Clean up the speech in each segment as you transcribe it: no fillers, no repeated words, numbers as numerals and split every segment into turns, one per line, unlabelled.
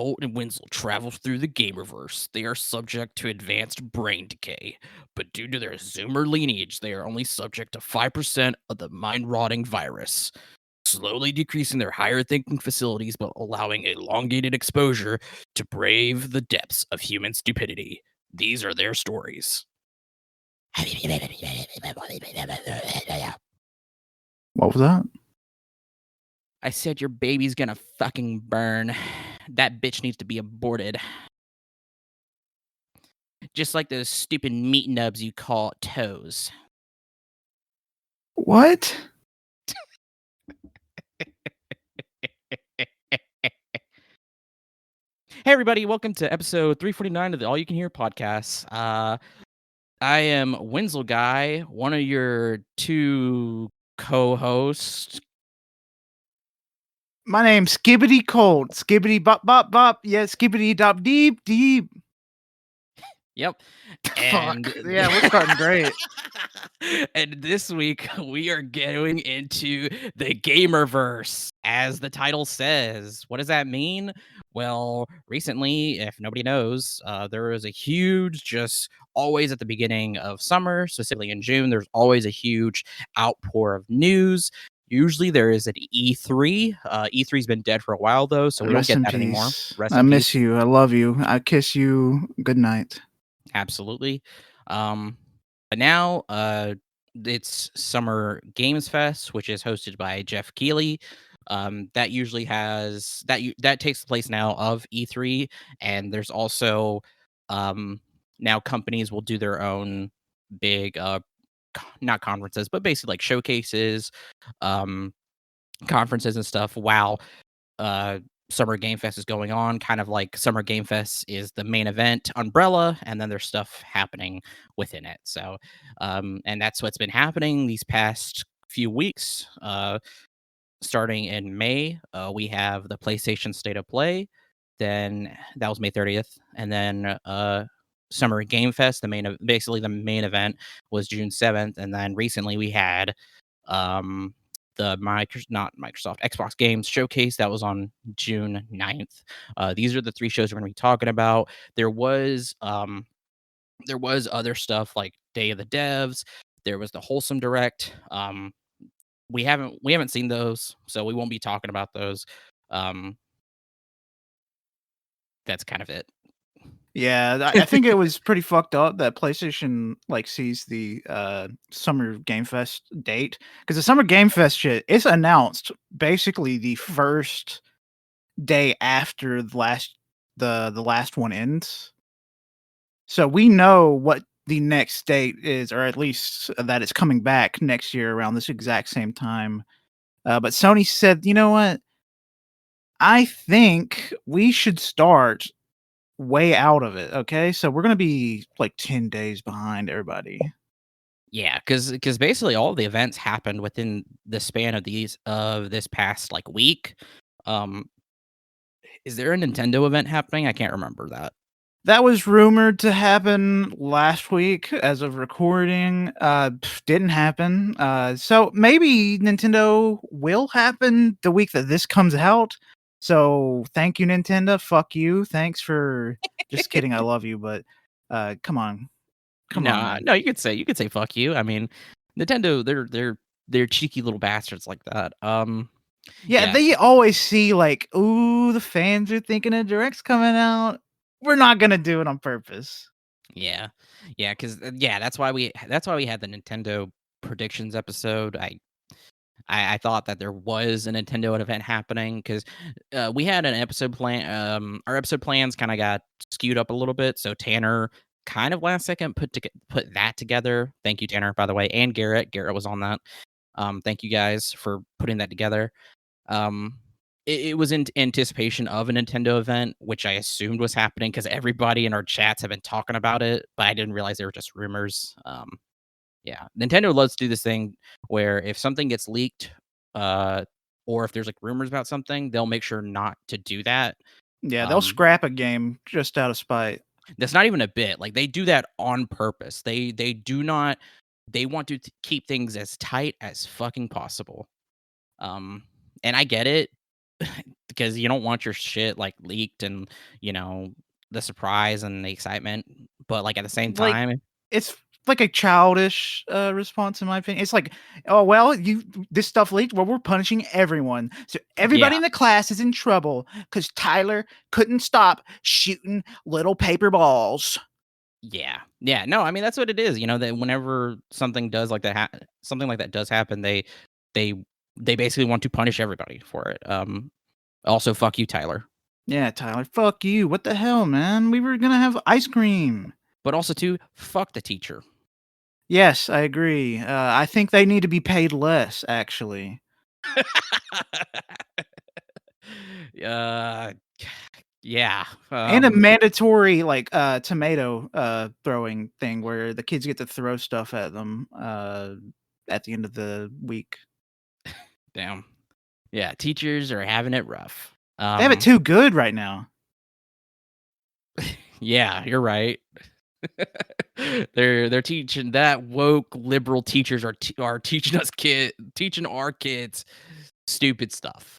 Colt and Wenzel travel through the gamerverse, they are subject to advanced brain decay, but due to their Zoomer lineage, they are only subject to 5% of the mind-rotting virus, slowly decreasing their higher-thinking facilities but allowing elongated exposure to brave the depths of human stupidity. These are their stories.
What was that?
I said your baby's gonna fucking burn. That bitch needs to be aborted. Just like those stupid meat nubs you call toes.
What?
Hey everybody, welcome to episode 349 of the All You Can Hear podcast. I am Wenzel-Guy, one of your two co-hosts.
My name's Skibbity Cold. Skibbity bop bop bop. Yeah, skibbity dop deep deep.
Yep.
Fuck. Yeah, we're starting great.
And this week we are going into the gamerverse, as the title says. What does that mean? Well, recently, if nobody knows, there was a huge, just always at the beginning of summer, specifically in June, there's always a huge outpour of news. Usually there is an E3. E3's been dead for a while though, so we
Rest
don't
in
get that anymore.
peace.
Rest
I
in
miss
peace.
you. I love you. I kiss you. Good night.
Absolutely. But now it's Summer Games Fest, which is hosted by Jeff Keighley. That usually has that takes place now of E3, and there's also now companies will do their own big not conferences, but basically like showcases, conferences and stuff. While Summer Game Fest is going on, kind of like Summer Game Fest is the main event umbrella, and then there's stuff happening within it. So, and that's what's been happening these past few weeks. Starting in May, we have the PlayStation State of Play. Then that was May 30th, and then Summer Game Fest, basically the main event was June 7th, and then recently we had the Xbox Games Showcase that was on June 9th. These are the three shows we're going to be talking about. There was other stuff like Day of the Devs. There was the Wholesome Direct. We haven't seen those, so we won't be talking about those. That's kind of it.
Yeah, I think it was pretty fucked up that PlayStation sees the Summer Game Fest date, because the Summer Game Fest shit is announced basically the first day after the last one ends. So we know what the next date is, or at least that it's coming back next year around this exact same time. But Sony said, you know what? I think we should start way out of it. Okay, so we're gonna be like 10 days behind everybody.
Yeah, because basically all of the events happened within the span of this past week. Is there a Nintendo event happening? I can't remember that.
That was rumored to happen last week as of recording. Didn't happen. So maybe Nintendo will happen the week that this comes out. So thank you, Nintendo. Fuck you. Thanks for just kidding. I love you, but come on. Come on, man.
No, you could say fuck you. I mean, Nintendo, they're cheeky little bastards like that.
Yeah, they always see ooh, the fans are thinking a direct's coming out. We're not gonna do it on purpose.
Yeah, because that's why we had the Nintendo predictions episode. I thought that there was a Nintendo event happening because we had an episode plan. Our episode plans kind of got skewed up a little bit, so Tanner kind of last second put that together. Thank you, Tanner, by the way, and Garrett. Garrett was on that. Thank you guys for putting that together. It was in anticipation of a Nintendo event, which I assumed was happening because everybody in our chats have been talking about it, but I didn't realize they were just rumors. Yeah, Nintendo loves to do this thing where if something gets leaked, or if there's rumors about something, they'll make sure not to do that.
Yeah, they'll scrap a game just out of spite.
That's not even a bit. They do that on purpose. They do not. They want to keep things as tight as fucking possible. And I get it. because you don't want your shit like leaked and the surprise and the excitement, but like at the same
Like,
time,
it's like a childish, response in my opinion. It's like, "Oh, well, you this stuff leaked, well, we're punishing everyone. So
yeah,
everybody in the class is in trouble because Tyler couldn't stop shooting little paper balls."
yeah. No, I mean that's what it is. That whenever something does like that, something like that does happen, they they basically want to punish everybody for it. Also, fuck you, Tyler.
Yeah, Tyler, fuck you. What the hell, man? We were gonna have ice cream.
But also too, fuck the teacher.
Yes, I agree. I think they need to be paid less, actually.
uh, yeah.
And a mandatory, like, tomato, throwing thing where the kids get to throw stuff at them, at the end of the week.
Damn. Yeah, teachers are having it rough.
They have it too good right now.
Yeah, you're right. They're teaching that woke liberal teachers are teaching teaching our kids stupid stuff.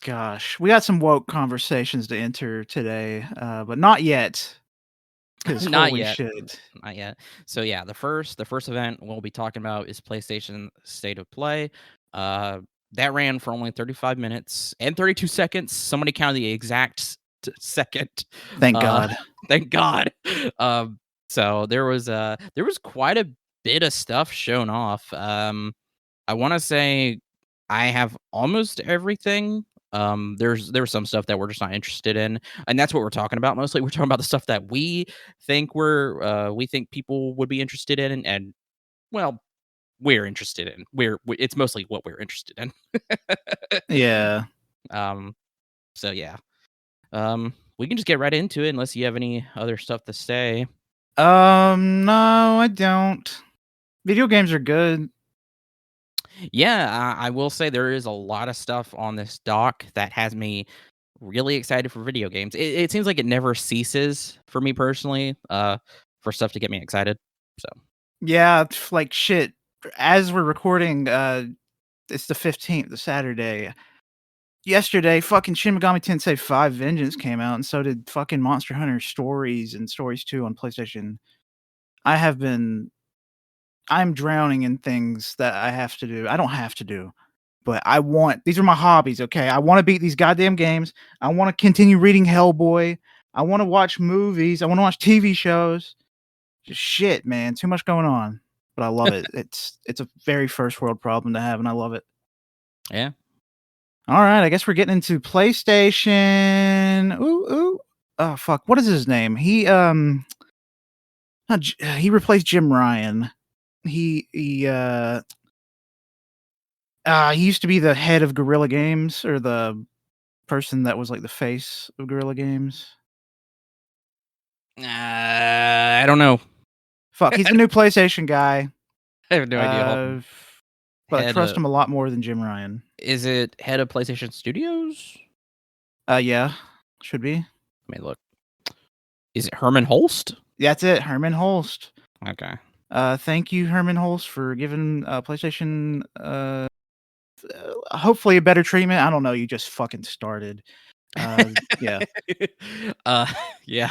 Gosh, we got some woke conversations to enter today, but not yet. Because
Not
holy
yet.
shit.
Not yet. So yeah, the first event we'll be talking about is PlayStation State of Play. Uh, that ran for only 35 minutes and 32 seconds. Somebody counted the exact second.
Thank
Uh,
God.
thank God. So there was quite a bit of stuff shown off. I want to say I have almost everything. There's some stuff that we're just not interested in, and that's what we're talking about mostly. We're talking about the stuff that we think people would be interested in, and well, we're interested in. It's mostly what we're interested in.
Yeah.
um, so yeah, we can just get right into it unless you have any other stuff to say.
No, I don't. Video games are good.
Yeah, I will say there is a lot of stuff on this dock that has me really excited for video games. It seems like it never ceases for me personally, for stuff to get me excited. So
Yeah, like shit. As we're recording, it's the 15th, the Saturday. Yesterday, fucking Shin Megami Tensei 5 Vengeance came out, and so did fucking Monster Hunter Stories and Stories 2 on PlayStation. I have been I'm drowning in things that I have to do. I don't have to do, but these are my hobbies, okay? I wanna beat these goddamn games. I wanna continue reading Hellboy. I wanna watch movies. I wanna watch TV shows. Just shit, man. Too much going on, but I love it. It's a very first world problem to have, and I love it.
yeah,
All right, I guess we're getting into PlayStation. Ooh, ooh. Oh fuck, what is his name? He replaced Jim Ryan. He used to be the head of Guerrilla Games, or the person that was like the face of Guerrilla Games.
I don't know.
Fuck, he's the new PlayStation guy.
I have no idea. Hold on.
But I
Head
trust
of
him a lot more than Jim Ryan.
Is it head of PlayStation Studios?
Yeah, should be.
Let me look. Is it Herman Holst?
That's it, Herman Holst.
Okay.
Thank you, Herman Holst, for giving PlayStation hopefully a better treatment. I don't know. You just fucking started. Yeah,
uh, yeah.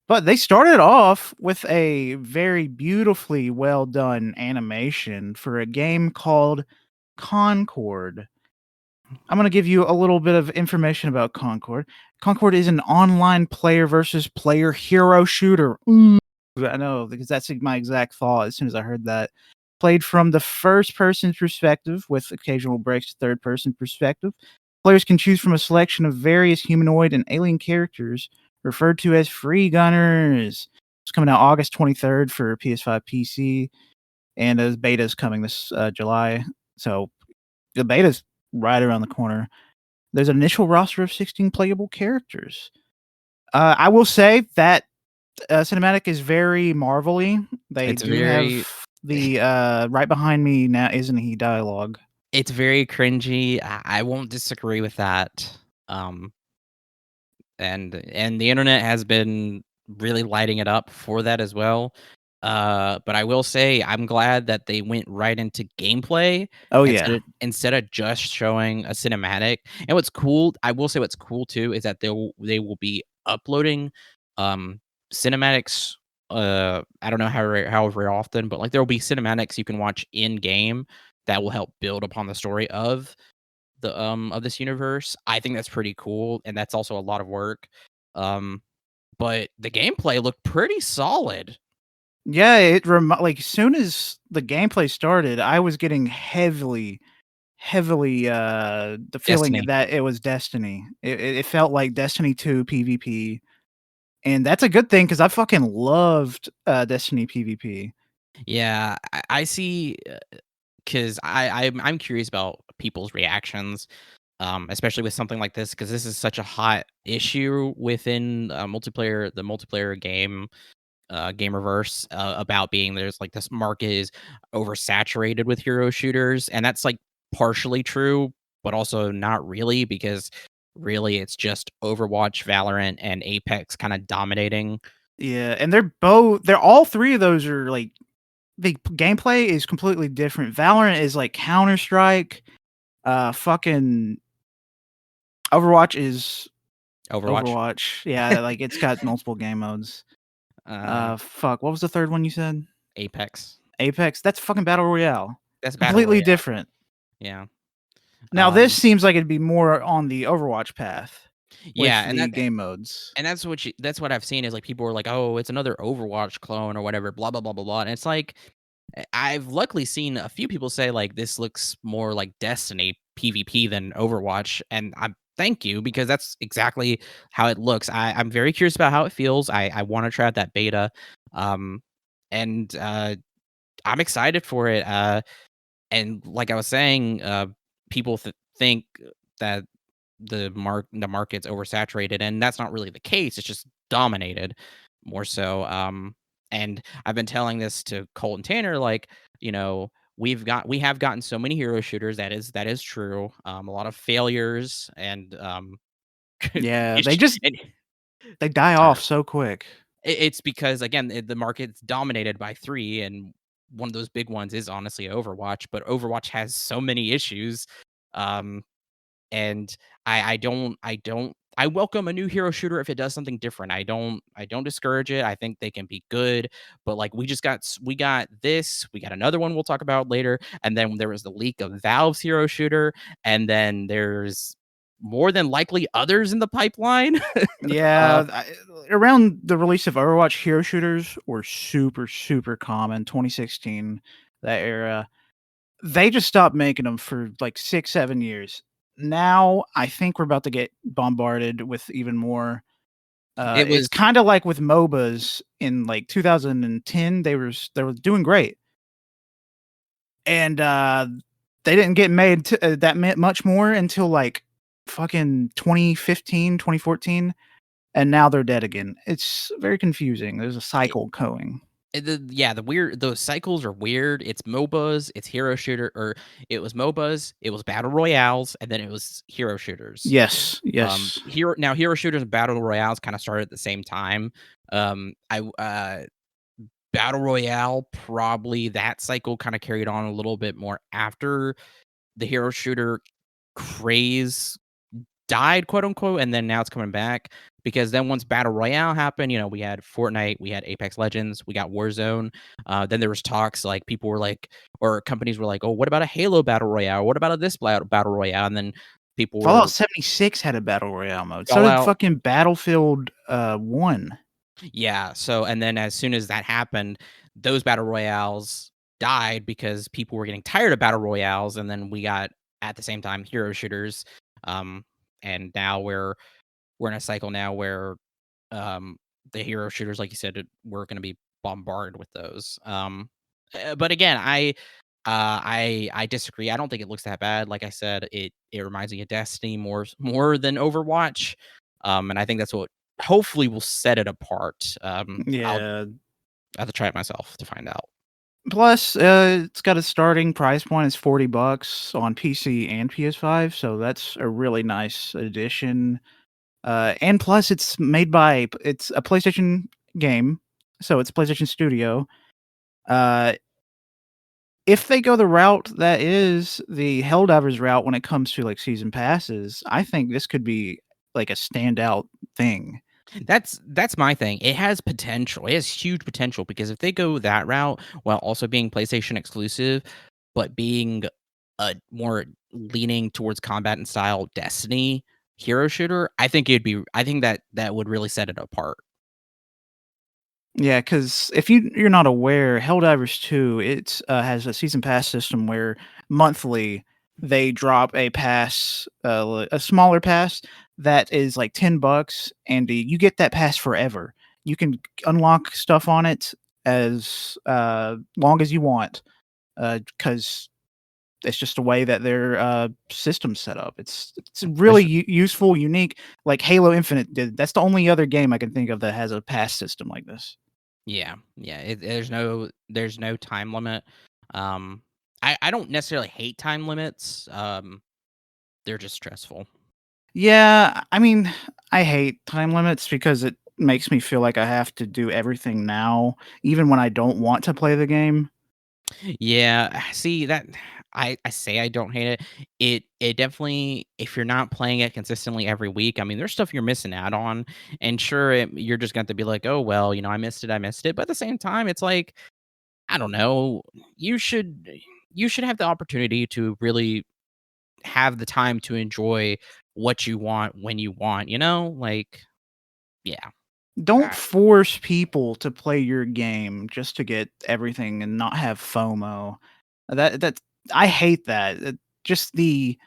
but they started off with a very beautifully well done animation for a game called Concord. I'm going to give you a little bit of information about Concord. Concord is an online player versus player hero shooter. I know, because that's my exact thought as soon as I heard that. Played from the first person perspective with occasional breaks to third person perspective. Players can choose from a selection of various humanoid and alien characters referred to as free gunners. It's coming out August 23rd for PS5 PC, and the beta is coming this July. So the beta's right around the corner. There's an initial roster of 16 playable characters. I will say that cinematic is very Marvel-y. They
It's
do
very
have the right behind me now, isn't he dialogue.
it's very cringy. I won't disagree with that. Um, and the internet has been really lighting it up for that as well. But I will say I'm glad that they went right into gameplay
Oh yeah.
instead of just showing a cinematic. And what's cool, I will say what's cool too is that they will be uploading um cinematics. I don't know however often, but like there will be cinematics you can watch in game that will help build upon the story of this universe. I think that's pretty cool, and that's also a lot of work. Um, but the gameplay looked pretty solid.
Yeah, like, as soon as the gameplay started, I was getting heavily, the feeling
Destiny.
that it was Destiny. It felt like Destiny 2 PvP, and that's a good thing because I fucking loved, Destiny PvP.
Yeah, I see, because I'm curious about people's reactions, especially with something like this, because this is such a hot issue within the multiplayer gamerverse, about being there's like this market is oversaturated with hero shooters, and that's like partially true, but also not really because really it's just Overwatch, Valorant, and Apex kind of dominating.
Yeah, and they're all 3 of those are, like the gameplay is completely different. Valorant is like Counter-Strike, fucking Overwatch is
Overwatch,
Overwatch. Yeah, like, it's got multiple game modes.
uh,
Fuck, what was the 3rd one you said?
Apex.
Apex? That's fucking Battle Royale.
That's battle
Completely
royale.
different.
Yeah.
Now this
Um,
seems like it'd be more on the Overwatch path with
yeah,
the game modes.
that's what I've seen is like people are like, "Oh, it's another Overwatch clone or whatever, blah blah blah blah blah." And it's like I've luckily seen a few people say like this looks more like Destiny PvP than Overwatch, and I thank you because that's exactly how it looks. I'm very curious about how it feels. I want to try out that beta, um, and I'm excited for it. And like I was saying, people think that the market's oversaturated, and that's not really the case. It's just dominated more so. And I've been telling this to Colt and Tanner, like, we have gotten so many hero shooters. That is true. A lot of failures and
Yeah,
it's and
they die
sorry.
off so quick.
It's because again the market's dominated by three, and one of those big ones is honestly Overwatch. But Overwatch has so many issues. Um, and I welcome a new hero shooter if it does something different. I don't discourage it. I think they can be good, but like we got this, we got another one we'll talk about later, and then there was the leak of Valve's hero shooter, and then there's more than likely others in the pipeline. uh,
Yeah, around the release of Overwatch, hero shooters were super, super common. 2016, that era. They just stopped making them for like 6, 7 years. Now I think we're about to get bombarded with even more.
it
It's
was
kind of like with MOBAs in like 2010. They were doing great, and they didn't get made that much more until like fucking 2015, 2014. And now they're dead again. It's very confusing. There's a cycle going.
those cycles are weird. It's MOBAs, it's hero shooter, or it was MOBAs, it was battle royales, and then it was hero shooters.
Yes, yes.
Hero shooters and battle royales kind of started at the same time. I Battle royale, probably that cycle kind of carried on a little bit more after the hero shooter craze died, quote unquote, and then now it's coming back because then once battle royale happened, we had Fortnite, we had Apex Legends, we got Warzone. Then there was talks like people were like, or companies were like, oh, what about a Halo battle royale? What about this battle royale? And then people
Fallout
were
76 had a battle royale mode. So did
Fallout.
fucking Battlefield 1.
Yeah. So, and then as soon as that happened, those battle royales died because people were getting tired of battle royales, and then we got at the same time hero shooters. Um, and now we're in a cycle now where um the hero shooters, like you said, we're going to be bombarded with those. But again, I disagree. I don't think it looks that bad. Like I said, it reminds me of Destiny more than Overwatch. And I think that's what hopefully will set it apart. I'll
Yeah.
have to try it myself to find out.
Plus, it's got a starting price point. It's $40 on PC and PS5, so that's a really nice addition. And plus, it's a PlayStation game, so it's PlayStation Studio. Uh, if they go the route that is the Helldivers route when it comes to, like, season passes, I think this could be, like, a standout thing.
That's my thing. It has potential. It has huge potential because if they go that route while also being PlayStation exclusive, but being a more leaning towards combat and style Destiny hero shooter, I think that that would really set it apart.
Yeah, because if you're not aware, Helldivers 2, it's, has a season pass system where monthly they drop a pass, a smaller pass that is like $10, and you get that pass forever. You can unlock stuff on it as long as you want, because it's just a way that their system's set up. It's really
There's
useful, unique, like Halo Infinite did. That's the only other game I can think of that has a pass system like this.
Yeah, yeah. There's no time limit. Um, I don't necessarily hate time limits. They're just stressful.
Yeah, I mean, I hate time limits because it makes me feel like I have to do everything now, even when I don't want to play the game.
Yeah, see that I say I don't hate it. It definitely if you're not playing it consistently every week, I mean, there's stuff you're missing out on, and sure, you're just going to be like, oh well, I missed it, I missed it. But at the same time, it's like I don't know, you should you should have the opportunity to really have the time to enjoy what you want when you want. Like yeah,
Don't
I,
force people to play your game just to get everything and not have FOMO. That I hate that. Just the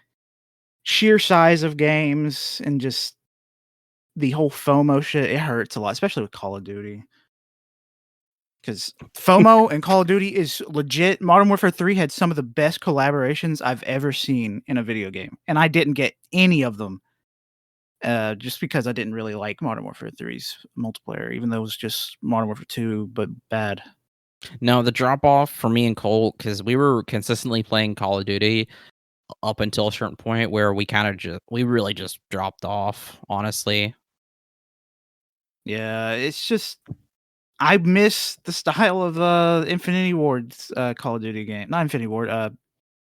sheer size of games and just the whole FOMO shit, it hurts a lot, especially with Call of Duty. Because FOMO and Call of Duty is legit. Modern Warfare 3 had some of the best collaborations I've ever seen in a video game, and I didn't get any of them, just because I didn't really like Modern Warfare 3's multiplayer, even though it was just Modern Warfare 2, but bad.
no, the drop off for me and Colt because we were consistently playing Call of Duty up until a certain point where we kind of just we really just dropped off, honestly.
Yeah, it's just I miss the style of Infinity Ward's Call of Duty game. Not Infinity Ward, Treyarch's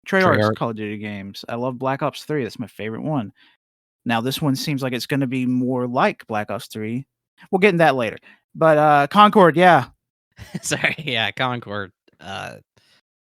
Treyarch.
Call of Duty games. I love Black Ops 3. That's my favorite one. Now this one seems like it's gonna be more like Black Ops 3. We'll get in that later. But, Concord, yeah,
Sorry, yeah, Concord. Uh,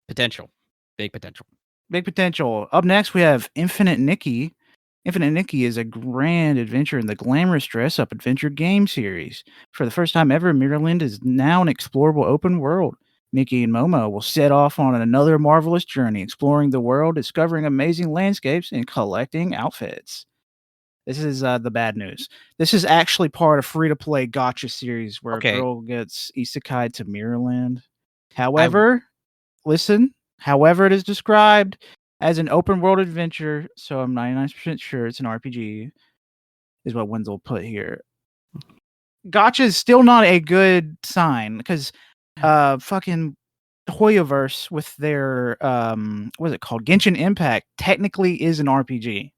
potential, big potential.
big potential. Up next, we have Infinite Nikki. Infinite Nikki is a grand adventure in the glamorous dress-up adventure game series. For the first time ever, Mirrorland is now an explorable open world. Nikki and Momo will set off on another marvelous journey, exploring the world, discovering amazing landscapes, and collecting outfits. This is the bad news. This is actually part of free-to-play gotcha series where a
Okay,
girl gets isekai to Mirrorland.
I
However, listen, however it is described as an open world adventure, so I'm 99% sure it's an RPG, is what Wenzel put here. Gotcha is still not a good sign because fucking Hoyoverse with their what is it called? Genshin Impact technically is an RPG.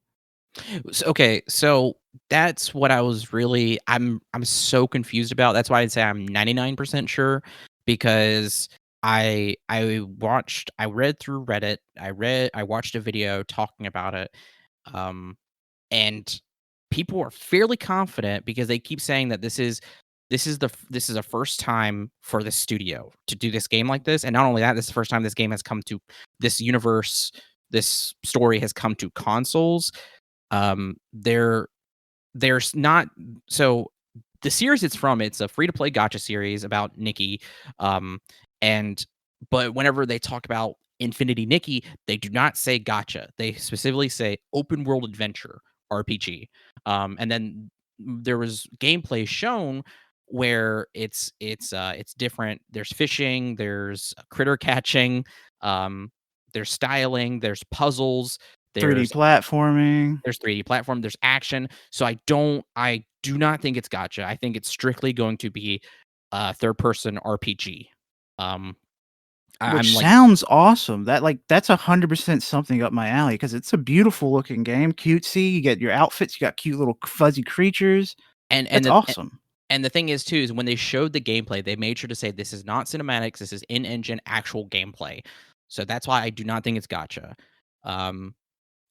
okay, so that's what I was really I'm so confused about. That's why I'd say I'm 99% sure because I read through Reddit. I watched a video talking about it. Um and people are fairly confident because they keep saying that this is a first time for the studio to do this game like this, and not only that, this is the first time this game has come to this universe, this story has come to consoles. There there's not so the series it's from, it's a free to play gotcha series about Nikki. Um, and but whenever they talk about Infinity Nikki, they do not say gotcha. They specifically say open world adventure RPG. And then there was gameplay shown where it's different. There's fishing, there's critter catching, there's styling, there's puzzles,
3D
there's
platforming.
3D platform, there's action. So I do not think it's gotcha. I think it's strictly going to be a third person RPG. Um I'm
Which
like
sounds awesome. That's 100% something up my alley because it's a beautiful looking game, cutesy. You get your outfits, you got cute little fuzzy creatures.
and
That's
the
awesome.
And the thing is too, is when they showed the gameplay, they made sure to say this is not cinematics, this is in-engine actual gameplay. So that's why I do not think it's gotcha. Um,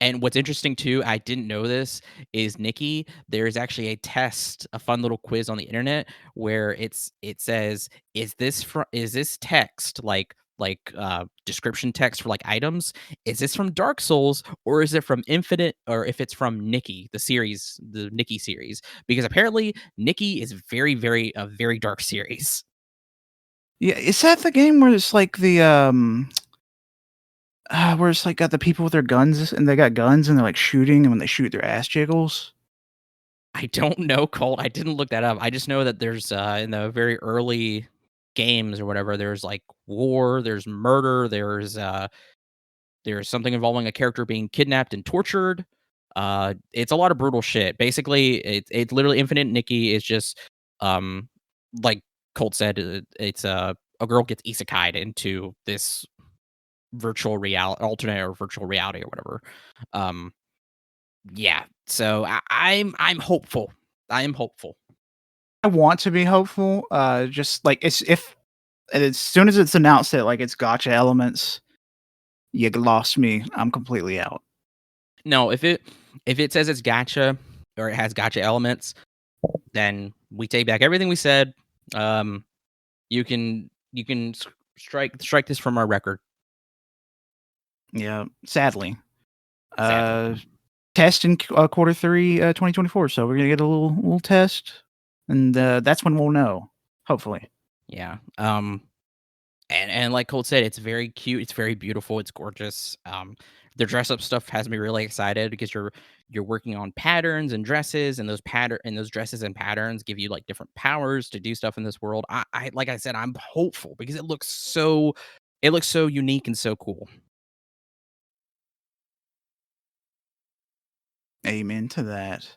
and what's interesting too, I didn't know this, is Nikki, there's actually a test, a fun little quiz on the internet where it says, is this text description text for like items? Is this from Dark Souls or is it from Infinite, or if it's from Nikki, the series, the Nikki series? Because apparently Nikki is a very dark series.
Yeah, is that the game where it's like where it's like got the people with their guns and they got guns and they're like shooting and when they shoot their ass jiggles?
I don't know, Colt. I didn't look that up. I just know that there's in the very early games or whatever, there's like war, there's murder, there's something involving a character being kidnapped and tortured. It's a lot of brutal shit. Basically, it's literally Infinite Nikki is just um like Colt said, it's a girl gets isekai'd into this virtual reality, alternate or virtual reality or whatever. Um yeah. So I'm hopeful. I am hopeful.
I want to be hopeful. Just like it's if as soon as it's announced that like it's gotcha elements, you lost me. I'm completely out.
No, if it says it's gotcha or it has gotcha elements, then we take back everything we said. Um, you can strike this from our record.
Yeah, sadly.
Sadly,
Test in quarter three, 2024. So we're gonna get a little test, and that's when we'll know. Hopefully.
yeah. And like Colt said, it's very cute. It's very beautiful. It's gorgeous. The dress up stuff has me really excited because you're working on patterns and dresses, and those dresses and patterns give you like different powers to do stuff in this world. I like I said, I'm hopeful because it looks so unique and so cool.
Amen to that.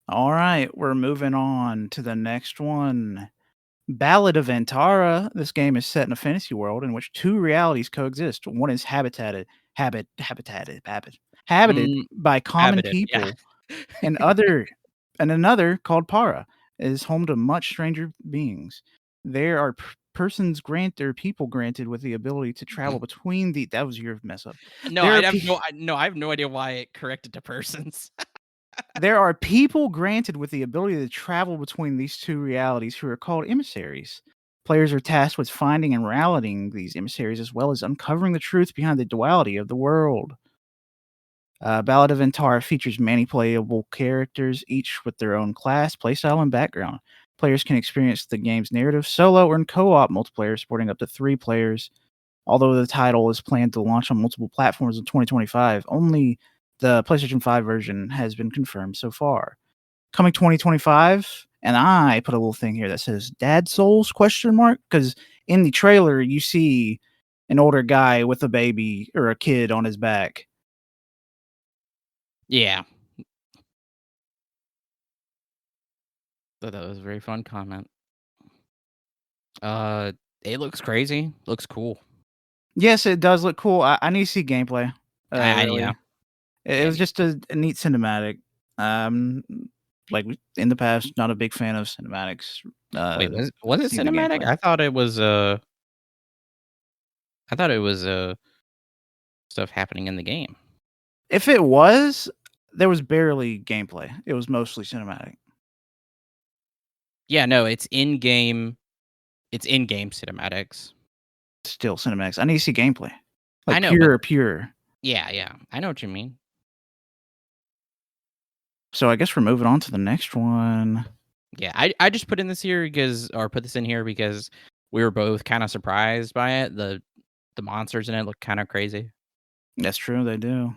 All right, we're moving on to the next one. Ballad of Antara. This game is set in a fantasy world in which two realities coexist. One is habited
Mm,
by common
habited, yeah.
people, and other and another called Para is home to much stranger beings. There are people granted with the ability to travel between the that was your mess up.
No,
There
I
are
have
pe-
I have no idea why it corrected to persons.
there are people granted with the ability to travel between these two realities who are called emissaries. Players are tasked with finding and rallying these emissaries as well as uncovering the truth behind the duality of the world. Ballad of Antara features many playable characters, each with their own class, playstyle, and background. Players can experience the game's narrative solo or in co op multiplayer, supporting up to 3 players. Although the title is planned to launch on multiple platforms in 2025, only the PlayStation 5 version has been confirmed so far. Coming 2025, and I put a little thing here that says "Dad Souls?" question mark because in the trailer you see an older guy with a baby or a kid on his back.
Yeah. Thought that was a very fun comment. Uh, it looks crazy. Looks cool.
Yes, it does look cool. I need to see gameplay.
Yeah.
Really, it
Yeah.
was just a neat cinematic. Um, in the past, not a big fan of cinematics.
Wait,
Uh,
was it
see the
cinematic?
gameplay.
I thought it was stuff happening in the game.
If it was, there was barely gameplay. It was mostly cinematic.
Yeah, no, it's in-game cinematics.
Still cinematics. I need to see gameplay,
I
like
know, but
pure.
yeah, yeah. I know what you mean.
So I guess we're moving on to the next one.
Yeah, I just put this in here because we were both kind of surprised by it. The monsters in it look kind of crazy.
That's true. They do.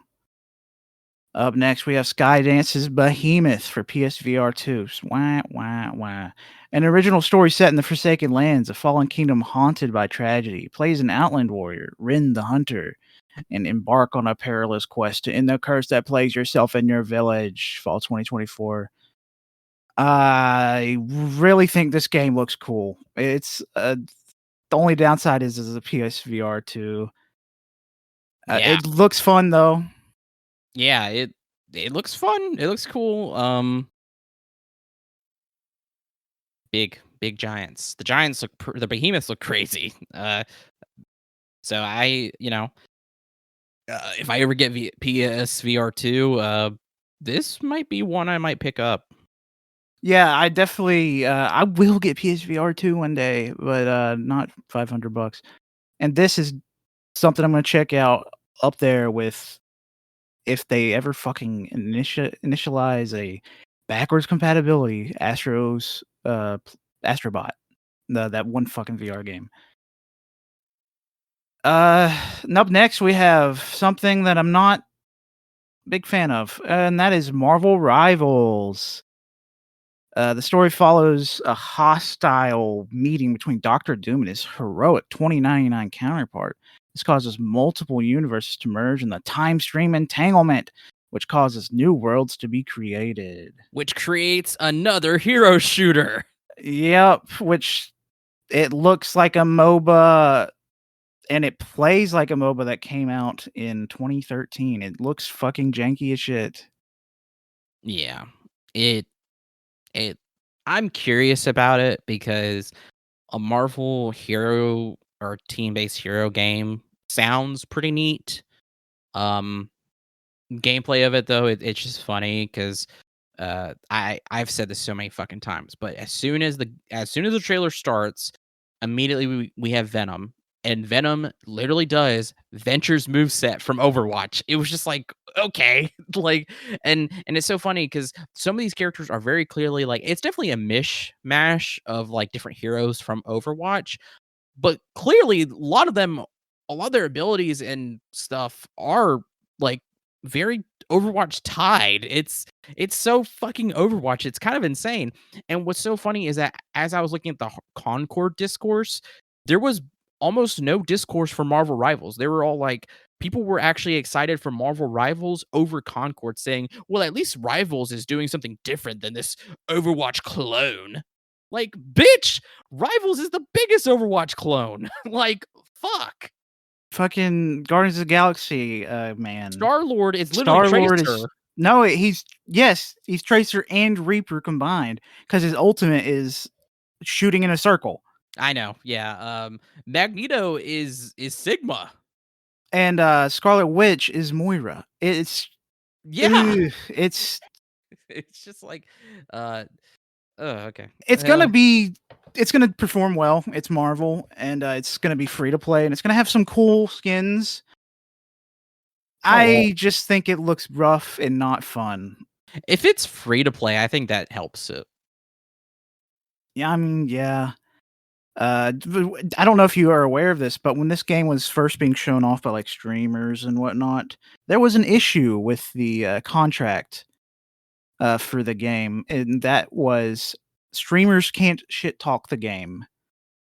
Up next, we have Skydance's Behemoth for PSVR 2. Wah, wah, wah. An original story set in the Forsaken Lands, a fallen kingdom haunted by tragedy. Plays an outland warrior, Rin the Hunter, and embark on a perilous quest to end the curse that plagues yourself and your village. Fall 2024. I really think this game looks cool. It's the only downside is a PSVR 2.
Yeah.
It looks fun though.
Yeah, it looks fun. It looks cool. big giants. The giants look the behemoths look crazy. So if I ever get PSVR 2, this might be one I might pick up.
Yeah, I definitely I will get PSVR 2 one day, but not $500. And this is something I'm gonna check out up there with if they ever fucking initialize a backwards compatibility Astrobot, that one fucking VR game. Up next we have something that I'm not a big fan of, and that is Marvel Rivals. The story follows a hostile meeting between Doctor Doom and his heroic 2099 counterpart. This causes multiple universes to merge in the time stream entanglement, which causes new worlds to be created.
Which creates another hero shooter.
Yep, which it looks like a MOBA and it plays like a MOBA that came out in 2013. It looks fucking janky as shit.
Yeah. It I'm curious about it because a Marvel hero or team-based hero game sounds pretty neat. Um Gameplay of it though, it's just funny because I've said this so many fucking times, but as soon as the trailer starts, immediately we have Venom, and Venom literally does Venture's moveset from Overwatch. It was just like, okay, like, and it's so funny because some of these characters are very clearly like it's definitely a mishmash of like different heroes from Overwatch, but clearly a lot of their abilities and stuff are like very Overwatch tied. It's so fucking Overwatch. It's kind of insane. And what's so funny is that as I was looking at the Concord discourse, there was almost no discourse for Marvel Rivals. They were all like, people were actually excited for Marvel Rivals over Concord, saying, well, at least Rivals is doing something different than this Overwatch clone. Like, bitch, Rivals is the biggest Overwatch clone. Like, fuck.
Fucking Guardians of the Galaxy, man.
Star-Lord is literally
Star-Lord is
Tracer.
no, he's Tracer and Reaper combined because his ultimate is shooting in a circle.
I know, yeah, Magneto is Sigma.
And Scarlet Witch is Moira. It's
Yeah.
it's
It's just like, uh, oh, okay.
it's gonna be it's gonna perform well. It's Marvel, and it's gonna be free to play, and it's gonna have some cool skins.
Oh,
I just think it looks rough and not fun.
if it's free to play, I think that helps it.
Yeah, I mean, yeah. I don't know if you are aware of this, but when this game was first being shown off by like streamers and whatnot, there was an issue with the contract for the game, and that was streamers can't shit talk the game.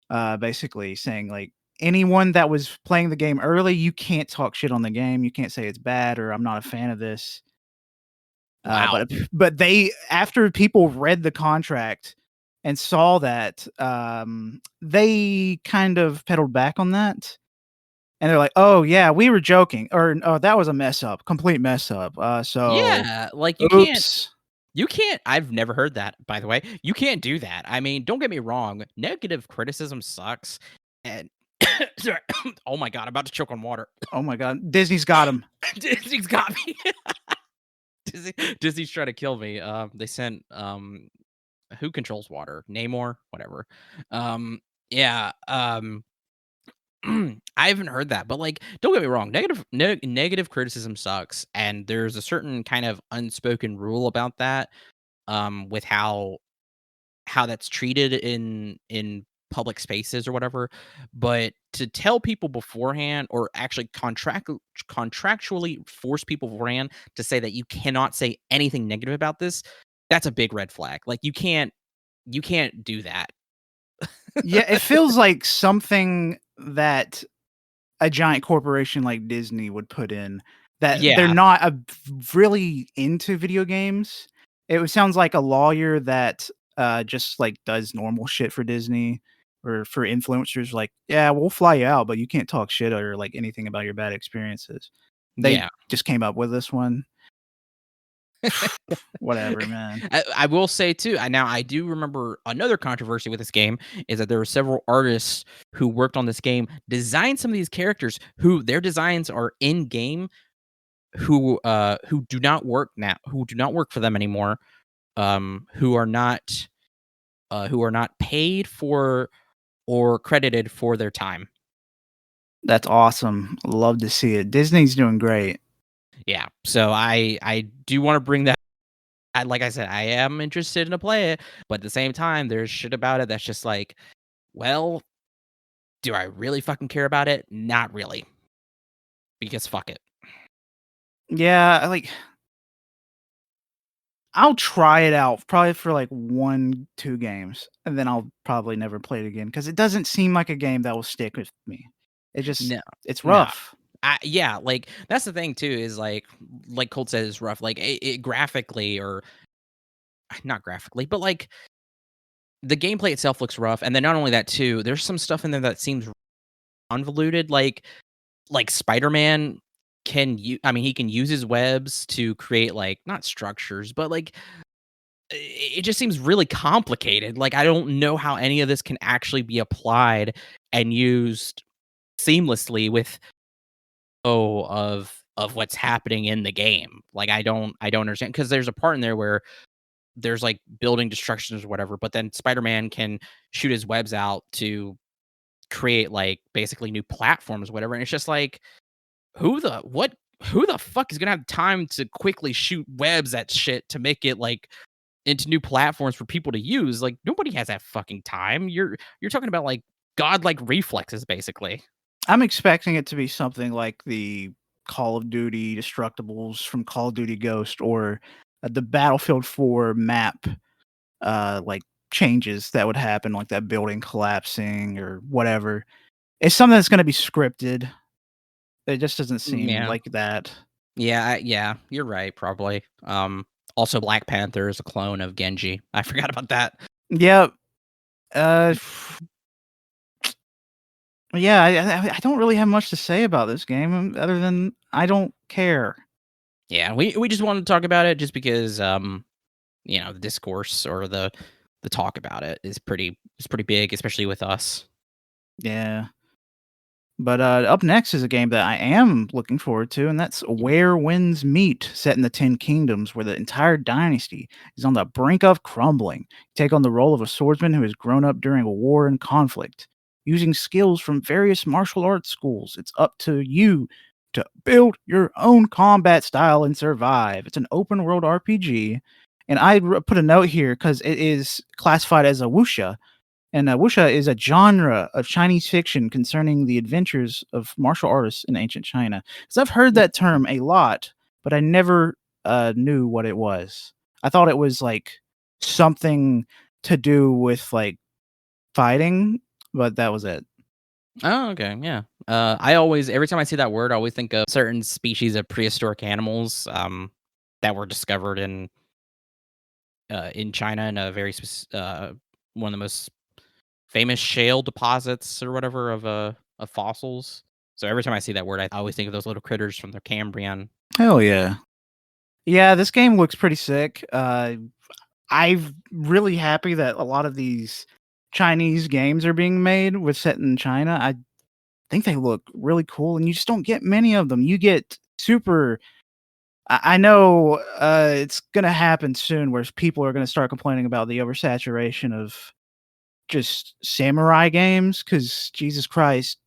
Basically saying like anyone that was playing the game early, you can't talk shit on the game. You can't say it's bad or I'm not a fan of this.
Wow.
But they after people read the contract and saw that, they kind of pedaled back on that. And they're like, "Oh yeah, we were joking," or "Oh, that was a mess up, complete mess up." So
Yeah, like,
oops.
you can't I've never heard that, by the way. You can't do that. I mean, don't get me wrong, negative criticism sucks, and sorry. Oh my god, I'm about to choke on water.
Oh my god, Disney's got him.
Disney's got me. Disney's trying to kill me. They sent, who controls water? Namor? Whatever. Um, yeah, I haven't heard that, but, like, don't get me wrong, negative criticism sucks, and there's a certain kind of unspoken rule about that, with how that's treated in public spaces or whatever, but to tell people beforehand or actually contractually force people beforehand to say that you cannot say anything negative about this, that's a big red flag. Like, you can't do that.
Yeah, it feels like something that a giant corporation like Disney would put in that they're
Yeah,
not really into video games. Sounds like a lawyer that just like does normal shit for Disney or for influencers. Like, yeah, we'll fly you out, but you can't talk shit or like anything about your bad experiences. They
yeah.
just came up with this one. Whatever, man.
I will say too. Now I do remember another controversy with this game is that there were several artists who worked on this game, designed some of these characters who their designs are in game, who do not work now, who do not work for them anymore, who are not paid for or credited for their time.
That's awesome. Love to see it. Disney's doing great.
Yeah. So I do want to bring that. Like I said, I am interested to play it, but at the same time, there's shit about it that's just like, well, do I really fucking care about it? Not really, because fuck it.
Yeah, like I'll try it out probably for like 1, 2 games, and then I'll probably never play it again because it doesn't seem like a game that will stick with me. It just
No,
it's
no.
rough.
Yeah, like that's the thing too. Is like Colt said, it's rough. Like it graphically, or not graphically, but like the gameplay itself looks rough. And then not only that too, there's some stuff in there that seems convoluted. Like Spider-Man can you I mean he can use his webs to create like not structures, but like it just seems really complicated. Like I don't know how any of this can actually be applied and used seamlessly with of what's happening in the game. Like I don't understand because there's a part in there where there's like building destructions or whatever, but then Spider-Man can shoot his webs out to create like basically new platforms, whatever. And it's just like who the fuck is gonna have time to quickly shoot webs at shit to make it like into new platforms for people to use? Like nobody has that fucking time. You're talking about like godlike reflexes, basically.
I'm expecting it to be something like the Call of Duty Destructibles from Call of Duty Ghost or the Battlefield 4 map like changes that would happen, like that building collapsing or whatever. It's something that's going to be scripted. It just doesn't seem
Yeah.
like that.
Yeah, you're right, probably. Also Black Panther is a clone of Genji. I forgot about that.
Yep. Uh, yeah, I don't really have much to say about this game other than I don't care.
Yeah, we just wanted to talk about it just because the discourse or the talk about it is pretty big, especially with us.
Yeah. But up next is a game that I am looking forward to, and that's Where Winds Meet, set in the Ten Kingdoms, where the entire dynasty is on the brink of crumbling. You take on the role of a swordsman who has grown up during a war and conflict. Using skills from various martial arts schools, it's up to you to build your own combat style and survive. It's an open world RPG, and put a note here because it is classified as a wuxia, and wuxia is a genre of Chinese fiction concerning the adventures of martial artists in ancient China. So I've heard that term a lot, but I never knew what it was. I thought it was like something to do with like fighting, but that was it.
Oh, okay, yeah. I always every time I see that word, I always think of certain species of prehistoric animals that were discovered in China in a one of the most famous shale deposits or whatever of fossils. So every time I see that word, I always think of those little critters from the Cambrian.
Hell yeah. Yeah, this game looks pretty sick. I'm really happy that a lot of these Chinese games are being made with set in China. I think they look really cool, and you just don't get many of them. You get super. I know it's gonna happen soon, where people are gonna start complaining about the oversaturation of just samurai games. Because Jesus Christ,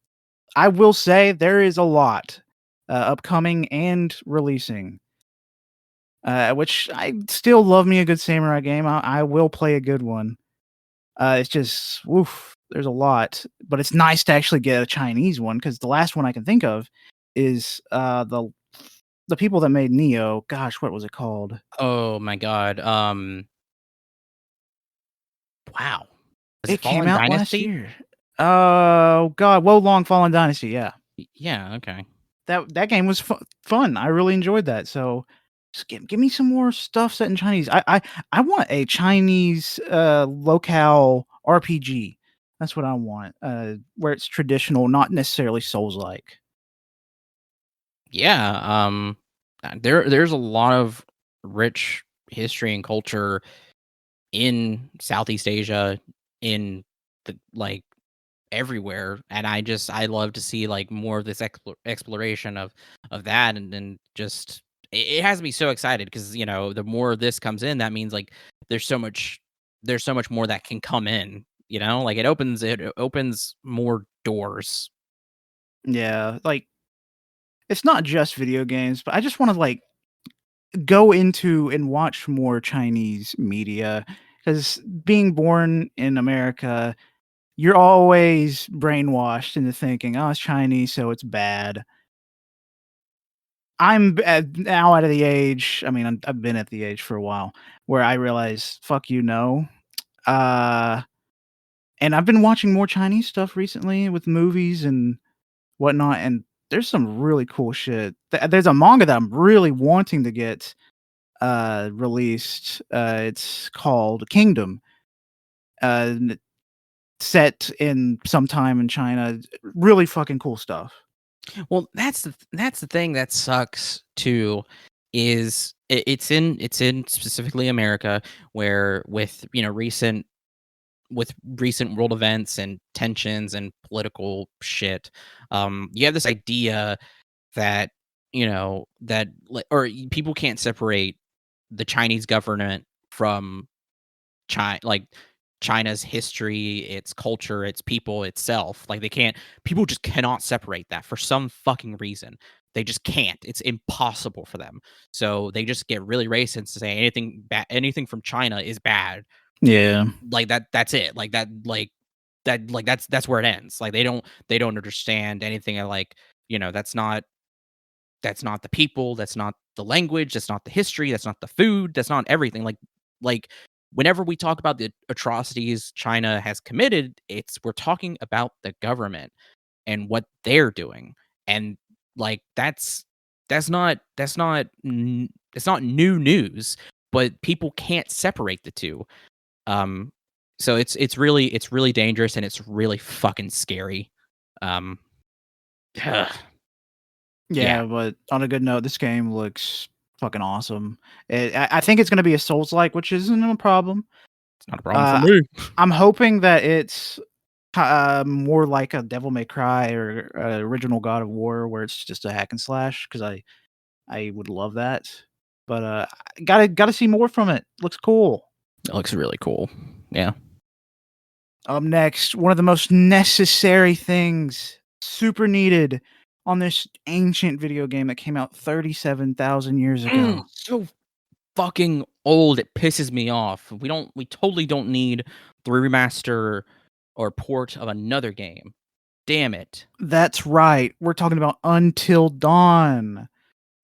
I will say there is a lot upcoming and releasing. Which I still love me a good samurai game. I will play a good one. It's just, woof, there's a lot, but it's nice to actually get a Chinese one because the last one I can think of is the people that made Neo. Gosh, what was it called?
Oh my god. Wow. Was it
It came
Fallen
out last
Dynasty?
year. Oh God, Wo Long Fallen Dynasty. Yeah,
Yeah, okay.
that game was fun. I really enjoyed that. So just give me some more stuff set in Chinese. I want a Chinese locale RPG. That's what I want. Where it's traditional, not necessarily Souls like.
Yeah, there's a lot of rich history and culture in Southeast Asia, in the like everywhere, and I love to see like more of this exploration of that, and then just it has me so excited because the more of this comes in, that means like there's so much more that can come in. Like it opens more doors.
Yeah, like it's not just video games, but I just want to like go into and watch more Chinese media because being born in America, you're always brainwashed into thinking, "Oh, it's Chinese, so it's bad." Now at the age. I mean, I've been at the age for a while where I realize, "Fuck you, no." Uh, and I've been watching more Chinese stuff recently with movies and whatnot, and there's some really cool shit. There's a manga that I'm really wanting to get released. It's called Kingdom. N Set in some time in China. Really fucking cool stuff.
Well, that's the thing that sucks too, is it's in specifically America, where with recent world events and tensions and political shit, you have this idea that people can't separate the Chinese government from China's history, its culture, its people, itself. Like they can't people just cannot separate that for some fucking reason. They just can't. It's impossible for them. So they just get really racist to say anything from China is bad.
Yeah.
Like that's it. That's where it ends. Like they don't understand anything like, that's not the people, that's not the language, that's not the history, that's not the food, that's not everything. Like whenever we talk about the atrocities China has committed, we're talking about the government and what they're doing. And like that's not new news, but people can't separate the two. Um so it's really dangerous and it's really fucking scary. Um yeah,
Yeah, but on a good note, this game looks fucking awesome. I think it's gonna be a Souls-like, which isn't a problem.
it's not a problem for
Uh,
me.
I'm hoping that it's more like a Devil May Cry or original God of War, where it's just a hack and slash. Because I would love that. But gotta see more from it. Looks cool.
It looks really cool. Yeah.
Up next, one of the most necessary things, super needed on this ancient video game that came out 37,000 years ago.
So fucking old, it pisses me off. We totally don't need the remaster or port of another game. Damn it.
That's right. We're talking about Until Dawn.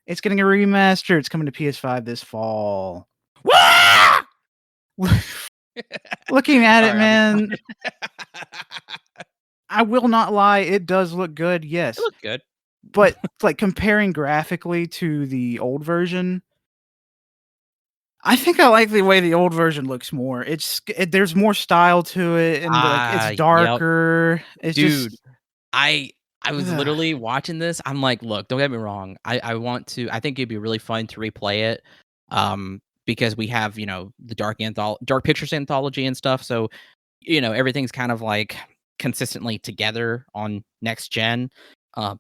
It's getting a remaster. It's coming to PS5 this fall.
Wah!
Looking at it,
Sorry, I'll be
man,
quiet.
I will not lie, it does look good,
It
yes.
looked good.
But, like, comparing graphically to the old version, I think I like the way the old version looks more. There's more style to it and, like, it's
Yep.
darker. It's
Dude,
just
I I was
ugh.
literally watching this. I'm like, look, don't get me wrong. I think it'd be really fun to replay it. Because we have, the Dark Pictures anthology and stuff. So, everything's kind of like consistently together on next gen. Uh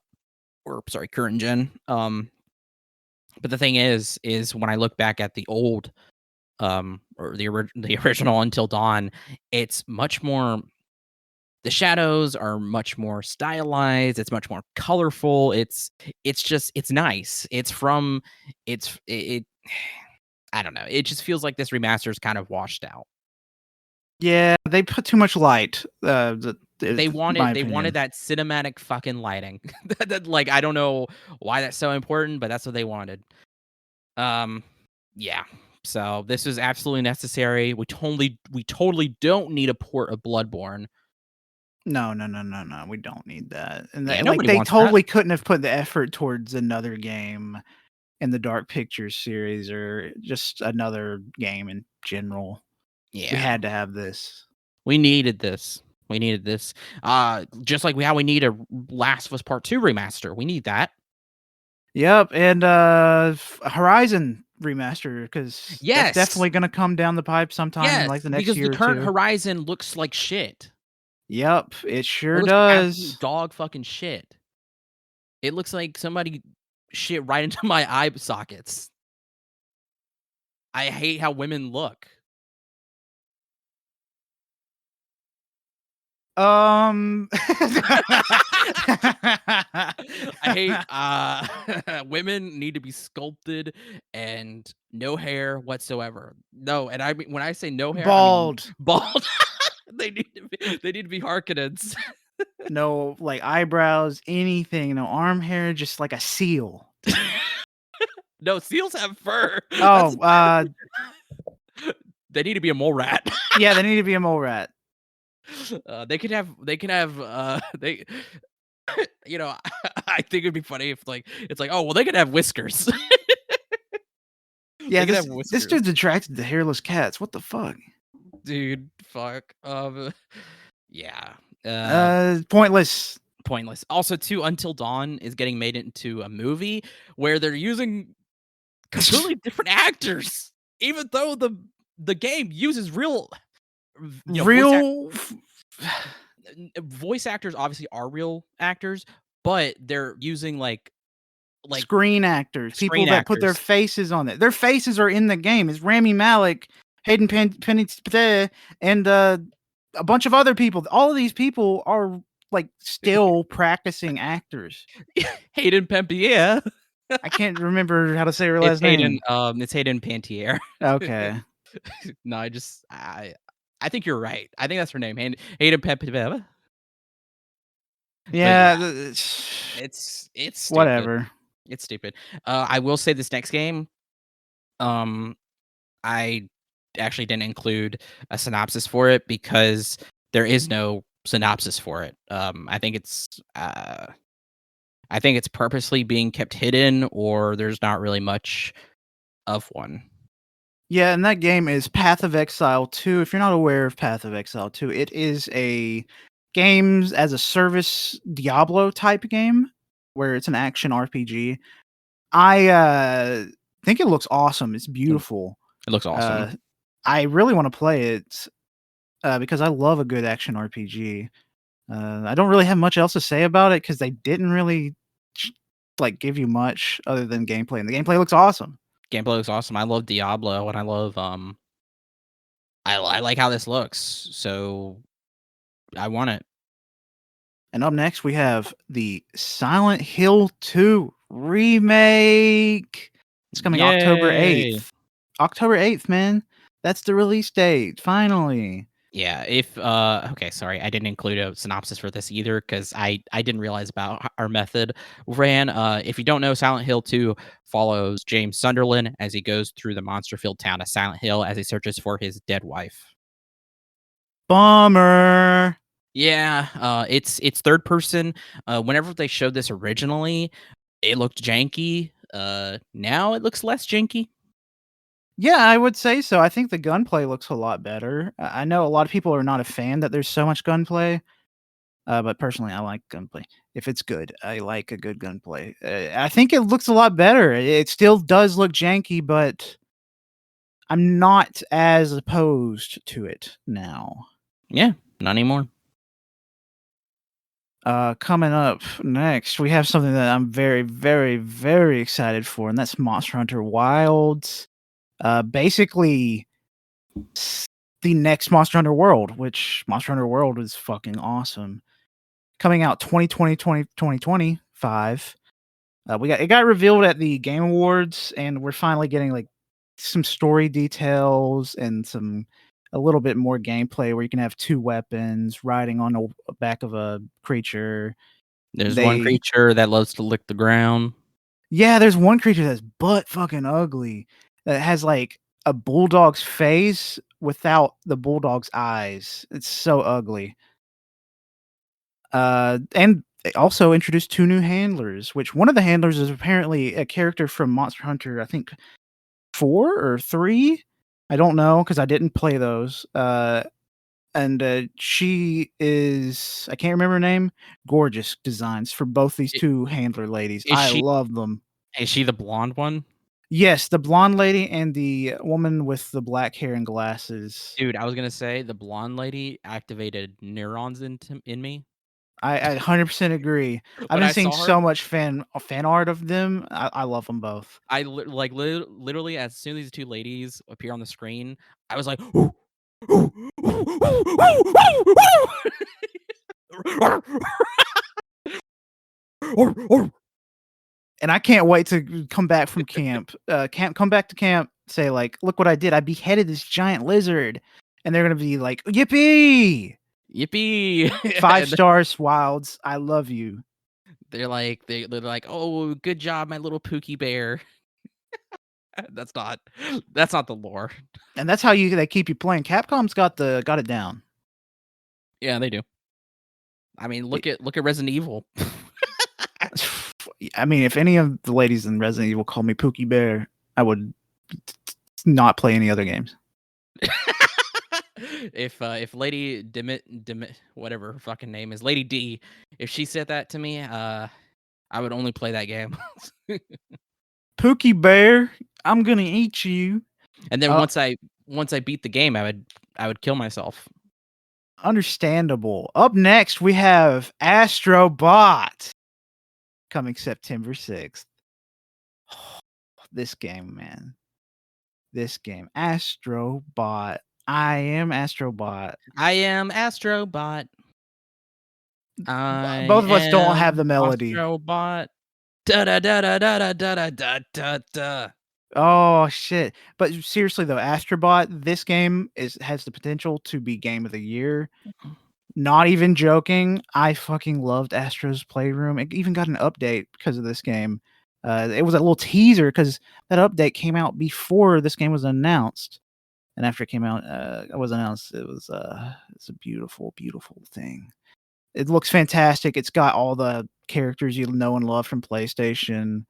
or sorry, current gen. But the thing is when I look back at the old or the original Until Dawn, it's much more the shadows are much more stylized, it's much more colorful, it's nice. It I don't know, it just feels like this remaster is kind of washed out.
Yeah, they put too much light,
They
my
wanted
opinion.
that cinematic fucking lighting. Like, I don't know why that's so important, but that's what they wanted. Um, yeah. So this is absolutely necessary. We totally don't need a port of Bloodborne.
No, no, no, no, no, we don't need that,
Yeah,
like,
nobody
they
wants that.
totally couldn't have put the effort towards another game in the Dark Pictures series or just another game in general. We
Yeah.
had to have this.
We needed this. We needed this. Just like how we need a Last of Us Part 2 remaster. We need that.
Yep, and, Horizon remaster because that's
Yes.
definitely gonna come down the pipe sometime in like
Yes,
the next
because the
year or
current
2.
Horizon looks like shit.
Yep, it
It
sure
looks like absolute
does.
dog fucking shit. It looks like somebody shit right into my eye sockets. I hate how women look. I hate, women need to be sculpted and no hair whatsoever. No, and I mean when I say no hair, I mean
Bald.
bald. They need to be Harkonnens.
No, like, eyebrows, anything, no arm hair, just like a seal.
No, seals have fur. That's
Oh,
they need to be a mole rat.
yeah, they need to be a mole rat.
They can have, they you know, I think it'd be funny if, like, it's like, "Oh, well, they could have whiskers."
Yeah,
They could have
this
whiskers.
dude's attracted to hairless cats, what the fuck?
Dude, fuck, yeah,
Pointless.
pointless. Also, too, Until Dawn is getting made into a movie where they're using completely different actors, even though the game uses real
Real
voice actors obviously are real actors, but they're using, like,
screen actors, people
screen
that put their
actors.
faces on it. Their faces are in the game. It's Rami Malek, Hayden Panettiere, and a bunch of other people. All of these people are like still practicing actors.
Hayden Panettiere.
I can't remember how to say her last name.
It's Hayden Panettiere.
Okay.
No, I think you're right. I think that's her name, Hayden Panettiere. But yeah,
Yeah,
it's stupid.
whatever.
It's stupid. I will say this next game, um, I actually didn't include a synopsis for it because there is no synopsis for it. I think it's purposely being kept hidden, or there's not really much of one.
Yeah, and that game is Path of Exile 2. If you're not aware of Path of Exile 2, it is a games as a service Diablo type game where it's an action RPG. I think it looks awesome. It's
It
beautiful.
looks awesome.
I really want to play it because I love a good action RPG. I don't really have much else to say about it because they didn't really like give you much other than gameplay, and the gameplay looks awesome.
Gameplay looks awesome. I love Diablo, and I love I like how this looks. So I want it.
And up next, we have the Silent Hill 2 remake. It's coming October
Yay!
8th. October 8th, man. That's the release date. Finally.
Yeah, if okay, sorry, I didn't include a synopsis for this either because I didn't realize about our method ran. If you don't know, Silent Hill 2 follows James Sunderland as he goes through the monster-filled town of Silent Hill as he searches for his dead wife.
Bummer.
Yeah, it's third person. Whenever they showed this originally, it looked janky. Now it looks less janky.
Yeah, I would say so. I think the gunplay looks a lot better. I know a lot of people are not a fan that there's so much gunplay, but personally, I like gunplay. If it's good, I like a good gunplay. I think it looks a lot better. It still does look janky, but I'm not as opposed to it now.
Yeah, not anymore.
Coming up next, we have something that I'm very, very, very excited for, and that's Monster Hunter Wilds. Basically, the next Monster Hunter World, which Monster Hunter World is fucking awesome. Coming out 2025. It got revealed at the Game Awards, and we're finally getting like some story details and a little bit more gameplay where you can have two weapons riding on the back of a creature.
There's one creature that loves to lick the ground.
Yeah, there's one creature that's butt fucking ugly that has like a bulldog's face without the bulldog's eyes. It's so ugly. And they also introduced two new handlers, which one of the handlers is apparently a character from Monster Hunter, I think 4 or 3. I don't know because I didn't play those. And she is, I can't remember her name. Gorgeous designs for both these
I-
two handler ladies.
Is
I
she
love them.
is she the blonde one?
Yes, the blonde lady and the woman with the black hair and glasses.
Dude, I was gonna say the blonde lady activated neurons in me.
I 100% agree. I've
When
been
I
seeing
saw her,
so much fan art of them. I love them both.
literally as soon as these two ladies appear on the screen, I was like,
And I can't wait to come back from camp. Can't come back to camp. Say like, look what I did! I beheaded this giant lizard, and they're gonna be like, "Yippee!
yippee!
5 stars, Wilds. I love you."
They're like, oh, good job, my little Pookie bear. That's not that's not the lore.
And that's how they keep you playing. Capcom's got it down.
Yeah, they do. I mean,
It-
look at Resident Evil.
I mean, if any of the ladies in Resident Evil call me Pookie Bear, I would not play any other games.
If Lady whatever her fucking name is, Lady D, if she said that to me, I would only play that game.
Pookie Bear, I'm gonna eat you.
And then
Uh,
once I beat the game, I would kill myself.
Understandable. Up next, we have Astrobot coming September 6th. This game, man. This game. Astrobot. I am Astrobot.
I am Astrobot. I
Both of us don't have
am
the melody.
Astrobot. Da da da da da da da da da da.
Oh shit. But seriously though, Astrobot, this game has the potential to be game of the year. Not even joking. I fucking loved Astro's Playroom. It even got an update because of this game. It was a little teaser because that update came out before this game was announced. And after it came out, it was announced. It's a beautiful, beautiful thing. It looks fantastic. It's got all the characters you know and love from PlayStation.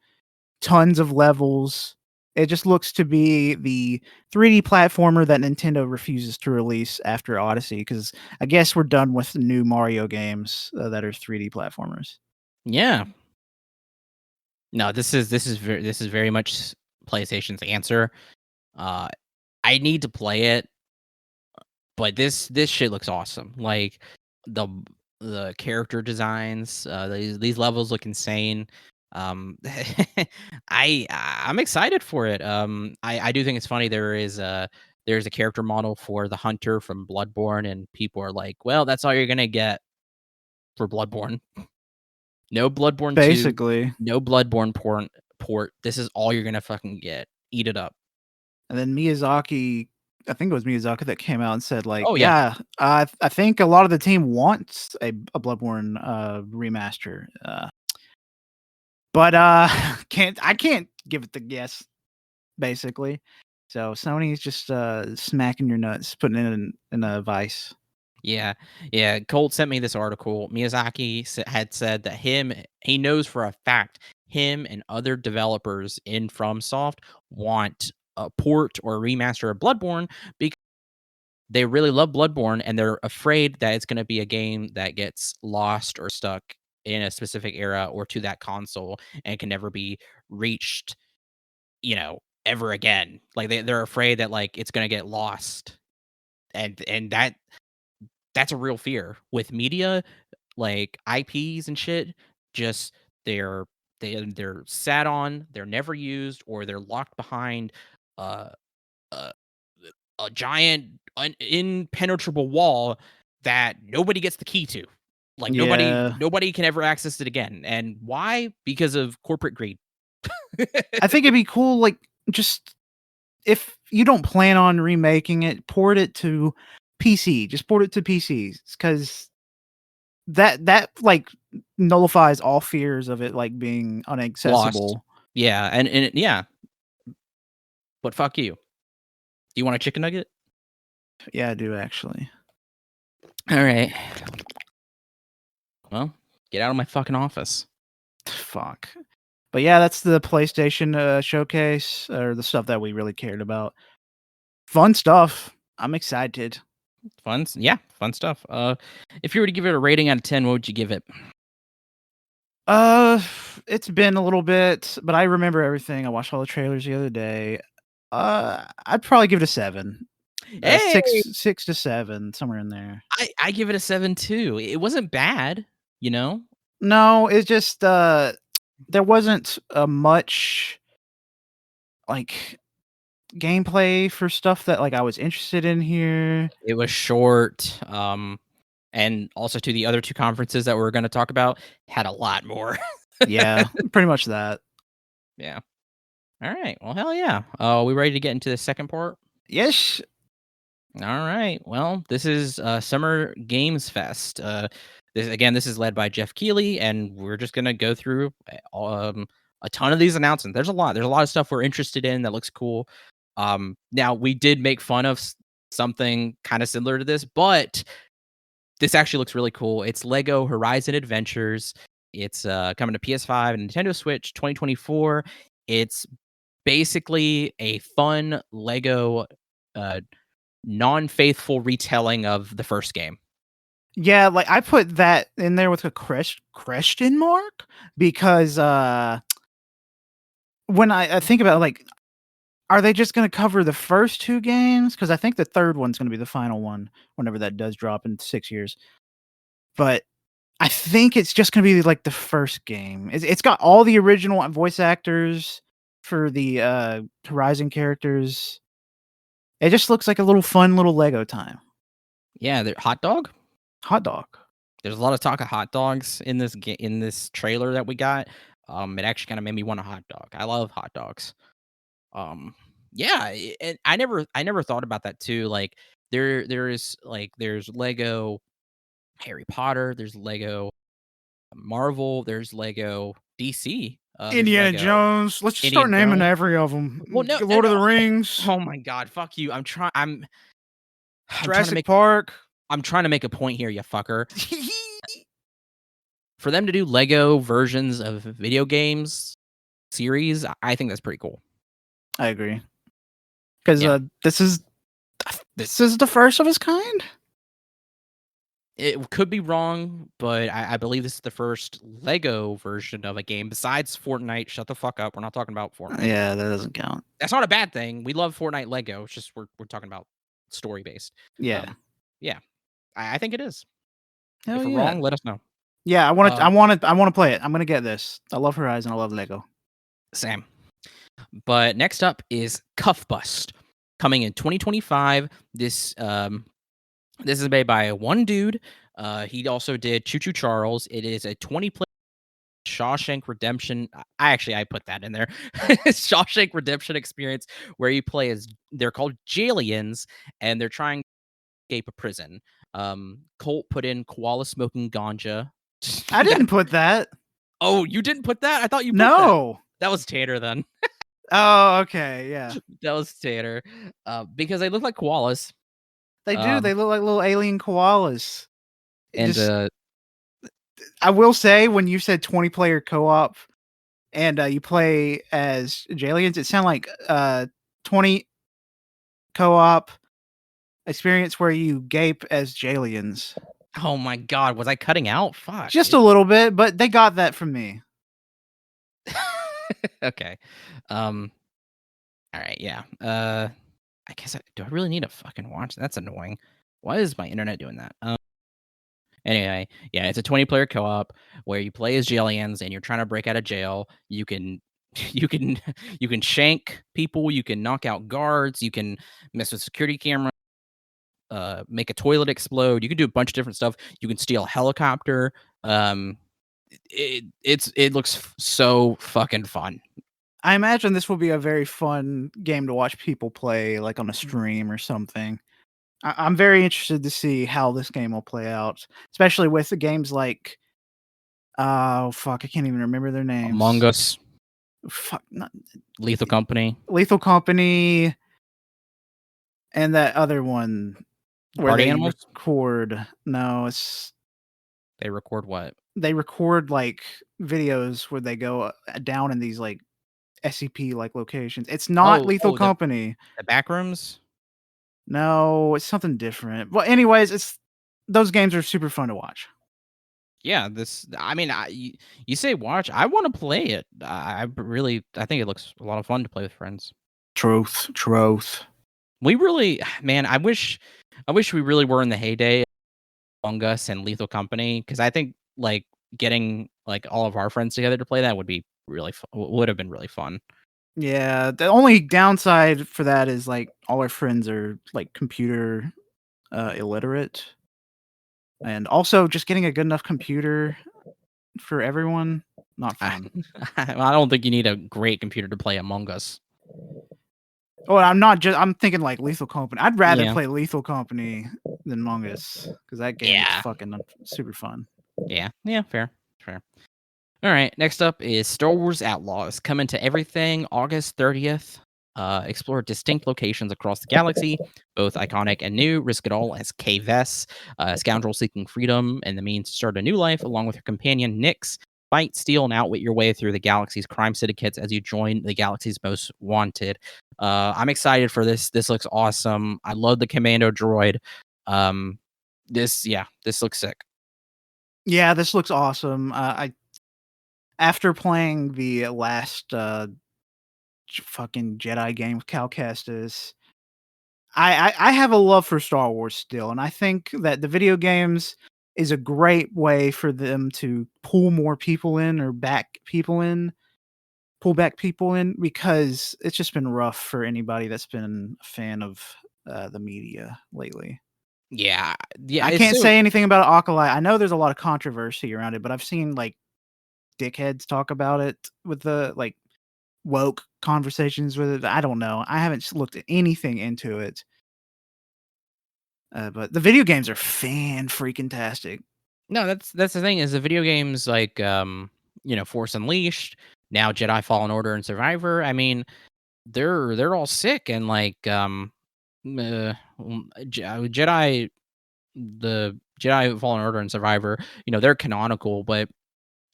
Tons of levels. It just looks to be the 3D platformer that Nintendo refuses to release after Odyssey, because I guess we're done with new Mario games that are 3D platformers.
Yeah. No, this is very much PlayStation's answer. Uh, I need to play it, but this shit looks awesome. Like the character designs, these levels look insane. I'm excited for it. I do think it's funny. There's a character model for the hunter from Bloodborne, and people are like, "Well, that's all you're gonna get for Bloodborne. No Bloodborne 2,
Basically.
no Bloodborne port. This is all you're gonna fucking get. Eat it up."
And then Miyazaki, I think it was Miyazaki that came out and said, like,
Oh yeah,
yeah, I think a lot of the team wants a Bloodborne remaster. But I can't give it the yes, basically. So Sony's just smacking your nuts, putting it in a vice.
yeah, yeah. Colt sent me this article. Miyazaki had said that he knows for a fact him and other developers in FromSoft want a port or a remaster of Bloodborne because they really love Bloodborne and they're afraid that it's going to be a game that gets lost or stuck in a specific era or to that console and can never be reached, ever again. Like they're afraid that like it's going to get lost. And that's a real fear with media, like IPs and shit. Just they're they're sat on, they're never used, or they're locked behind uh, uh a giant impenetrable wall that nobody gets the key to. Like
Yeah,
nobody can ever access it again. And why? Because of corporate greed.
I think it'd be cool, like, just if you don't plan on remaking it, port it to PC. Just port it to PCs, because that like nullifies all fears of it like being
Lost.
unaccessible.
Yeah, yeah. But fuck you. Do you want a chicken nugget?
Yeah, I do actually.
All right. Well, get out of my fucking office.
Fuck. But yeah, that's the PlayStation showcase, or the stuff that we really cared about. Fun stuff. I'm excited.
Yeah, fun stuff. If you were to give it a rating out of 10, what would you give it?
Uh It's been a little bit, but I remember everything. I watched all the trailers the other day. I'd probably give it a 7.
Hey,
6 to 7, somewhere in there.
I give it a 7 too. It wasn't bad, you know?
No, it's just, there wasn't, much, like, gameplay for stuff that, like, I was interested in here.
It was short, and also to the other 2 conferences that we're gonna talk about, had a lot more.
Yeah, pretty much that.
Yeah. Alright, well, hell yeah. We ready to get into the second part?
Yes.
Alright, well, this is, Summer Games Fest. This is led by Jeff Keighley, and we're just gonna go through, a ton of these announcements. There's a lot of stuff we're interested in that looks cool. Now we did make fun of something kinda similar to this, but this actually looks really cool. It's Lego Horizon Adventures. It's coming to PS5 and Nintendo Switch 2024. It's basically a fun Lego uh, non-faithful retelling of the first game.
Yeah, like, I put that in there with a question mark because, when I think about, like, are they just gonna cover the first 2 games? Because I think the 3rd one's gonna be the final one whenever that does drop in 6 years. But I think it's just gonna be, like, the first game. It's got all the original voice actors for the, Horizon characters. It just looks like a little fun little Lego time.
Yeah, hot dog.
Hot dog.
There's a lot of talk of hot dogs in this trailer that we got. It actually kind of made me want a hot dog. I love hot dogs. Um, yeah, and I never thought about that too. Like there's Lego Harry Potter, there's Lego Marvel, there's Lego DC, there's
Indiana
Lego
Jones. Let's just start
Indiana
naming
Jones.
every of them.
Well, no, no,
Lord of
no.
the Rings,
Oh my god, fuck you. I'm trying to
Jurassic
make
Park.
I'm trying to make a point here, you fucker. For them to do Lego versions of video games series, I think that's pretty cool.
I agree. 'Cause,
Yeah.
this is the first of its kind?
It could be wrong, but I believe this is the first Lego version of a game besides Fortnite. Shut the fuck up. We're not talking about Fortnite.
Yeah, that doesn't count.
That's not a bad thing. We love Fortnite Lego. It's just we're talking about story based.
Yeah.
Yeah, I think it is.
Hell
If we're
yeah.
wrong, let us know.
Yeah,
Um,
I wanna play it. I'm gonna get this. I love Horizon, I love Lego.
Sam. But next up is Cuff Bust, coming in 2025. This is made by one dude. He also did Choo Choo Charles. It is a 20-player Shawshank Redemption. I put that in there. Shawshank Redemption experience where you play as they're called Jaliens and they're trying to escape a prison. Colt put in koala smoking ganja.
I didn't put that.
Oh, you didn't put that? I thought you put that.
No.
That was Tanner then.
Oh, okay, yeah.
That was Tanner. Because they look like koalas.
They do, they look like little alien koalas. It
And
just I will say, when you said 20-player co-op and, you play as Jaliens, it sounded like, 20 co-op experience where you gape as Jaliens.
oh my god, was I cutting out? Fuck.
Just a little bit, but they got that from me.
Okay. All right, yeah. I guess do I really need to fucking watch? That's annoying. Why is my internet doing that? Anyway, yeah, it's a 20-player co-op where you play as Jaliens and you're trying to break out of jail. You can you can shank people, you can knock out guards, you can mess with security camera, make a toilet explode. You can do a bunch of different stuff. You can steal a helicopter. It looks so fucking fun.
I imagine this will be a very fun game to watch people play, like, on a stream or something. I'm very interested to see how this game will play out, especially with the games like oh, fuck, I can't even remember their names.
Among Us,
Fuck, not
Lethal Company,
Lethal Company, and that other one where
Party
they
Animals.
record. No, it's
They record what?
they record, like, videos where they go, down in these, like, SCP-like locations. It's not Lethal
The
Company.
Backrooms.
No, it's something different. Well, anyways, it's those games are super fun to watch.
Yeah, I mean, you say watch. I want to play it. I think it looks a lot of fun to play with friends.
Truth.
We really, man, I wish we really were in the heyday of Among Us and Lethal Company, because I think like getting like all of our friends together to play that would be would have been really fun.
Yeah, the only downside for that is, like, all our friends are, like, computer, illiterate, and also just getting a good enough computer for everyone, not
I,
fun.
I don't think you need a great computer to play Among Us.
Oh, I'm thinking, like, Lethal Company. I'd rather
Yeah,
play Lethal Company than Among Us, 'cause that game looks
yeah,
fucking super fun.
yeah. Fair. All right, next up is Star Wars Outlaws, coming to everything August 30th. Explore distinct locations across the galaxy, both iconic and new. Risk it all as Kay Vess, a scoundrel seeking freedom and the means to start a new life, along with her companion Nyx. Fight, steal, and outwit your way through the galaxy's crime syndicates as you join the galaxy's most wanted. I'm excited for this. This looks awesome. I love the commando droid. Um, this looks sick.
Yeah, this looks awesome. I after playing the last, fucking Jedi game with Cal Kestis, I have a love for Star Wars still, and I think that the video games is a great way for them to pull more people in or pull back people in, because it's just been rough for anybody that's been a fan of, the media lately.
Yeah,
I
it's
can't
so
say anything about Acolyte. I know there's a lot of controversy around it, but I've seen, like, dickheads talk about it with the, like, woke conversations with it. I don't know. I haven't looked at anything into it. But the video games are fan freaking tastic.
No, that's the thing is the video games like Force Unleashed, now Jedi Fallen Order and Survivor. I mean, they're all sick and like Jedi the Jedi Fallen Order and Survivor, they're canonical, but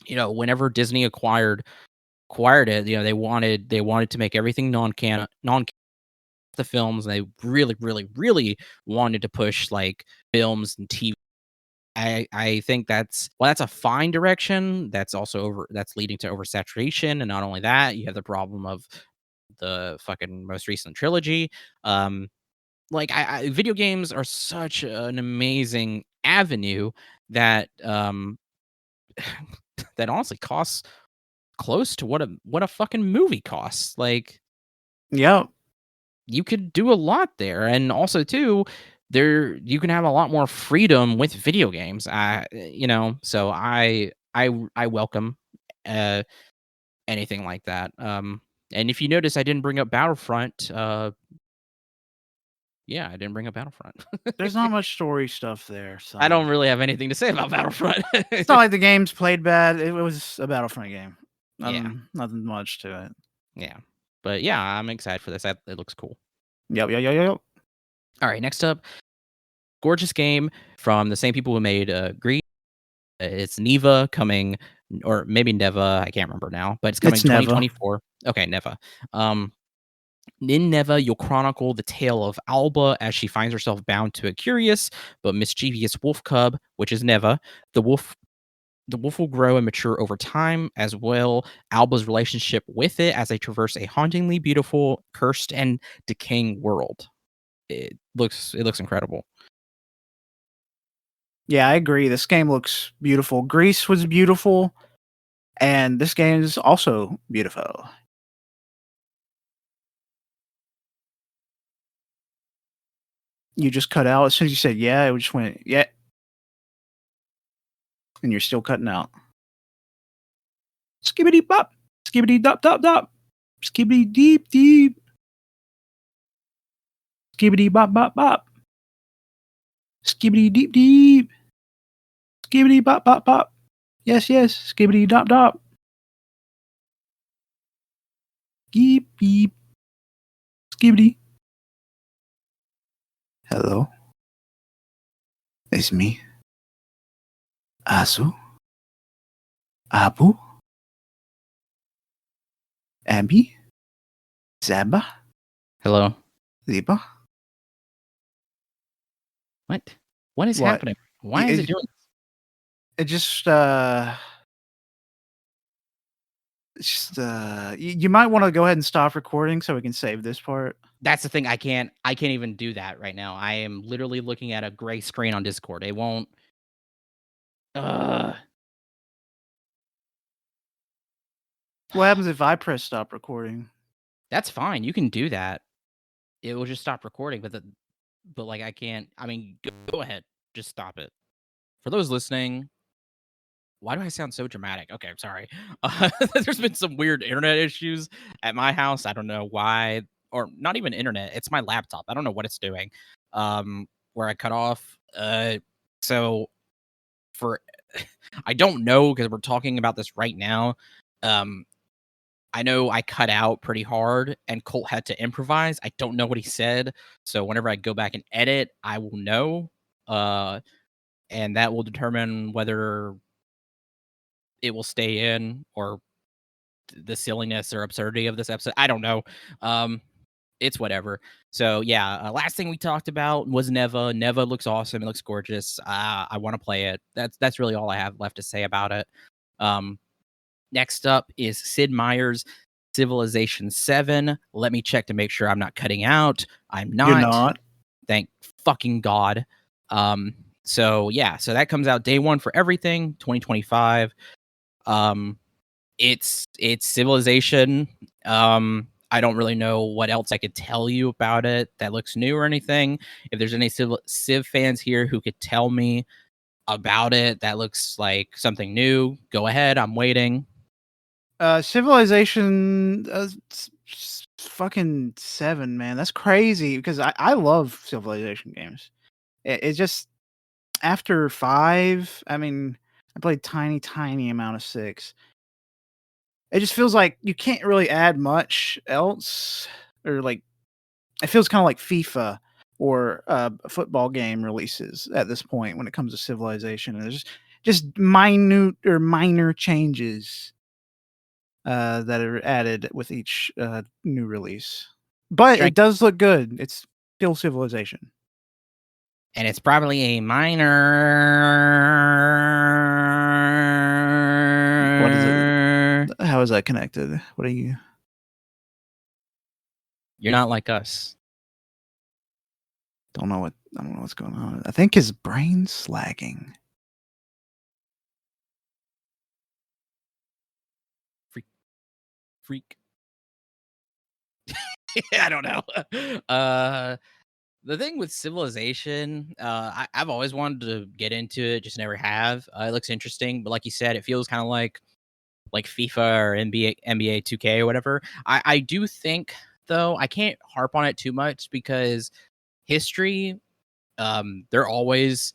whenever Disney acquired it, they wanted to make everything non the films, and they really wanted to push like films and TV. I think that's a fine direction. That's leading to oversaturation, and not only that, you have the problem of the fucking most recent trilogy. Um, like video games are such an amazing avenue that that honestly costs close to what a fucking movie costs. Like
Yep.
you could do a lot there, and also too, there you can have a lot more freedom with video games. So I welcome uh anything like that. And if you notice, I didn't bring up Battlefront. Yeah, I didn't bring up Battlefront.
There's not much story stuff there,
I
so
don't really have anything to say about Battlefront.
it's not like the game's played bad. It was a Battlefront game.
Yeah,
Nothing much to it.
yeah, but yeah, I'm excited for this. It looks cool.
Yep.
All right, next up, gorgeous game from the same people who made Greed. It's Neva coming, or maybe Neva, I can't remember now, but it's coming
It's never.
2024. Okay, Neva. Um, in Neva, you'll chronicle the tale of Alba as she finds herself bound to a curious but mischievous wolf cub, which is Neva. The wolf the wolf will grow and mature over time, as well Alba's relationship with it as they traverse a hauntingly beautiful, cursed, and decaying world. It looks incredible.
Yeah, I agree. This game looks beautiful. Greece was beautiful, and this game is also beautiful. You just cut out as soon as you said yeah. It just went yeah, and you're still cutting out. Skibbity bop, skibbity dop dop dop, skibbity deep deep, skibbity bop bop bop, skibbity deep deep, skibbity bop bop bop. Yes, skibbity dop dop. Beep beep, skibbity. Hello, it's me. Asu, Abu, Abby, Zaba,
Hello.
Ziba.
What? What is
What?
happening? Why is it doing?
It just you might want to go ahead and stop recording so we can save this part.
That's the thing. I can't even do that right now. I am literally looking at a gray screen on Discord. It won't.
What happens if I press stop recording?
That's fine. You can do that. It will just stop recording, but like I can't. I mean, go ahead. Just stop it. For those listening, why do I sound so dramatic? Okay, I'm sorry. There's been some weird internet issues at my house. I don't know why, or not even internet. It's my laptop. I don't know what it's doing. Where I cut off. So for I don't know because we're talking about this right now. I know I cut out pretty hard and Colt had to improvise. I don't know what he said. So whenever I go back and edit, I will know. And that will determine whether it will stay in or the silliness or absurdity of this episode. I don't know. It's whatever. So yeah, last thing we talked about was Neva. Neva looks awesome. It looks gorgeous. I want to play it. That's really all I have left to say about it. Next up is Sid Meier's Civilization 7. Let me check to make sure I'm not cutting out. I'm not.
You're not.
Thank fucking God. So yeah, so that comes out day one for everything, 2025. It's Civilization. I don't really know what else I could tell you about it that looks new or anything. If there's any Civ fans here who could tell me about it that looks like something new, go ahead. I'm waiting.
Civilization fucking 7, man. That's crazy because I love Civilization games. It just after 5, I mean, I played tiny amount of 6. It just feels like you can't really add much else, or like it feels kind of like FIFA or football game releases at this point when it comes to Civilization. And there's just minute or minor changes that are added with each new release. But it does look good. It's still Civilization.
And it's probably a minor.
What is it? How is that connected? What are you?
You're not like us.
I don't know what's going on. I think his brain's lagging.
Freak. I don't know. The thing with Civilization, I've always wanted to get into it, just never have. It looks interesting, but like you said, it feels kind of like FIFA or NBA 2K or whatever. I do think though I can't harp on it too much because history, they're always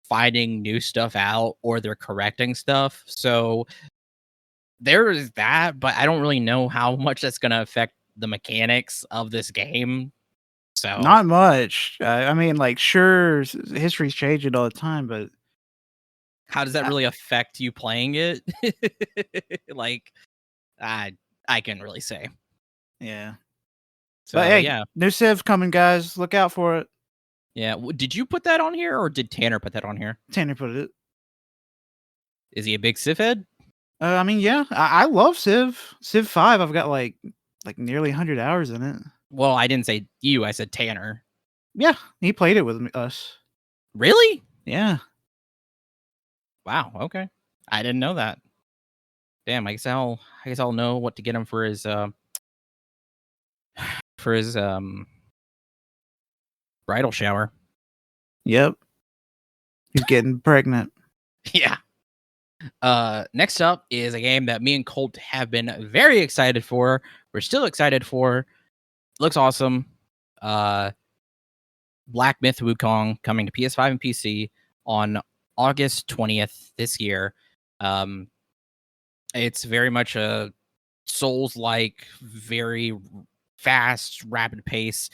finding new stuff out or they're correcting stuff. So there is that, but I don't really know how much that's going to affect the mechanics of this game. So
not much. I mean, like, sure, history's changing all the time, but
how does that really affect you playing it? Like, I couldn't really say.
Yeah.
So,
but hey,
yeah.
New Civ coming, guys. Look out for it.
Yeah. Did you put that on here or did Tanner put that on here?
Tanner put it.
Is he a big Civ head?
I mean, yeah. I love Civ. Civ 5, I've got like nearly 100 hours in it.
Well, I didn't say you. I said Tanner.
Yeah. He played it with us.
Really?
Yeah.
Wow. Okay. I didn't know that. Damn. I guess I'll know what to get him for his bridal shower.
Yep. He's getting pregnant.
Yeah. Next up is a game that me and Colt have been very excited for. We're still excited for. Looks awesome. Black Myth Wukong coming to PS5 and PC on August 20th this year. It's very much a Souls-like, very fast, rapid pace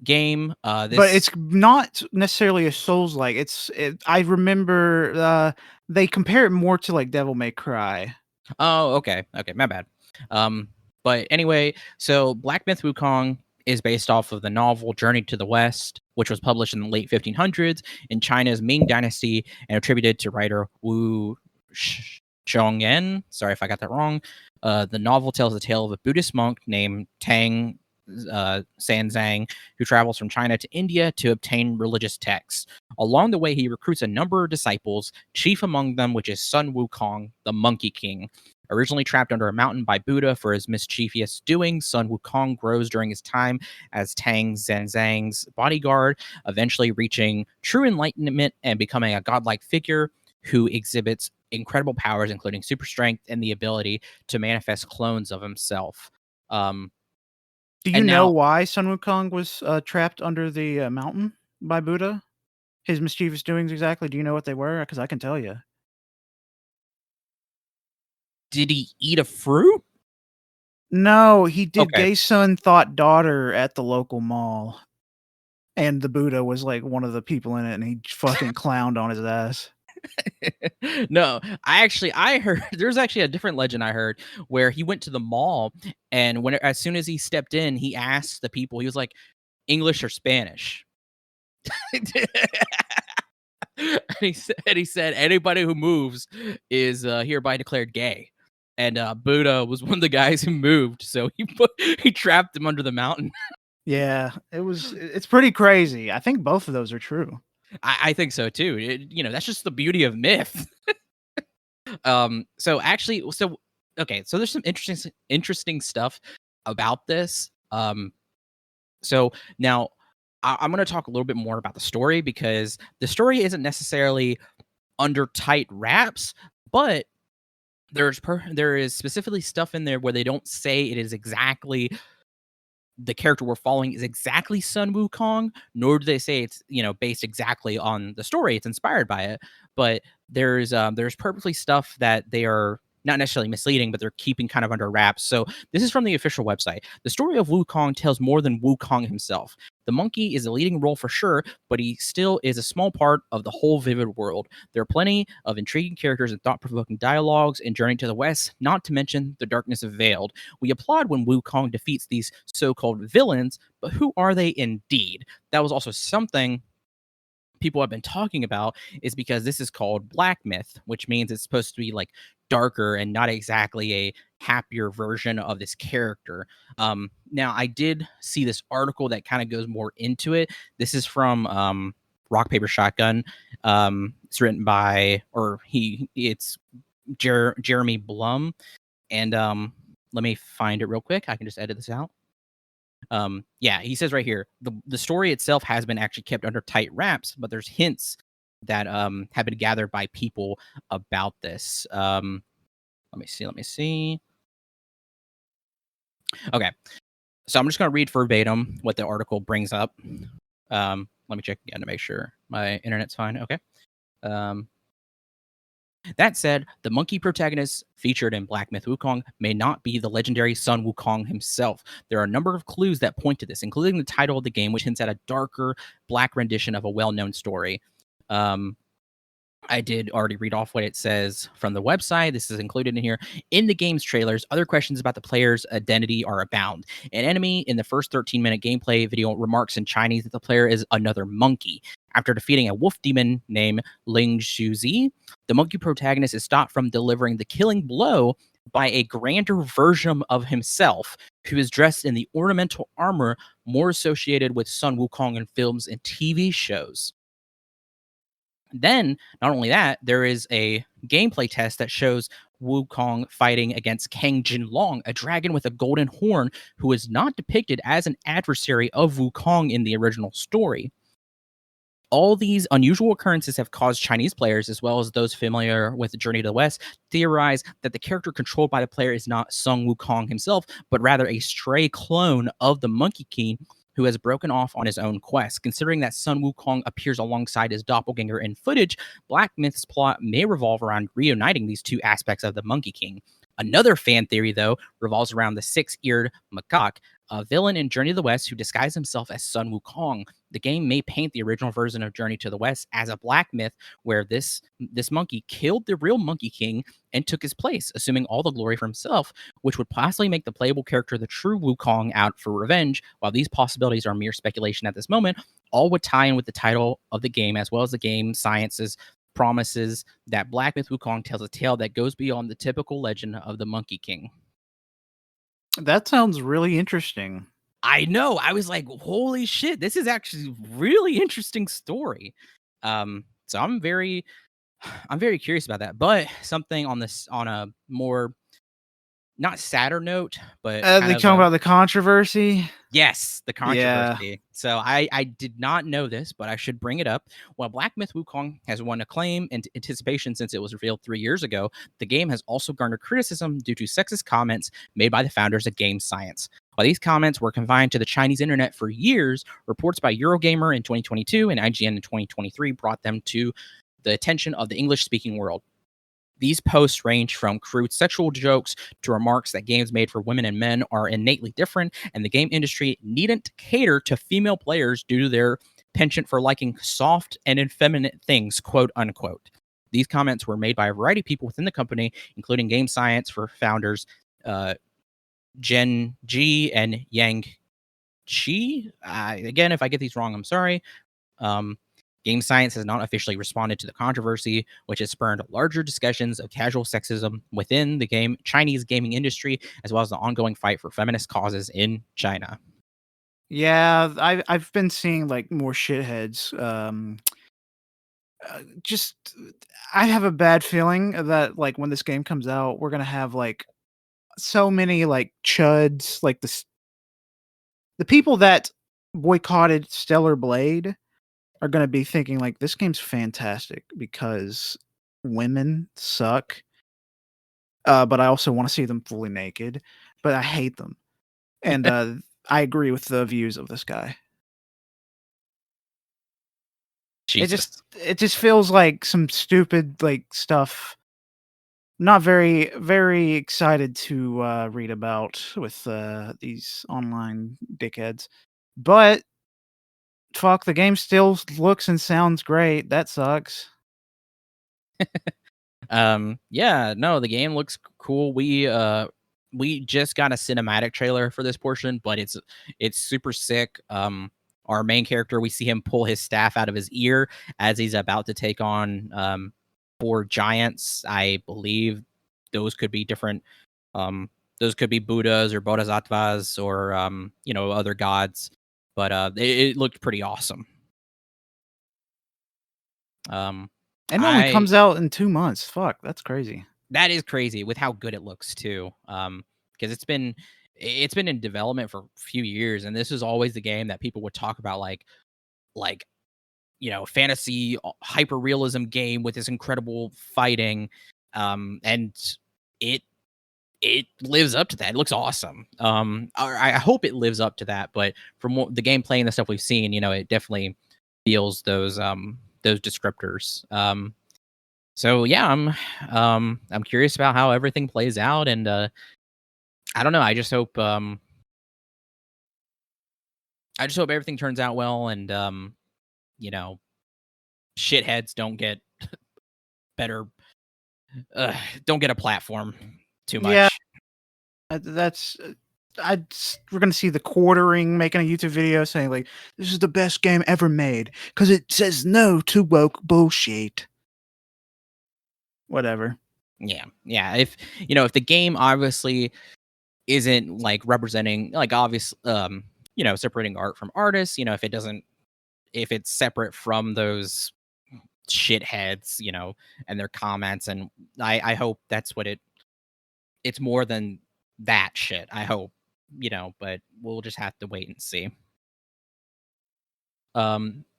game.
But it's not necessarily a Souls-like. I remember they compare it more to like Devil May Cry.
Oh, okay. Okay, my bad. But anyway, so Black Myth Wukong is based off of the novel Journey to the West, which was published in the late 1500s in China's Ming Dynasty and attributed to writer Wu Chongyan. Sorry if I got that wrong. The novel tells the tale of a Buddhist monk named Tang Sanzang, who travels from China to India to obtain religious texts. Along the way, he recruits a number of disciples, chief among them which is Sun Wukong, the Monkey King. Originally trapped under a mountain by Buddha for his mischievous doings, Sun Wukong grows during his time as Tang Zanzang's bodyguard, eventually reaching true enlightenment and becoming a godlike figure who exhibits incredible powers, including super strength and the ability to manifest clones of himself.
Do you know why Sun Wukong was trapped under the mountain by Buddha? His mischievous doings exactly. Do you know what they were? Because I can tell you.
Did he eat a fruit?
No, he did gay son thought daughter at the local mall. And the Buddha was like one of the people in it, and he fucking clowned on his ass.
No, I heard there's actually a different legend I heard where he went to the mall, and as soon as he stepped in, he asked the people, he was like, English or Spanish? And he said anybody who moves is hereby declared gay. And Buddha was one of the guys who moved, so he trapped him under the mountain.
Yeah, it's pretty crazy. I think both of those are true.
I think so too. That's just the beauty of myth. So there's some interesting stuff about this. So now I'm going to talk a little bit more about the story, because the story isn't necessarily under tight wraps, but there is specifically stuff in there where they don't say it is exactly the character we're following is exactly Sun Wukong, nor do they say it's based exactly on the story. It's inspired by it, but there's purposely stuff that they are not necessarily misleading, but they're keeping kind of under wraps. So this is from the official website. The story of Wukong tells more than Wukong himself. The monkey is a leading role for sure, but he still is a small part of the whole vivid world. There are plenty of intriguing characters and thought-provoking dialogues in Journey to the West, not to mention the darkness of Veiled. We applaud when Wukong defeats these so-called villains, but who are they indeed? That was also something people have been talking about, is because this is called black myth, which means it's supposed to be like darker and not exactly a happier version of this character. Now I did see this article that kind of goes more into it. This is from Rock Paper Shotgun. It's written by, it's Jeremy Blum, and let me find it real quick. I can just edit this out. Yeah, he says right here, the story itself has been actually kept under tight wraps, but there's hints that have been gathered by people about this. Let me see. Okay, so I'm just going to read verbatim what the article brings up. Let me check again to make sure my internet's fine. Okay. That said, the monkey protagonist featured in Black Myth Wukong may not be the legendary Sun Wukong himself. There are a number of clues that point to this, including the title of the game, which hints at a darker, black rendition of a well-known story. I did already read off what it says from the website. This is included in here. In the game's trailers, other questions about the player's identity are abound. An enemy in the first 13-minute gameplay video remarks in Chinese that the player is another monkey. After defeating a wolf demon named Ling Shuzi, the monkey protagonist is stopped from delivering the killing blow by a grander version of himself, who is dressed in the ornamental armor more associated with Sun Wukong in films and TV shows. Then, not only that, there is a gameplay test that shows Wukong fighting against Kang Jinlong, a dragon with a golden horn who is not depicted as an adversary of Wukong in the original story. All these unusual occurrences have caused Chinese players, as well as those familiar with Journey to the West, theorize that the character controlled by the player is not Sun Wukong himself, but rather a stray clone of the Monkey King who has broken off on his own quest. Considering that Sun Wukong appears alongside his doppelganger in footage, Black Myth's plot may revolve around reuniting these two aspects of the Monkey King. Another fan theory, though, revolves around the six-eared macaque, a villain in Journey to the West who disguised himself as Sun Wukong. The game may paint the original version of Journey to the West as a black myth where this monkey killed the real Monkey King and took his place, assuming all the glory for himself, which would possibly make the playable character the true Wukong out for revenge. While these possibilities are mere speculation at this moment, all would tie in with the title of the game as well as the game science's promises that Black Myth Wukong tells a tale that goes beyond the typical legend of the Monkey King.
That sounds really interesting.
I know. I was like, holy shit, this is actually really interesting story. So I'm very curious about that. But something on a more not sadder note, but kind
They
of
talking
a
about the controversy?
yes, the
Yeah.
controversy. So I did not know this, but I should bring it up. While Black Myth Wukong has won acclaim and anticipation since it was revealed 3 years ago, the game has also garnered criticism due to sexist comments made by the founders of Game Science. While these comments were confined to the Chinese internet for years, reports by Eurogamer in 2022 and IGN in 2023 brought them to the attention of the English-speaking world. These posts range from crude sexual jokes to remarks that games made for women and men are innately different, and the game industry needn't cater to female players due to their penchant for liking soft and effeminate things, quote unquote. These comments were made by a variety of people within the company, including Game Science for founders Jen Ji and Yang Chi. Again, if I get these wrong, I'm sorry. Game Science has not officially responded to the controversy, which has spurred larger discussions of casual sexism within the Chinese gaming industry, as well as the ongoing fight for feminist causes in China.
Yeah, I've been seeing like more shitheads. Just I have a bad feeling that like when this game comes out, we're gonna have like so many like chuds, like the people that boycotted Stellar Blade are gonna be thinking like this game's fantastic because women suck. But I also want to see them fully naked, but I hate them. And I agree with the views of this guy.
Jesus.
It just feels like some stupid like stuff. Not very excited to read about with these online dickheads, but fuck, the game still looks and sounds great. That sucks.
Yeah, no, the game looks cool. We just got a cinematic trailer for this portion, but it's super sick. Our main character, we see him pull his staff out of his ear as he's about to take on 4 giants. I believe those could be different those could be Buddhas or Bodhisattvas or other gods, but it looked pretty awesome.
And it only
I
comes out in 2 months. Fuck, that's crazy.
That is crazy with how good it looks too. Because it's been in development for a few years, and this is always the game that people would talk about, like fantasy hyper realism game with this incredible fighting, and it it lives up to that. It looks awesome. I hope it lives up to that. But from the gameplay and the stuff we've seen, it definitely feels those descriptors. So yeah, I'm curious about how everything plays out, and I don't know. I just hope everything turns out well, and you know, shitheads don't get better, don't get a platform too
Yeah,
much.
that's we're gonna see the quartering making a YouTube video saying like this is the best game ever made because it says no to woke bullshit. Whatever.
Yeah, yeah. If the game obviously isn't like representing like obvious, separating art from artists, if it's separate from those shitheads, and their comments, and I hope that's what it's more than that shit. I hope, but we'll just have to wait and see.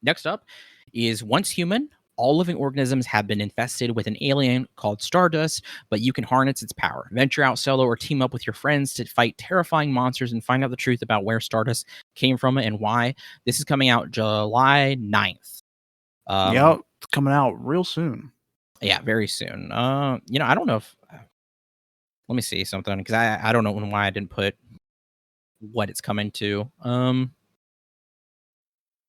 Next up is once human, all living organisms have been infested with an alien called Stardust, but you can harness its power. Venture out solo or team up with your friends to fight terrifying monsters and find out the truth about where Stardust came from and why. This is coming out July 9th.
Yep, it's coming out real soon.
Yeah, very soon. I don't know if let me see something because I don't know why I didn't put what it's coming to.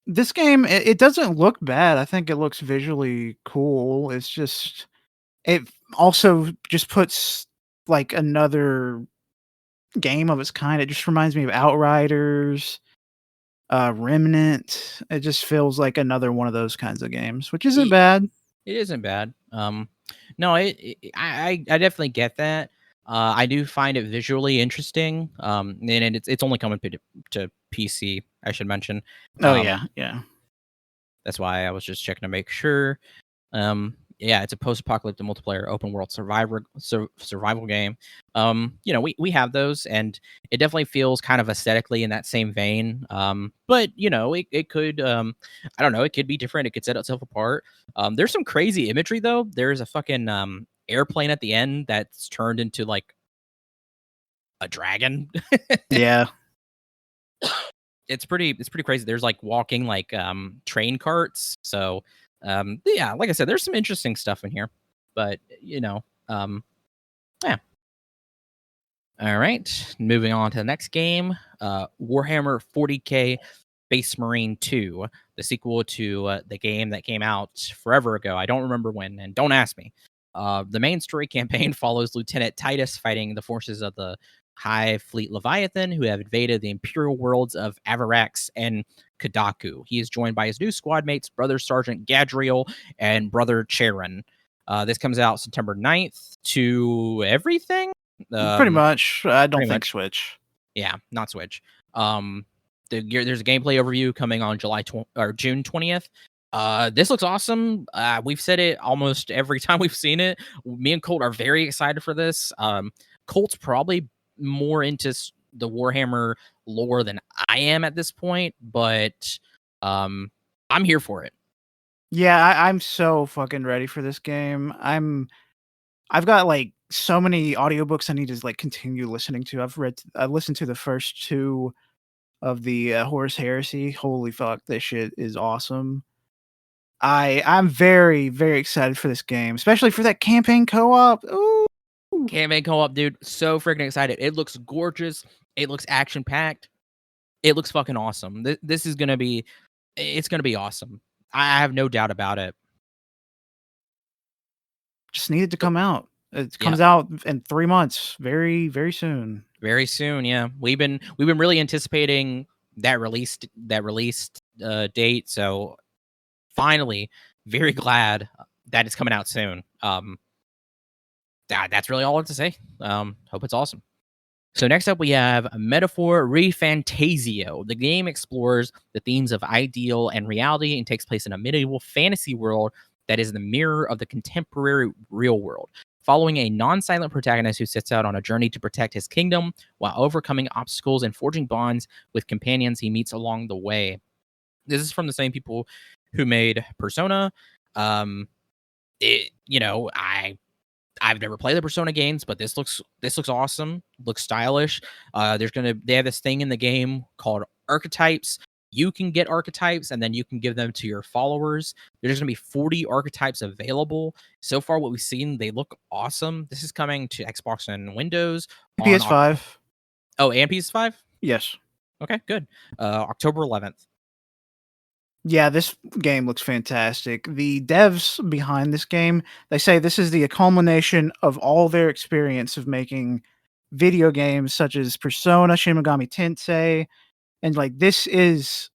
This game, it doesn't look bad. I think it looks visually cool. It's just it also just puts like another game of its kind. It just reminds me of Outriders, Remnant. It just feels like another one of those kinds of games, which isn't bad.
It isn't bad. No, I definitely get that. I do find it visually interesting. And it's only coming to PC, I should mention.
Oh yeah, yeah.
That's why I was just checking to make sure. Yeah, it's a post-apocalyptic multiplayer open world survival game. We have those, and it definitely feels kind of aesthetically in that same vein. But it could, I don't know, it could be different. It could set itself apart. There's some crazy imagery though. There's a fucking airplane at the end that's turned into like a dragon.
Yeah.
It's pretty crazy. There's like walking like train carts. So yeah, like I said, there's some interesting stuff in here. But yeah. All right. Moving on to the next game. Warhammer 40K Space Marine 2, the sequel to the game that came out forever ago. I don't remember when, and don't ask me. The main story campaign follows Lieutenant Titus fighting the forces of the High Fleet Leviathan, who have invaded the imperial worlds of Avarax and Kadaku. He is joined by his new squad mates, Brother Sergeant Gadriel and Brother Charon. This comes out September 9th to everything.
Pretty much. I don't think
much.
Switch.
Yeah, not Switch. There's a gameplay overview coming on June 20th. This looks awesome. We've said it almost every time we've seen it. Me and Colt are very excited for this. Colt's probably more into the Warhammer lore than I am at this point, but I'm here for it.
Yeah, I'm so fucking ready for this game. I've got like so many audiobooks I need to like continue listening to. I've listened to the first 2 of the Horus Heresy. Holy fuck, this shit is awesome. I'm very, very excited for this game, especially for that campaign co-op. Ooh.
Campaign co-op, dude. So freaking excited. It looks gorgeous. It looks action-packed. It looks fucking awesome. This is gonna be awesome. I have no doubt about it.
Just needed to come out. It comes out in 3 months, very, very soon.
Very soon, yeah. We've been really anticipating that release date. So finally, very glad that it's coming out soon. That's really all I have to say. Hope it's awesome. So next up, we have Metaphor ReFantasio. The game explores the themes of ideal and reality and takes place in a medieval fantasy world that is the mirror of the contemporary real world, following a non-silent protagonist who sets out on a journey to protect his kingdom while overcoming obstacles and forging bonds with companions he meets along the way. This is from the same people who made Persona. I've never played the Persona games, but this looks awesome. Looks stylish. They have this thing in the game called archetypes. You can get archetypes and then you can give them to your followers. There's going to be 40 archetypes available. So far, what we've seen, they look awesome. This is coming to Xbox and Windows.
PS5.
Oh, and PS5?
Yes.
Okay, good. October 11th.
Yeah, this game looks fantastic. The devs behind this game, they say this is the culmination of all their experience of making video games such as Persona, Shin Megami Tensei, and like this is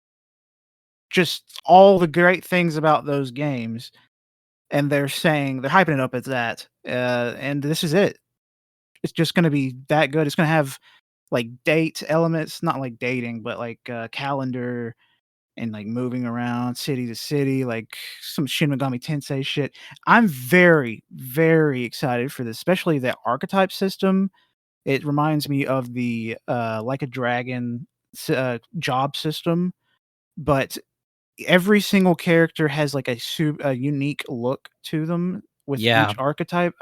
just all the great things about those games. And they're hyping it up as that. And this is it. It's just going to be that good. It's going to have like date elements, not like dating, but like calendar and like moving around city to city, like some Shin Megami Tensei shit. I'm very, very excited for this, especially the archetype system. It reminds me of the Like a Dragon job system, but every single character has like a unique look to them with each archetype.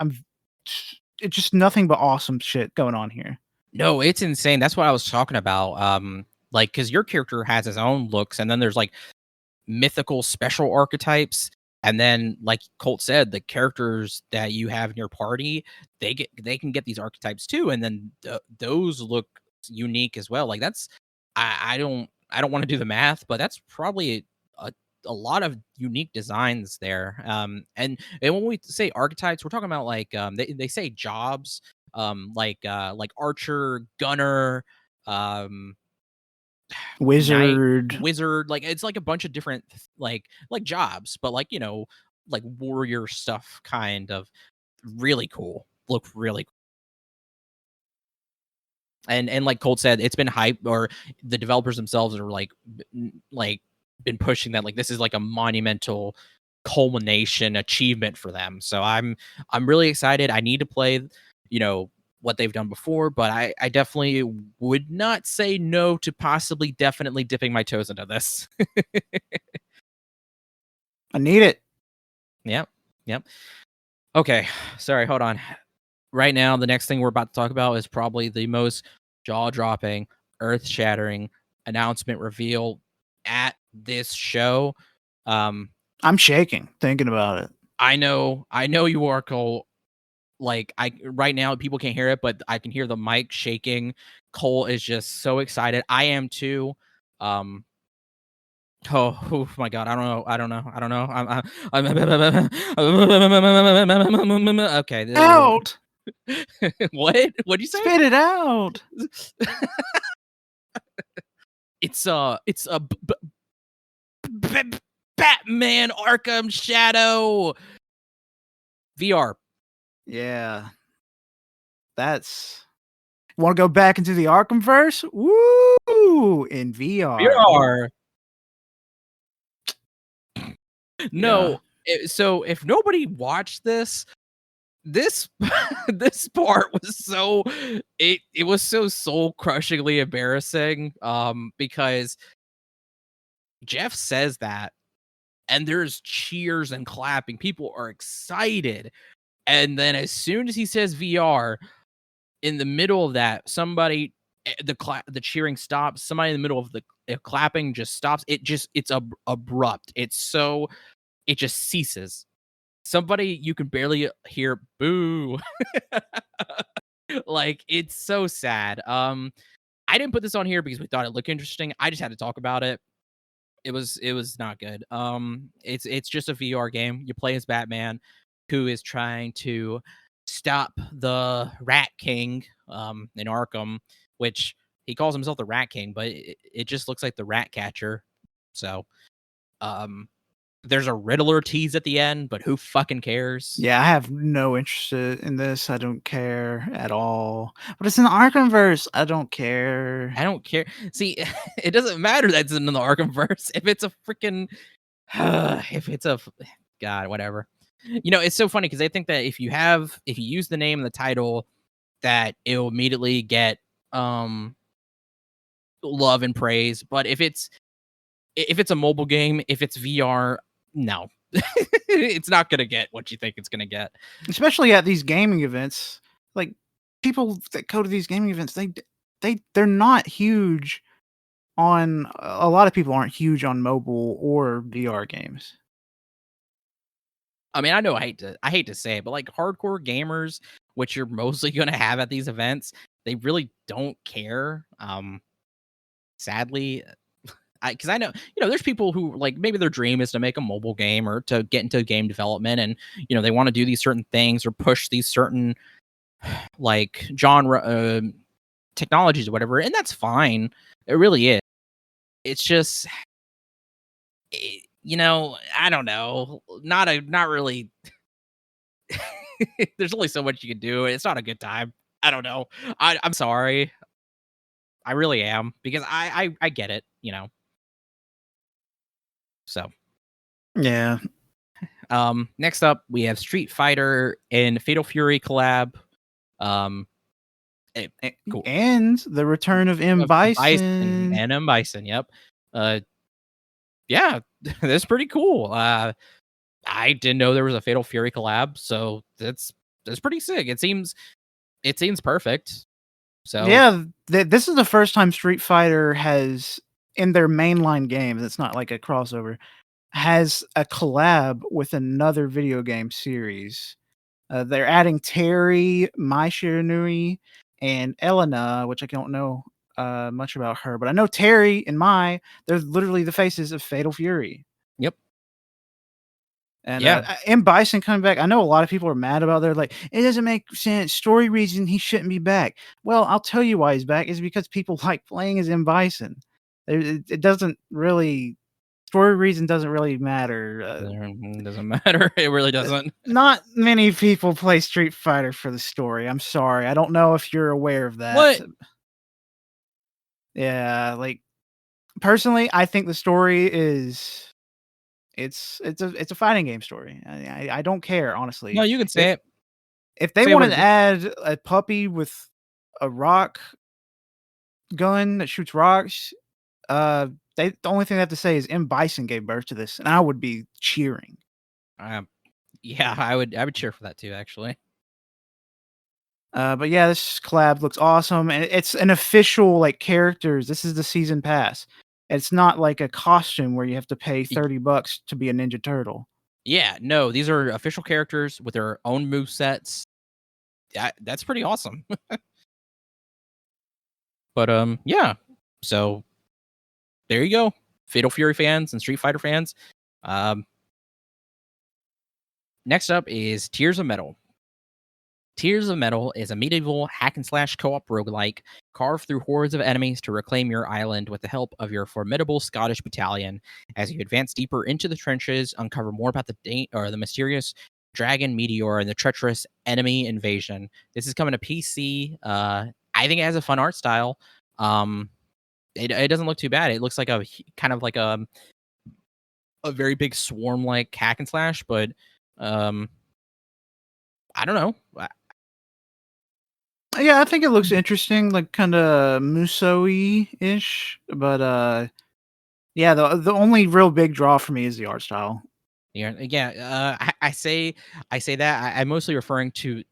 It's just nothing but awesome shit going on here.
No, it's insane. That's what I was talking about. Like, because your character has his own looks, and then there's like mythical special archetypes, and then like Colt said, the characters that you have in your party, they can get these archetypes too, and then those look unique as well. Like that's I don't want to do the math, but that's probably a lot of unique designs there. And when we say archetypes, we're talking about like they say jobs, like archer, gunner, um knight,
Wizard.
wizard, like it's like a bunch of different like jobs, but like like warrior stuff kind of really cool. Look really cool. And like Colt said, it's been hype, or the developers themselves are like been pushing that like this is like a monumental culmination achievement for them. So I'm really excited. I need to play, what they've done before, but I definitely would not say no to possibly definitely dipping my toes into this.
I need it.
Yep. Yep. Okay. Sorry, hold on. Right now, the next thing we're about to talk about is probably the most jaw-dropping, earth-shattering announcement reveal at this show.
I'm shaking thinking about it.
I know you are, Cole. Like right now, people can't hear it, but I can hear the mic shaking. Cole is just so excited. I am too. Oh my god, I don't know. I'm okay.
Out.
What'd you say?
Spit it out.
It's Batman Arkham Shadow VR.
Yeah. That's want to go back into the Arkhamverse? Woo! In VR.
VR. No.
Yeah.
So if nobody watched this this part was so it was so soul crushingly embarrassing because Jeff says that and there's cheers and clapping, people are excited, and then as soon as he says VR, in the middle of that somebody the cheering stops, somebody in the middle of the clapping just stops. It's abrupt, it just ceases. Somebody, you can barely hear boo. Like it's so sad. I didn't put this on here because we thought it looked interesting. I just had to talk about it. It was not good. It's just a VR game. You play as Batman, who is trying to stop the Rat King in Arkham, which he calls himself the Rat King, but it just looks like the Rat Catcher. So um there's a Riddler tease at the end, but who fucking cares?
Yeah, I have no interest in this. I don't care at all. But it's in the Arkhamverse. I don't care.
I don't care. See, it doesn't matter that's in the Arkhamverse if it's a freaking if it's a god, whatever. It's so funny because they think that if you use the name and the title, that it'll immediately get love and praise. But if it's a mobile game, if it's VR, no. It's not gonna get what you think it's gonna get.
Especially at these gaming events. Like people that go to these gaming events, they're not huge on a lot of people aren't huge on mobile or VR games.
I mean, I know I hate to say it, but like hardcore gamers, which you're mostly gonna have at these events, they really don't care. Sadly, because I know, there's people who like maybe their dream is to make a mobile game or to get into game development, and they want to do these certain things or push these certain like genre technologies or whatever, and that's fine. It really is. It's just, I don't know, not really. There's only so much you can do. It's not a good time. I don't know. I'm sorry. I really am, because I get it. So
Yeah.
Next up, we have Street Fighter and Fatal Fury collab. Cool.
And the return of M. Bison.
And M. Bison, yep. Yeah, that's pretty cool. I didn't know there was a Fatal Fury collab, so that's pretty sick. It seems perfect. So
yeah, this is the first time Street Fighter has, in their mainline game, that's not like a crossover, has a collab with another video game series. They're adding Terry, Mai Shiranui, and Elena, which I don't know much about her, but I know Terry and Mai. They're literally the faces of Fatal Fury.
Yep.
And
Yeah.
M. Bison coming back, I know a lot of people are mad about. They're like, it doesn't make sense. Story reason he shouldn't be back. Well, I'll tell you why he's back is because people like playing as M. Bison. It doesn't really. Story reason doesn't really matter.
Doesn't matter. It really doesn't.
Not many people play Street Fighter for the story. I'm sorry. I don't know if you're aware of that.
What?
Yeah, like personally, I think the story is it's a fighting game story. I don't care, honestly.
No, you can say it.
If they
Say what
wanted
it
to
is.
add a puppy with a rock gun that shoots rocks, the only thing they have to say is M. Bison gave birth to this, and I would be cheering.
Yeah, I would cheer for that too, actually.
But yeah, this collab looks awesome, and it's an official like characters. This is the season pass. It's not like a costume where you have to pay $30 to be a Ninja Turtle.
Yeah, no, these are official characters with their own movesets. That's pretty awesome. But yeah. So there you go, Fatal Fury fans and Street Fighter fans. Next up is Tears of Metal. Tears of Metal is a medieval hack-and-slash co-op roguelike. Carve through hordes of enemies to reclaim your island with the help of your formidable Scottish battalion. As you advance deeper into the trenches, uncover more about the mysterious dragon meteor and the treacherous enemy invasion. This is coming to PC. I think it has a fun art style. It doesn't look too bad. It looks like a kind of like a very big swarm-like hack and slash, but I don't know.
Yeah, I think it looks interesting, like kind of Musou-ish, but yeah, the only real big draw for me is the art style.
Yeah. I say that I'm mostly referring to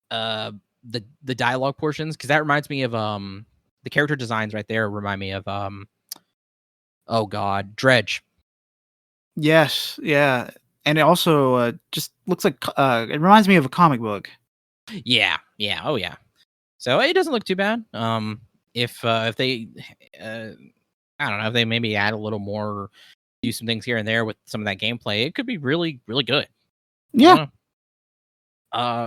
the dialogue portions, because that reminds me of the character designs right there remind me of oh god, Dredge.
Yes, yeah, and it also just looks like it reminds me of a comic book.
Yeah, oh yeah. So it doesn't look too bad. If they, I don't know, if they maybe add a little more, do some things here and there with some of that gameplay, it could be really, really good.
Yeah.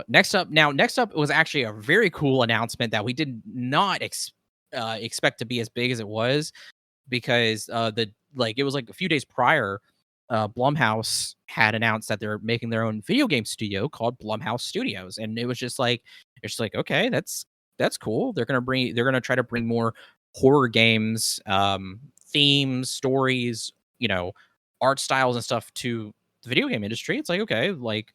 Next up was actually a very cool announcement that we did not expect to be as big as it was, because it was like a few days prior, Blumhouse had announced that they're making their own video game studio called Blumhouse Studios, and it was just like, okay, that's cool. They're gonna try to bring more horror games, themes, stories, art styles and stuff to the video game industry. It's like, okay, like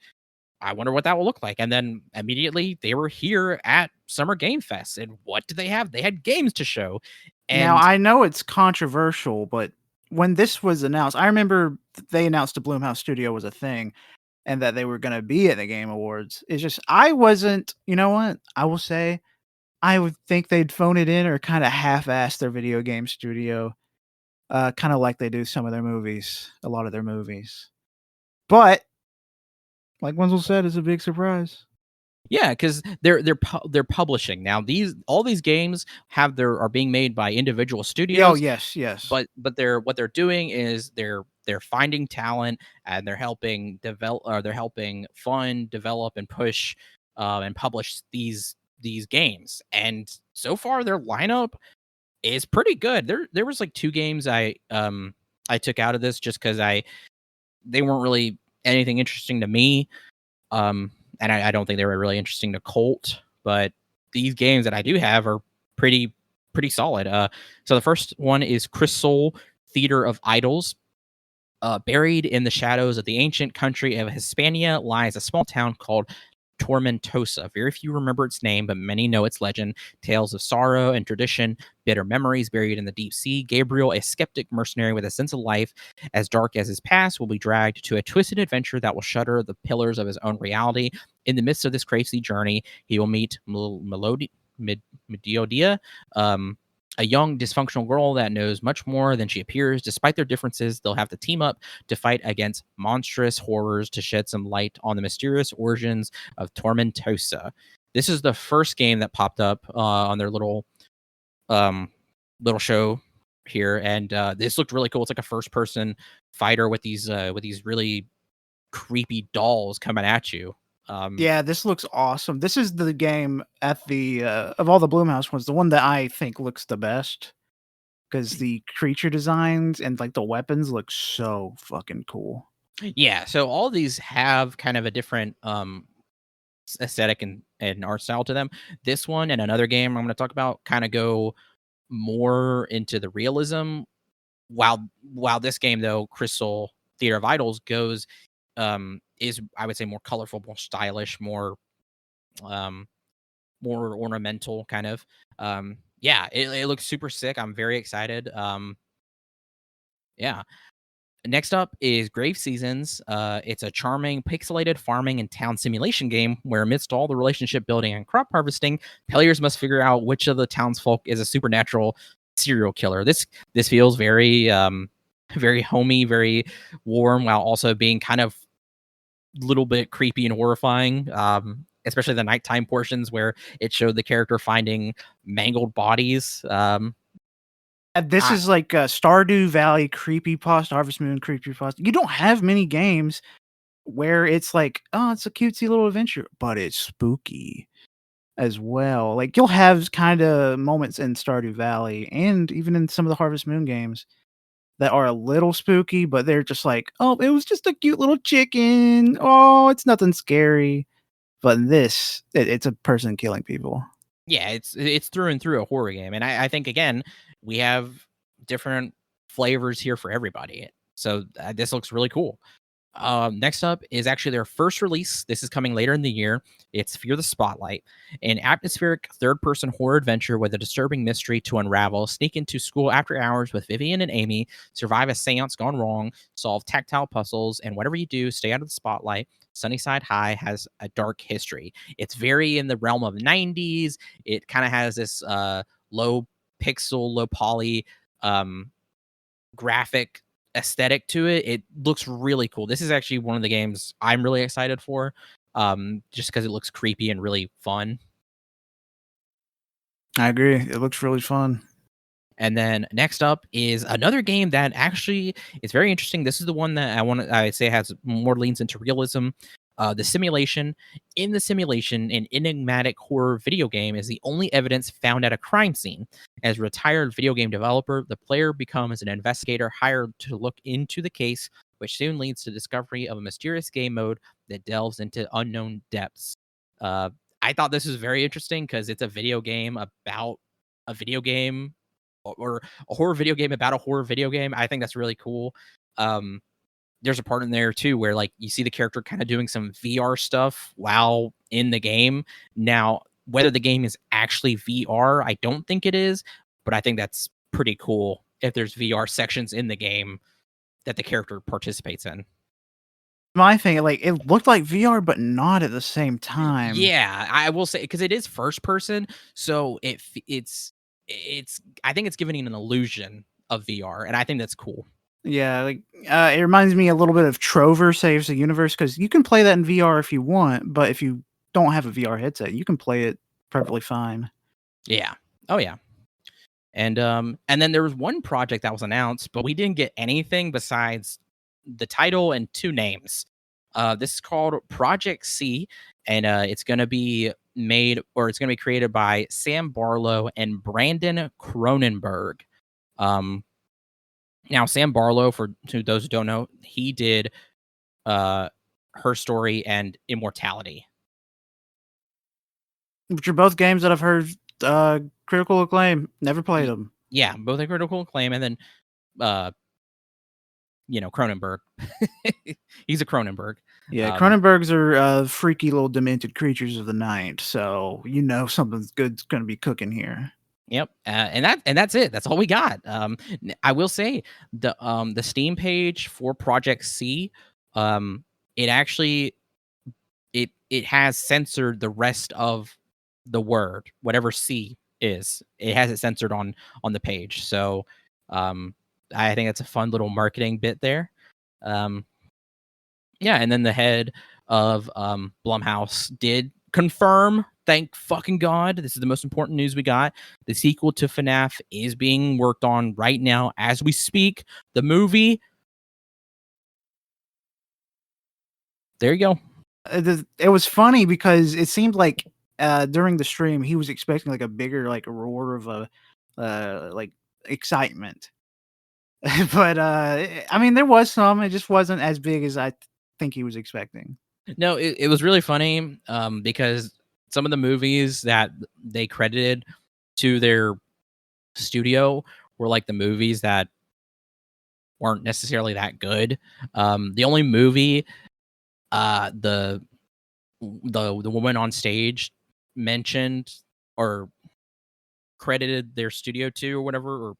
I wonder what that will look like. And then immediately they were here at Summer Game Fest, and what did they have? They had games to show.
Now
And
I know it's controversial, but when this was announced, I remember they announced the Blumhouse Studio was a thing and that they were going to be at the Game Awards. It's just I wasn't. You know what? I will say I would think they'd phone it in or kind of half-ass their video game studio, kind of like they do some of their movies, a lot of their movies. But like Wenzel said, it's a big surprise.
yeah, because they're publishing now. All these games are being made by individual
Oh
studios,
yes, yes.
but what they're doing is they're finding talent, and they're helping develop, or they're helping fund, develop, and push, and publish these games. And so far, their lineup is pretty good. There was like two games I took out of this just because they weren't really anything interesting to me. And I don't think they were really interesting to Colt, but these games that I do have are pretty solid. So the first one is Crystal Theater of Idols. Buried in the shadows of the ancient country of Hispania lies a small town called Tormentosa. Very few remember its name, but many know its legend. Tales of sorrow and tradition, bitter memories buried in the deep sea. Gabriel, a skeptic mercenary with a sense of life as dark as his past, will be dragged to a twisted adventure that will shatter the pillars of his own reality. In the midst of this crazy journey, he will meet Mediodia, a young dysfunctional girl that knows much more than she appears. Despite their differences, they'll have to team up to fight against monstrous horrors to shed some light on the mysterious origins of Tormentosa. This is the first game that popped up on their little show here, and this looked really cool. It's like a first person fighter with these really creepy dolls coming at you.
Yeah, this looks awesome. This is the game at the of all the Blumhouse ones, the one that I think looks the best because the creature designs and like the weapons look so fucking cool.
Yeah, so all these have kind of a different aesthetic and art style to them. This one and another game I'm going to talk about kind of go more into the realism, while this game though, Crystal Theater of Idols, goes is, I would say, more colorful, more stylish, um more ornamental kind of. Yeah, it looks super sick. I'm very excited. Yeah. Next up is Grave Seasons. It's a charming, pixelated farming and town simulation game where, amidst all the relationship building and crop harvesting, players must figure out which of the townsfolk is a supernatural serial killer. This feels very very homey, very warm, while also being kind of little bit creepy and horrifying. Especially the nighttime portions where it showed the character finding mangled bodies.
And this
I,
is like a Stardew Valley creepypasta, Harvest Moon creepypasta. You don't have many games where it's like, oh, it's a cutesy little adventure, but it's spooky as well. Like you'll have kind of moments in Stardew Valley and even in some of the Harvest Moon games that are a little spooky, but they're just like, oh, it was just a cute little chicken. Oh, it's nothing scary. But in this, it's a person killing people.
yeah, it's through and through a horror game, and I think, again, we have different flavors here for everybody. So this looks really cool. Next up is actually their first release. This is coming later in the year. It's Fear the Spotlight, an atmospheric third-person horror adventure with a disturbing mystery to unravel. Sneak into school after hours with Vivian and Amy, survive a seance gone wrong, solve tactile puzzles, and whatever you do, stay out of the spotlight. Sunnyside High has a dark history. It's very in the realm of 90s. It kind of has this low pixel, low poly graphic aesthetic to it. It looks really cool. This is actually one of the games I'm really excited for, just because it looks creepy and really fun.
I agree. It looks really fun.
And then next up is another game that actually is very interesting. This is the one that I say has more leans into realism. The simulation. In the simulation, an enigmatic horror video game is the only evidence found at a crime scene. As a retired video game developer, the player becomes an investigator hired to look into the case, which soon leads to discovery of a mysterious game mode that delves into unknown depths. Uh, I thought this was very interesting because it's a video game about a video game, or a horror video game about a horror video game. I think that's really cool. There's a part in there too where, like, you see the character kind of doing some VR stuff while in the game. Now, whether the game is actually VR, I don't think it is, but I think that's pretty cool if there's VR sections in the game that the character participates in.
My thing, like it looked like VR, but not at the same time.
Yeah, I will say, because it is first person, so it's I think it's giving it an illusion of VR, and I think that's cool.
Yeah, like it reminds me a little bit of Trover Saves the Universe because you can play that in VR if you want, but if you don't have a VR headset, you can play it perfectly fine.
Yeah. Oh yeah. And then there was one project that was announced, but we didn't get anything besides the title and two names. This is called Project C, and it's going to be created by Sam Barlow and Brandon Cronenberg. Um, Now, Sam Barlow, for to those who don't know, he did Her Story and Immortality.
Which are both games that I've heard critical acclaim. Never played them.
Yeah, both a critical acclaim, and then uh, Cronenberg. He's a Cronenberg.
Yeah, Cronenbergs are freaky little demented creatures of the night, so you know something's good's going to be cooking here.
Yep, and that's it. That's all we got. I will say the Steam page for Project C, it actually it has censored the rest of the word, whatever C is. It has it censored on the page. So I think that's a fun little marketing bit there. Yeah, and then the head of Blumhouse did confirm, thank fucking God, this is the most important news we got. The sequel to FNAF is being worked on right now as we speak. The movie. There you go.
It was funny because it seemed like during the stream he was expecting like a bigger like roar of a like excitement. But I mean there was some, it just wasn't as big as I think he was expecting.
No, it was really funny because some of the movies that they credited to their studio were like the movies that weren't necessarily that good. The only movie the woman on stage mentioned or credited their studio to or whatever, or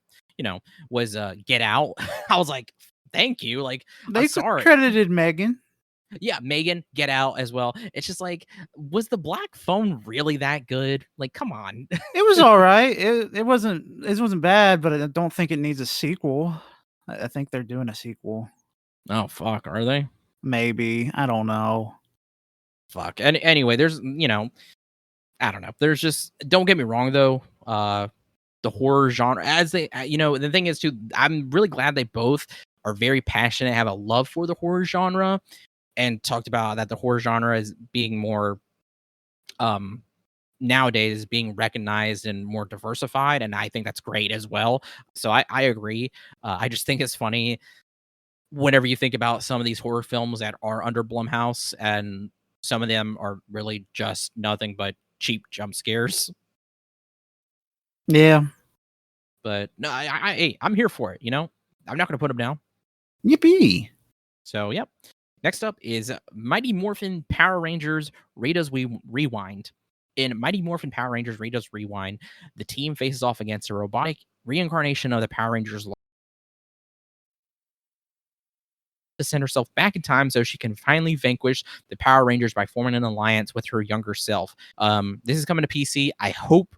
was Get Out. I was like, thank you. Like, I'm
They
sorry.
credited Megan.
Yeah, Megan, Get Out as well. It's just like, was the Black Phone really that good? Like, come on.
It was all right. It wasn't bad, but I don't think it needs a sequel. I think they're doing a sequel.
Oh fuck, are they?
Maybe, I don't know.
Fuck. And anyway, there's I don't know. There's just, don't get me wrong though. The horror genre, as they, the thing is too, I'm really glad they both are very passionate, have a love for the horror genre, and talked about that the horror genre is being more nowadays being recognized and more diversified, and I think that's great as well. So I agree. I just think it's funny whenever you think about some of these horror films that are under Blumhouse, and some of them are really just nothing but cheap jump scares.
Yeah.
But no, hey, I'm here for it. I'm not going to put them down.
Yippee.
So yep. Next up is Mighty Morphin Power Rangers Rita's Rewind. In Mighty Morphin Power Rangers Rita's Rewind, the team faces off against a robotic reincarnation of the Power Rangers to send herself back in time so she can finally vanquish the Power Rangers by forming an alliance with her younger self. This is coming to PC. I hope,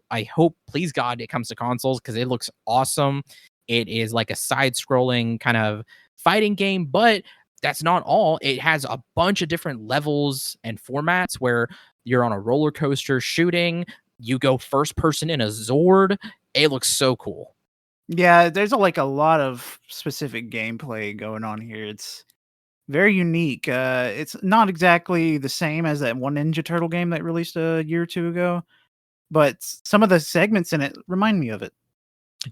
please God, it comes to consoles because it looks awesome. It is like a side-scrolling kind of fighting game, but that's not all. It has a bunch of different levels and formats where you're on a roller coaster shooting. You go first person in a Zord. It looks so cool.
Yeah, there's like a lot of specific gameplay going on here. It's very unique. It's not exactly the same as that one Ninja Turtle game that released a year or two ago, but some of the segments in it remind me of it.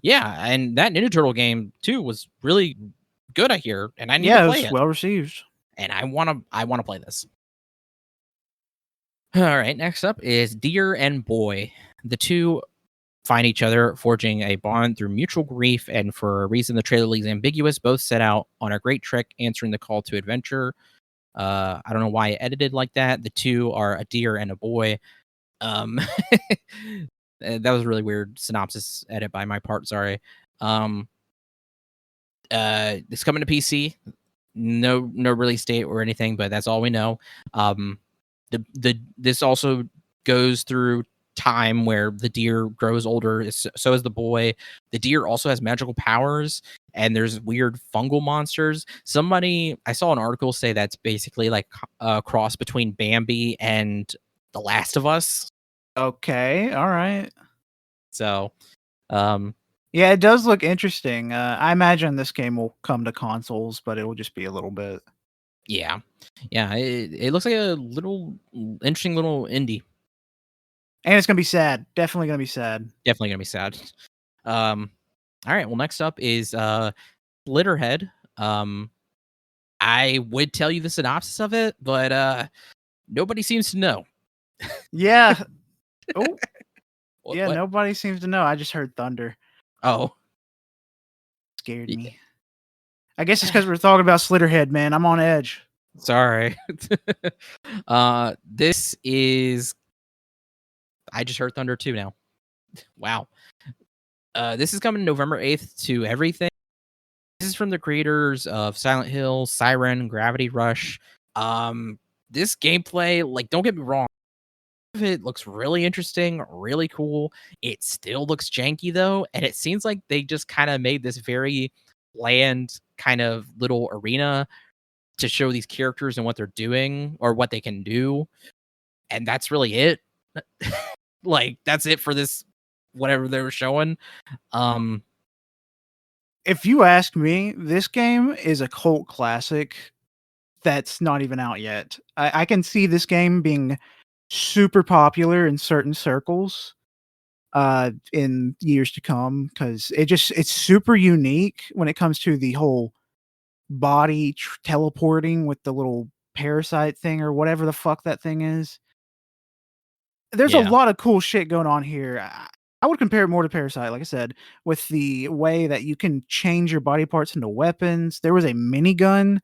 Yeah, and that Ninja Turtle game too was really good, I hear, and I need to
Yeah, it
play
was
it.
well received.
And I wanna play this. All right, next up is Deer and Boy. The two find each other, forging a bond through mutual grief, and for a reason the trailer leaves ambiguous, both set out on a great trek, answering the call to adventure. I don't know why I edited like that. The two are a deer and a boy. Um, that was a really weird synopsis edit by my part. Sorry. It's coming to PC. No release date or anything, but that's all we know. This also goes through time where the deer grows older, so is the boy. The deer also has magical powers, and there's weird fungal monsters. I saw an article say that's basically like a cross between Bambi and The Last of Us.
Okay, all right.
So
yeah, it does look interesting. I imagine this game will come to consoles, but it will just be a little bit.
yeah, it looks like a little interesting little indie.
And it's gonna be sad. Definitely gonna be sad.
Definitely gonna be sad. All right. Well, next up is Slitterhead. I would tell you the synopsis of it, but nobody seems to know.
Yeah. Oh, yeah.
What?
Nobody seems to know. I just heard thunder.
Oh,
Scared me. I guess it's because we're talking about Slitterhead, man. I'm on edge.
sorry. This is. I just heard thunder too now. Wow. This is coming November 8th to everything. This is from the creators of Silent Hill, Siren, Gravity Rush. This gameplay, like, don't get me wrong, it looks really interesting, really cool. It still looks janky though, and it seems like they just kind of made this very bland kind of little arena to show these characters and what they're doing or what they can do. and that's really it. Like, that's it for this whatever they were showing.
If you ask me, this game is a cult classic that's not even out yet. I can see this game being super popular in certain circles in years to come because it's super unique when it comes to the whole body teleporting with the little parasite thing or whatever the fuck that thing is. There's a
Yeah.
lot of cool shit going on here. I would compare it more to Parasite, like I said, with the way that you can change your body parts into weapons. There was a minigun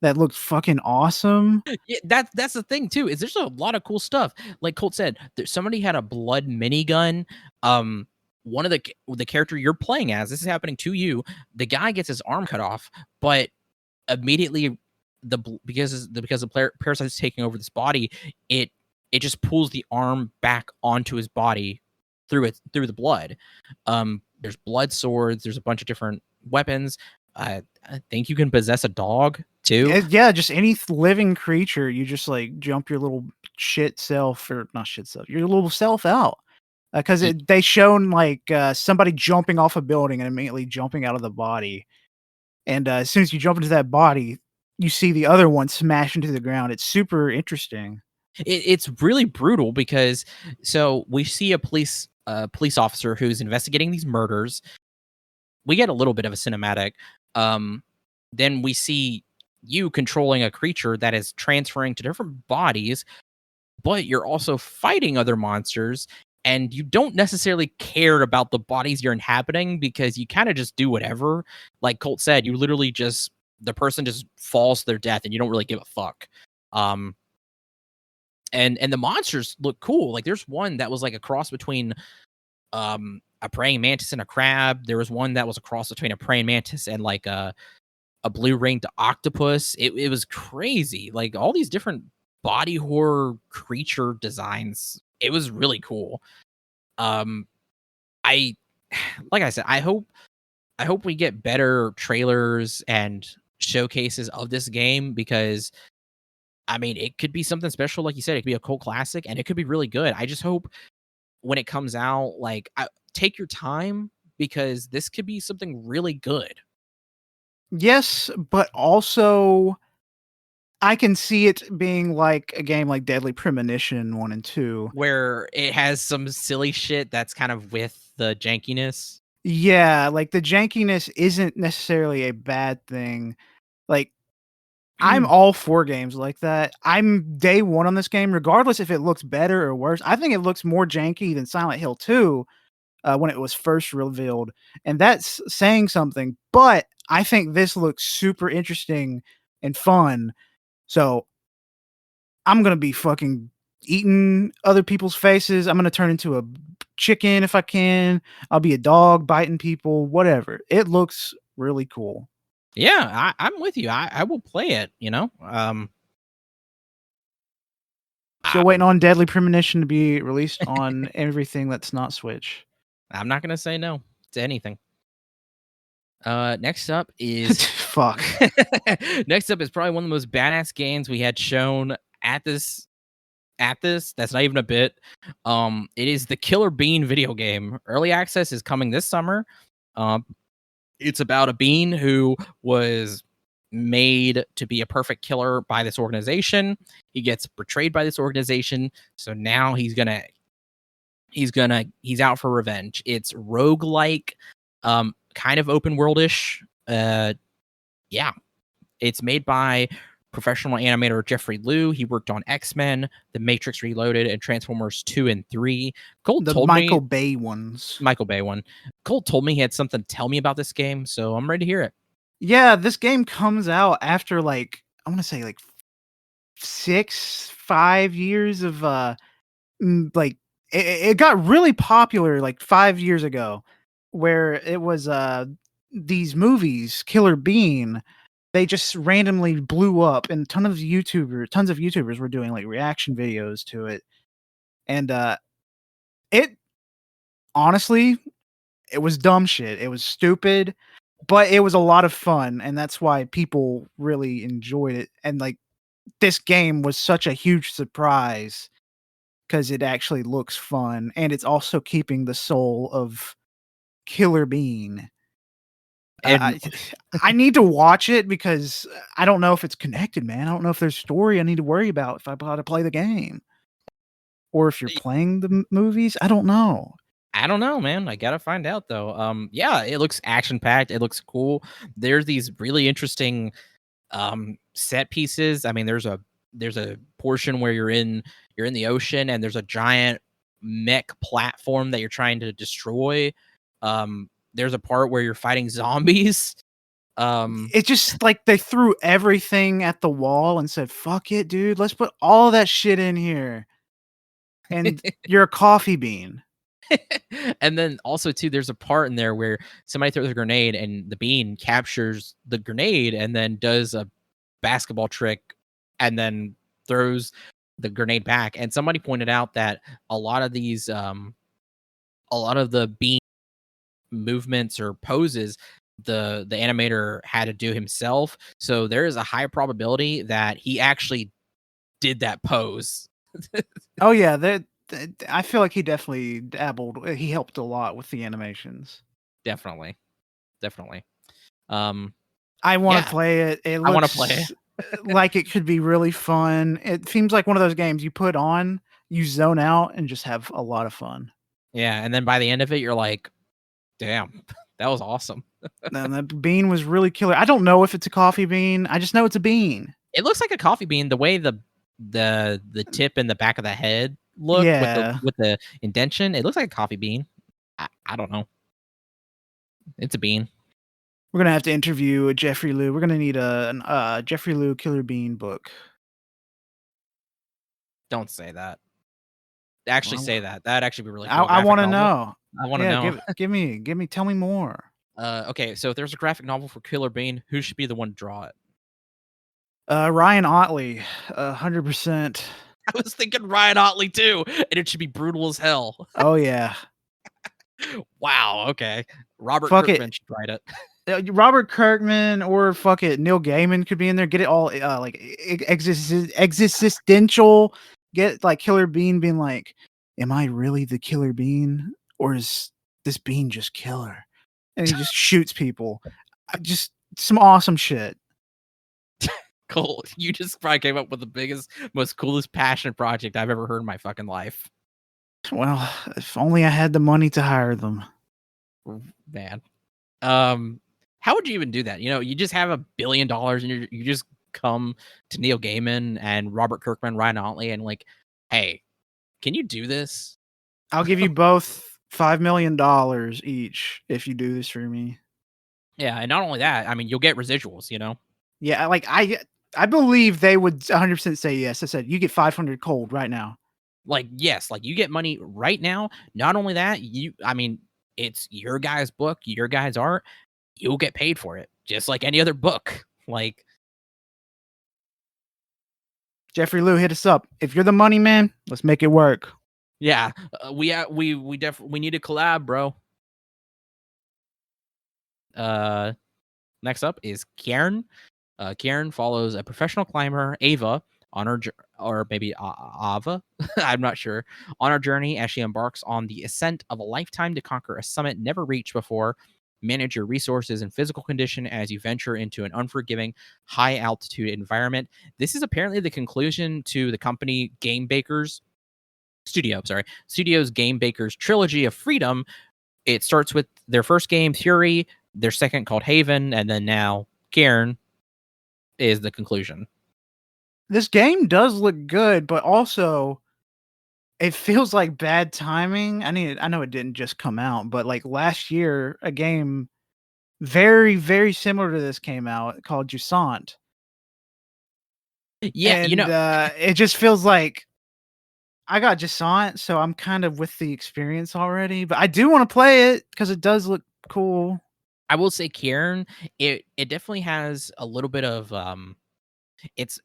that looked fucking awesome.
Yeah, that's the thing too, is there's a lot of cool stuff. Like Colt said, somebody had a blood minigun. One of the character you're playing as, this is happening to you. The guy gets his arm cut off, but immediately because the parasite is taking over this body, it just pulls the arm back onto his body through the blood. There's blood swords. There's a bunch of different weapons. I think you can possess a dog too.
Yeah, just any living creature, you just like jump your little shit self or not shit self, your little self out. Because they shown like somebody jumping off a building and immediately jumping out of the body. And as soon as you jump into that body, you see the other one smash into the ground. It's super interesting.
It's really brutal because so we see a police officer who's investigating these murders. We get a little bit of a cinematic. Then we see you controlling a creature that is transferring to different bodies, but you're also fighting other monsters, and you don't necessarily care about the bodies you're inhabiting because you kind of just do whatever. Like Colt said, you literally just the person just falls to their death, and you don't really give a fuck. And the monsters look cool. Like there's one that was like a cross between a praying mantis and a crab. There was one that was a cross between a praying mantis and like a blue ringed octopus. It was crazy. Like all these different body horror creature designs. It was really cool. I like I said, I hope we get better trailers and showcases of this game because I mean, it could be something special, like you said. It could be a cult classic, and it could be really good. I just hope when it comes out, like, take your time because this could be something really good.
Yes, but also I can see it being like a game like Deadly Premonition 1 and 2.
Where it has some silly shit that's kind of with the jankiness.
Yeah, like the jankiness isn't necessarily a bad thing. Like I'm all for games like that. I'm day one on this game, regardless if it looks better or worse. I think it looks more janky than Silent Hill 2 when it was first revealed. And that's saying something, but I think this looks super interesting and fun. So I'm going to be fucking eating other people's faces. I'm going to turn into a chicken if I can. I'll be a dog biting people, whatever. It looks really cool.
Yeah, I'm with you. I will play it, you know?
Still waiting on Deadly Premonition to be released on everything that's not Switch.
I'm not gonna say no to anything. Next up is
Fuck.
next up is probably one of the most badass games we had shown at this. That's not even a bit. It is the Killer Bean video game. Early access is coming this summer. It's about a bean who was made to be a perfect killer by this organization. He gets betrayed by this organization, so now he's out for revenge. It's roguelike, kind of open worldish. Yeah. It's made by professional animator Jeffrey Liu. He worked on X-Men, The Matrix Reloaded, and Transformers 2 and 3.
The Michael Bay ones.
Michael Bay one. Colt told me he had something to tell me about this game, so I'm ready to hear it.
Yeah, this game comes out after like I want to say like 5 years of like it got really popular like 5 years ago where it was these movies Killer Bean, they just randomly blew up and tons of YouTubers were doing like reaction videos to it. And it honestly, it was dumb shit. It was stupid, but it was a lot of fun, and that's why people really enjoyed it. And like this game was such a huge surprise because it actually looks fun and it's also keeping the soul of Killer Bean.
And
I need to watch it because I don't know if it's connected, man. I don't know if there's story I need to worry about if I got to play the game or if you're playing the movies. I don't know.
I don't know, man. I gotta find out though. Yeah, it looks action packed. It looks cool. There's these really interesting set pieces. I mean, there's a portion where you're in the ocean and there's a giant mech platform that you're trying to destroy. There's a part where you're fighting zombies.
It's just like they threw everything at the wall and said, "Fuck it, dude. Let's put all that shit in here." And you're a coffee bean.
And then also too, there's a part in there where somebody throws a grenade and the bean captures the grenade and then does a basketball trick and then throws the grenade back. And somebody pointed out that a lot of these a lot of the bean movements or poses the animator had to do himself. So there is a high probability that he actually did that pose.
Oh yeah, that I feel like he definitely dabbled. He helped a lot with the animations.
Definitely.
I want
Yeah,
to play it. It
I want to play
looks
it.
like it could be really fun. It seems like one of those games you put on, you zone out, and just have a lot of fun.
Yeah, and then by the end of it, you're like, damn, that was awesome.
And that bean was really killer. I don't know if it's a coffee bean. I just know it's a bean.
It looks like a coffee bean. The way the tip and the back of the head look with
Yeah.
the indentation, it looks like a coffee bean. I don't know. It's a bean.
We're gonna have to interview Jeffrey Liu. We're gonna need a Jeffrey Liu Killer Bean book.
Don't say that. Actually
Well,
say that. That'd actually be really cool.
I
Graphic
want to
novel.
know.
I want to
Yeah,
know.
give me. Tell me more.
Okay, so if there's a graphic novel for Killer Bean, who should be the one to draw it?
Ryan Otley, 100%.
I was thinking Ryan Otley too, and it should be brutal as hell.
Oh yeah.
Wow. Okay. Robert
Fuck
Kirkman
it.
should write it.
Robert Kirkman or fuck it, Neil Gaiman could be in there. Get it all like existential. Get like Killer Bean being like, "Am I really the Killer Bean, or is this bean just killer?" And he just shoots people. Just some awesome shit.
Cool. You just probably came up with the biggest, most coolest passion project I've ever heard in my fucking life.
Well, if only I had the money to hire them.
Man. How would you even do that? You know, you just have $1 billion and you just come to Neil Gaiman and Robert Kirkman, Ryan Otley, and like, hey, can you do this?
I'll give you both $5 million each if you do this for me.
Yeah, and not only that, I mean, you'll get residuals, you know?
Yeah, like I believe they would 100% say yes. I said, "You get 500 cold right now."
Like, yes, like you get money right now. Not only that, I mean, it's your guy's book, your guy's art. You'll get paid for it, just like any other book. Like,
Jeffrey Liu, hit us up. If you're the money man, let's make it work.
yeah, we definitely need a collab, bro. Next up is Karen. Karen follows a professional climber, Ava, on her or maybe Ava, I'm not sure, on her journey as she embarks on the ascent of a lifetime to conquer a summit never reached before. Manage your resources and physical condition as you venture into an unforgiving, high altitude environment. This is apparently the conclusion to the company Studio's Game Bakers trilogy of freedom. It starts with their first game, Fury, their second called Haven, and then now Cairn is the conclusion.
This game does look good, but also it feels like bad timing. I know it didn't just come out, but like last year, a game very, very similar to this came out called Jusant.
Yeah,
And
you know,
it just feels like I got Jusant, so I'm kind of with the experience already. But I do want to play it because it does look cool.
I will say Cairn, it definitely has a little bit of it's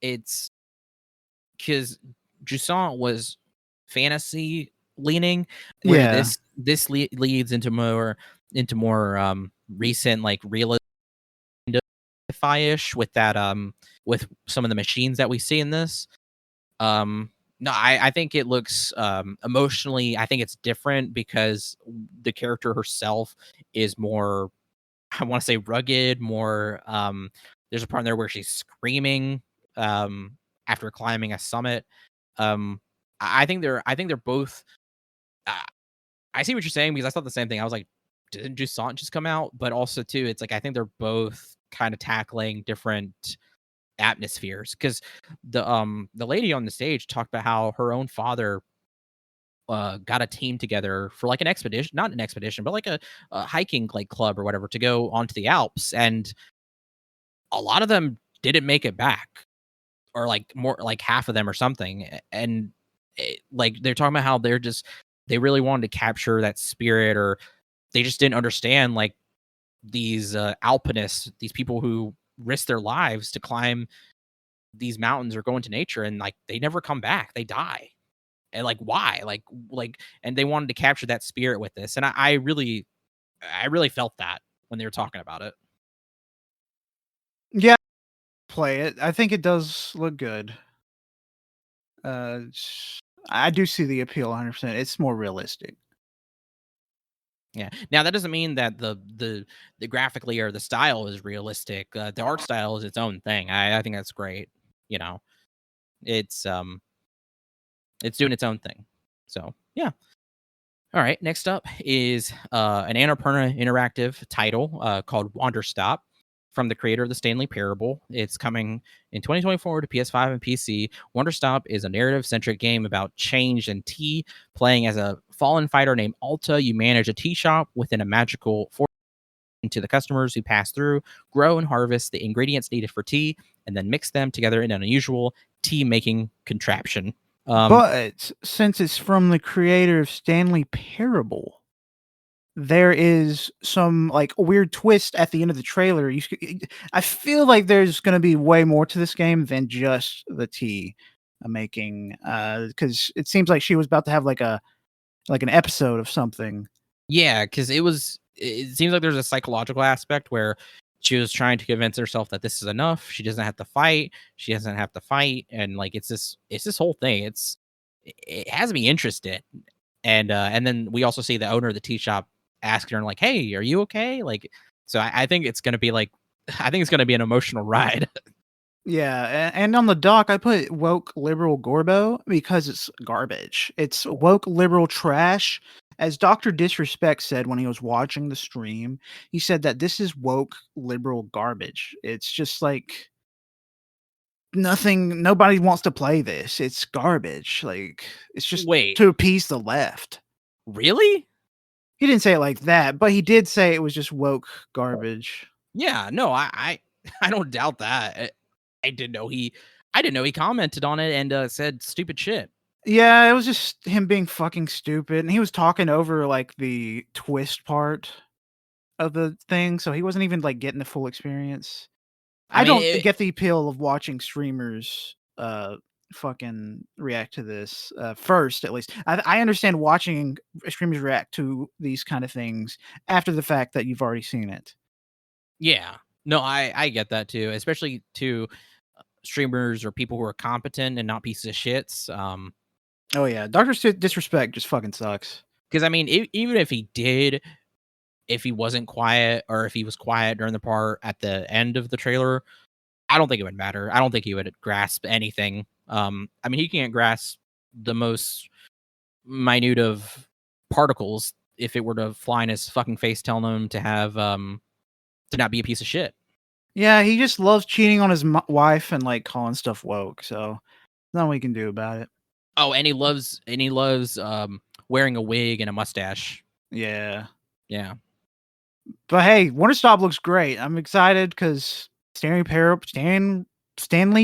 because Jusant was fantasy leaning, where
Yeah.
this leads into more recent like realism. sci-fi-ish with that with some of the machines that we see in this. No, I think it looks emotionally, I think it's different because the character herself is more, I want to say rugged, more there's a part in there where she's screaming after climbing a summit. I think they're both uh, I see what you're saying because I thought the same thing. I was like, didn't Jusant just come out? But also too, it's like I think they're both kind of tackling different atmospheres because the lady on the stage talked about how her own father got a team together for like an expedition, not an expedition, but like a hiking like club or whatever to go onto the Alps, and a lot of them didn't make it back, or like more like half of them or something. And like they're talking about how they really wanted to capture that spirit, or they just didn't understand like these alpinists, these people who risk their lives to climb these mountains or go into nature, and like they never come back, they die. And like why, and they wanted to capture that spirit with this, and I really felt that when they were talking about it.
Yeah, play it. I think it does look good. I do see the appeal 100%. It's more realistic.
Yeah, now that doesn't mean that the graphically or the style is realistic. The art style is its own thing. I think that's great. You know, it's it's doing its own thing. So yeah. All right, next up is an Annapurna interactive title called Wander Stop from the creator of the Stanley Parable. It's coming in 2024 to PS5 and PC. Wander Stop is a narrative-centric game about change and tea. Playing as a fallen fighter named Alta, you manage a tea shop within a magical forest to the customers who pass through, grow and harvest the ingredients needed for tea, and then mix them together in an unusual tea-making contraption.
But since it's from the creator of Stanley Parable, there is some like weird twist at the end of the trailer. I feel like there's going to be way more to this game than just the tea making, because it seems like she was about to have like an episode of something.
Yeah, because it seems like there's a psychological aspect where she was trying to convince herself that this is enough. She doesn't have to fight. She doesn't have to fight, and like it's this whole thing. It has me interested, and then we also see the owner of the tea shop asking her like, "Hey, are you okay?" Like, so I think it's gonna be like, I think it's gonna be an emotional ride.
Yeah, and on the doc, I put woke liberal Gorbo because it's garbage. It's woke liberal trash. As Dr. Disrespect said when he was watching the stream, he said that this is woke liberal garbage. It's just like nothing, nobody wants to play this. It's garbage. Like, it's just
Wait,
to appease the left.
really?
He didn't say it like that, but he did say it was just woke garbage.
Yeah, no, I don't doubt that. I didn't know he commented on it and said stupid shit.
Yeah, it was just him being fucking stupid, and he was talking over, like, the twist part of the thing, so he wasn't even, like, getting the full experience.
I
I
mean,
don't get the appeal of watching streamers, fucking react to this, first, at least. I understand watching streamers react to these kind of things after the fact that you've already seen it.
yeah, no, I get that too, especially to streamers or people who are competent and not pieces of shits.
Oh, yeah, Doctor Disrespect just fucking sucks.
Because I mean, even if he wasn't quiet, or if he was quiet during the part at the end of the trailer, I don't think it would matter. I don't think he would grasp anything. I mean, he can't grasp the most minute of particles if it were to fly in his fucking face, telling him to have to not be a piece of shit.
Yeah, he just loves cheating on his wife and, like, calling stuff woke, so nothing we can do about it.
Oh, and he loves wearing a wig and a mustache.
Yeah.
Yeah.
But hey, Stop looks great. I'm excited because Stanley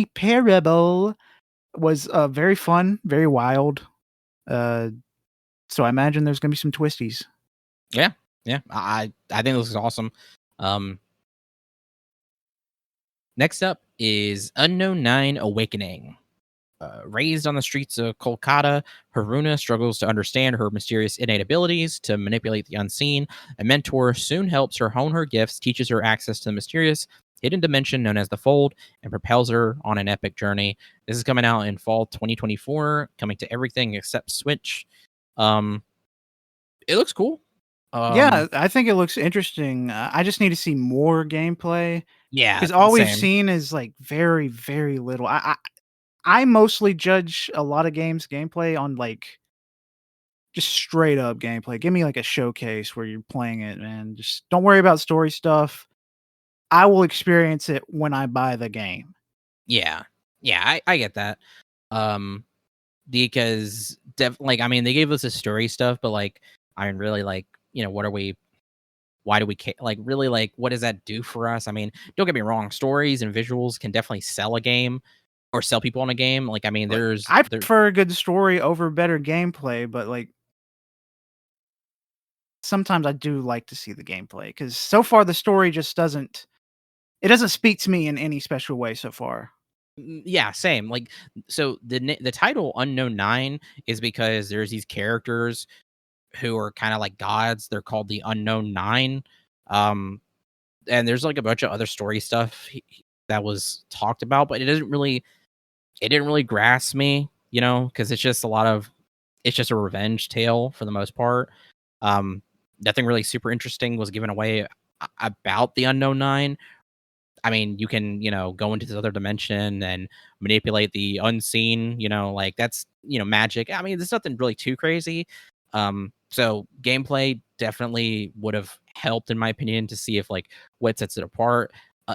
Parable was very fun, very wild. Uh, so I imagine there's gonna be some twisties.
Yeah. Yeah. I think this is awesome. Um Next up is Unknown 9 Awakening. Raised on the streets of Kolkata, Haruna struggles to understand her mysterious innate abilities to manipulate the unseen. A mentor soon helps her hone her gifts, teaches her access to the mysterious, hidden dimension known as the Fold and propels her on an epic journey. This is coming out in fall 2024, coming to everything except Switch. It looks cool.
Yeah, I think it looks interesting. I just need to see more gameplay
Yeah,
because all we've
same.
seen is like very, very little. I mostly judge a lot of games gameplay on like just straight up gameplay. Give me like a showcase where you're playing it, man. Just don't worry about story stuff. I will experience it when I buy the game.
Yeah. Yeah, I get that. Um, because like, I mean, they gave us the story stuff, but like, I mean, really, like, you know, what are we? Why do we care? Like, really, like, what does that do for us? I mean, don't get me wrong, stories and visuals can definitely sell a game or sell people on a game. Like, I mean,
Like,
there's
I
there.
prefer a good story over better gameplay, but like sometimes I do like to see the gameplay because so far the story just doesn't. It doesn't speak to me in any special way so far.
Yeah, same. Like, so the title Unknown Nine is because there's these characters who are kind of like gods. They're called the Unknown Nine. Um, and there's like a bunch of other story stuff that was talked about, but it didn't really grasp me, you know, because it's just a revenge tale for the most part. Um, Nothing really super interesting was given away about the Unknown Nine. I mean, you can, you know, go into this other dimension and manipulate the unseen, you know, like that's, you know, magic. I mean, there's nothing really too crazy. So gameplay definitely would have helped in my opinion to see if like what sets it apart.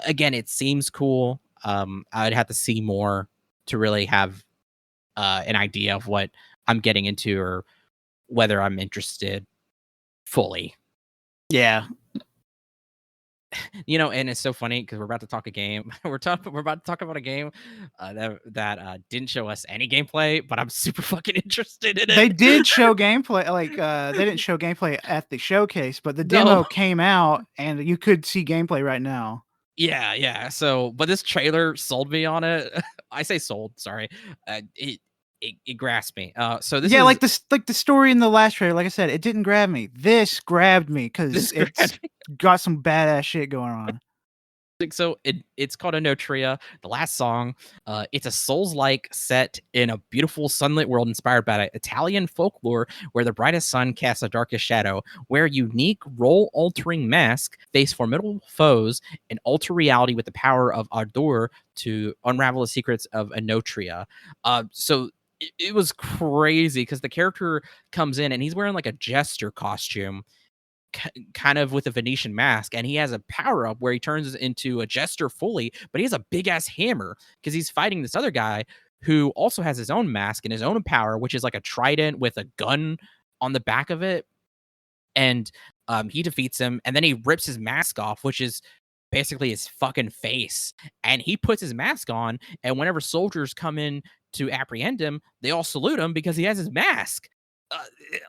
Again, it seems cool. I'd have to see more to really have an idea of what I'm getting into or whether I'm interested fully.
Yeah.
You know, and it's so funny because we're about to talk a game. We're about to talk about a game that didn't show us any gameplay, but I'm super fucking interested in
They
it.
did show gameplay, like, they didn't show gameplay at the showcase, but the
No,
demo came out and you could see gameplay right now.
yeah, yeah. So, but this trailer sold me on it. I say sold. Sorry, it grasped me. So this
Yeah,
is
like the story in the last trailer, like I said, it didn't grab me. This grabbed me because
this
it's
grabbed
got some badass shit going on.
so it's called Anotria. The last song, it's a Souls-like set in a beautiful sunlit world inspired by Italian folklore, where the brightest sun casts the darkest shadow. Wear unique role-altering mask, face formidable foes, and alter reality with the power of Ardor to unravel the secrets of Anotria. So. It was crazy because the character comes in and he's wearing like a jester costume kind of with a Venetian mask, and he has a power up where he turns into a jester fully, but he has a big ass hammer because he's fighting this other guy who also has his own mask and his own power, which is like a trident with a gun on the back of it. And he defeats him, and then he rips his mask off, which is basically his fucking face. And he puts his mask on, and whenever soldiers come in to apprehend him, they all salute him because he has his mask. Uh,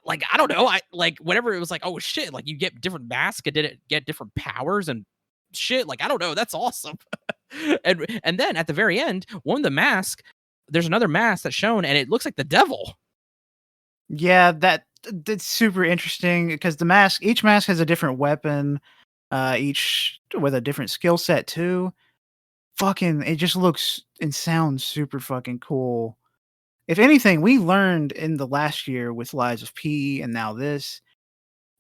like I don't know, I like whenever it was like, oh shit, like you get different masks and did it get different powers and shit. Like I don't know, that's awesome. And then at the very end, one of the mask, there's another mask that's shown, and it looks like the devil.
Yeah, that's super interesting because each mask has a different weapon, each with a different skill set too. Fucking, it just looks and sounds super fucking cool. If anything, we learned in the last year with Lies of P and now this,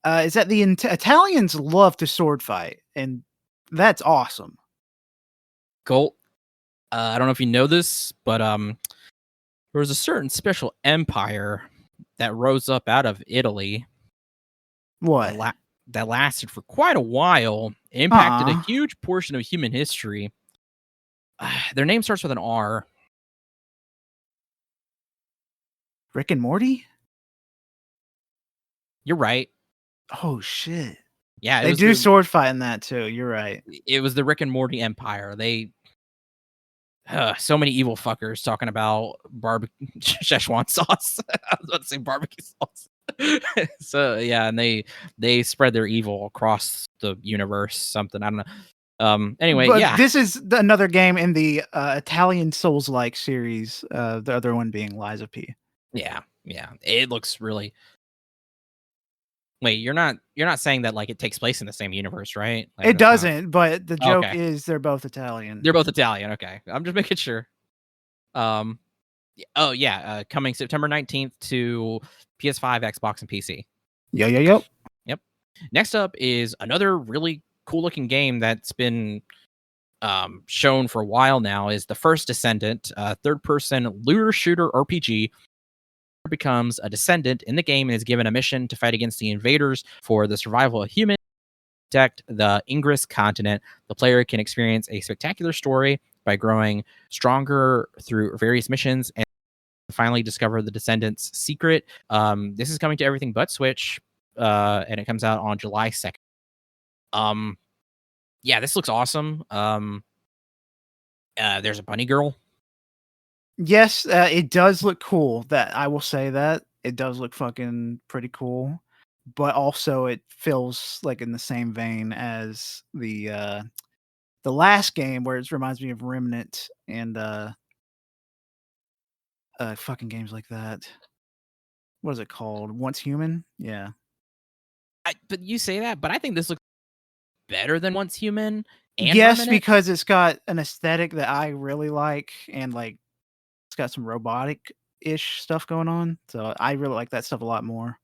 is that the Italians love to sword fight, and that's awesome.
Colt, I don't know if you know this, but there was a certain special empire that rose up out of Italy that
What?
la- that lasted for quite a while, impacted a
Uh-uh.
huge portion of human history. Their name starts with an R.
Rick and Morty?
You're right.
Oh shit.
Yeah,
They do sword fight in that too. You're right.
it was the Rick and Morty Empire. They so many evil fuckers talking about barbecue Szechuan sauce. I was about to say barbecue sauce. So yeah, and they spread their evil across the universe. Something I don't know. Anyway,
But
yeah,
this is another game in the Italian Souls-like series. The other one being Lies of P.
yeah, yeah. It looks really Wait, you're not saying that like it takes place in the same universe, right? Like
It
that's not
doesn't, but the joke
okay.
is they're both Italian.
They're both Italian. Okay, I'm just making sure. Um, oh yeah, coming September 19th to PS5, Xbox, and PC.
Yep.
Yep. Next up is another really cool looking game that's been shown for a while now. Is the First Descendant, third person looter shooter RPG. Becomes a descendant in the game and is given a mission to fight against the invaders for the survival of humans. Protect the Ingress continent. The player can experience a spectacular story by growing stronger through various missions and finally discover the descendants' secret. This is coming to everything but Switch, and it comes out on July 2nd. Yeah, this looks awesome. There's a bunny girl.
Yes, it does look cool. That I will say that it does look fucking pretty cool, but also it feels like in the same vein as the last game, where it reminds me of Remnant and fucking games like that. What is it called? Once Human? Yeah.
But you say that, but I think this looks better than Once Human and
Yes,
Remnant.
because it's got an aesthetic that I really like, and like it's got some robotic ish stuff going on. So I really like that stuff a lot more.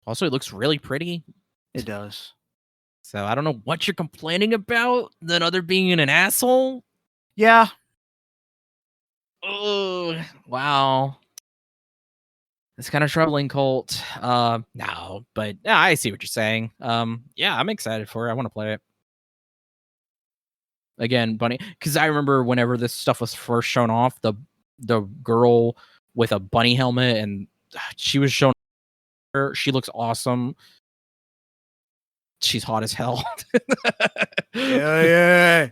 Also, it looks really pretty.
It does.
So I don't know what you're complaining about than other being an asshole.
Yeah.
Oh wow. It's kind of troubling, Colt. No, but yeah, I see what you're saying. Yeah, I'm excited for it. I want to play it. Again, bunny, because I remember whenever this stuff was first shown off, the girl with a bunny helmet, and she was shown. She looks awesome. She's hot as hell.
Yeah.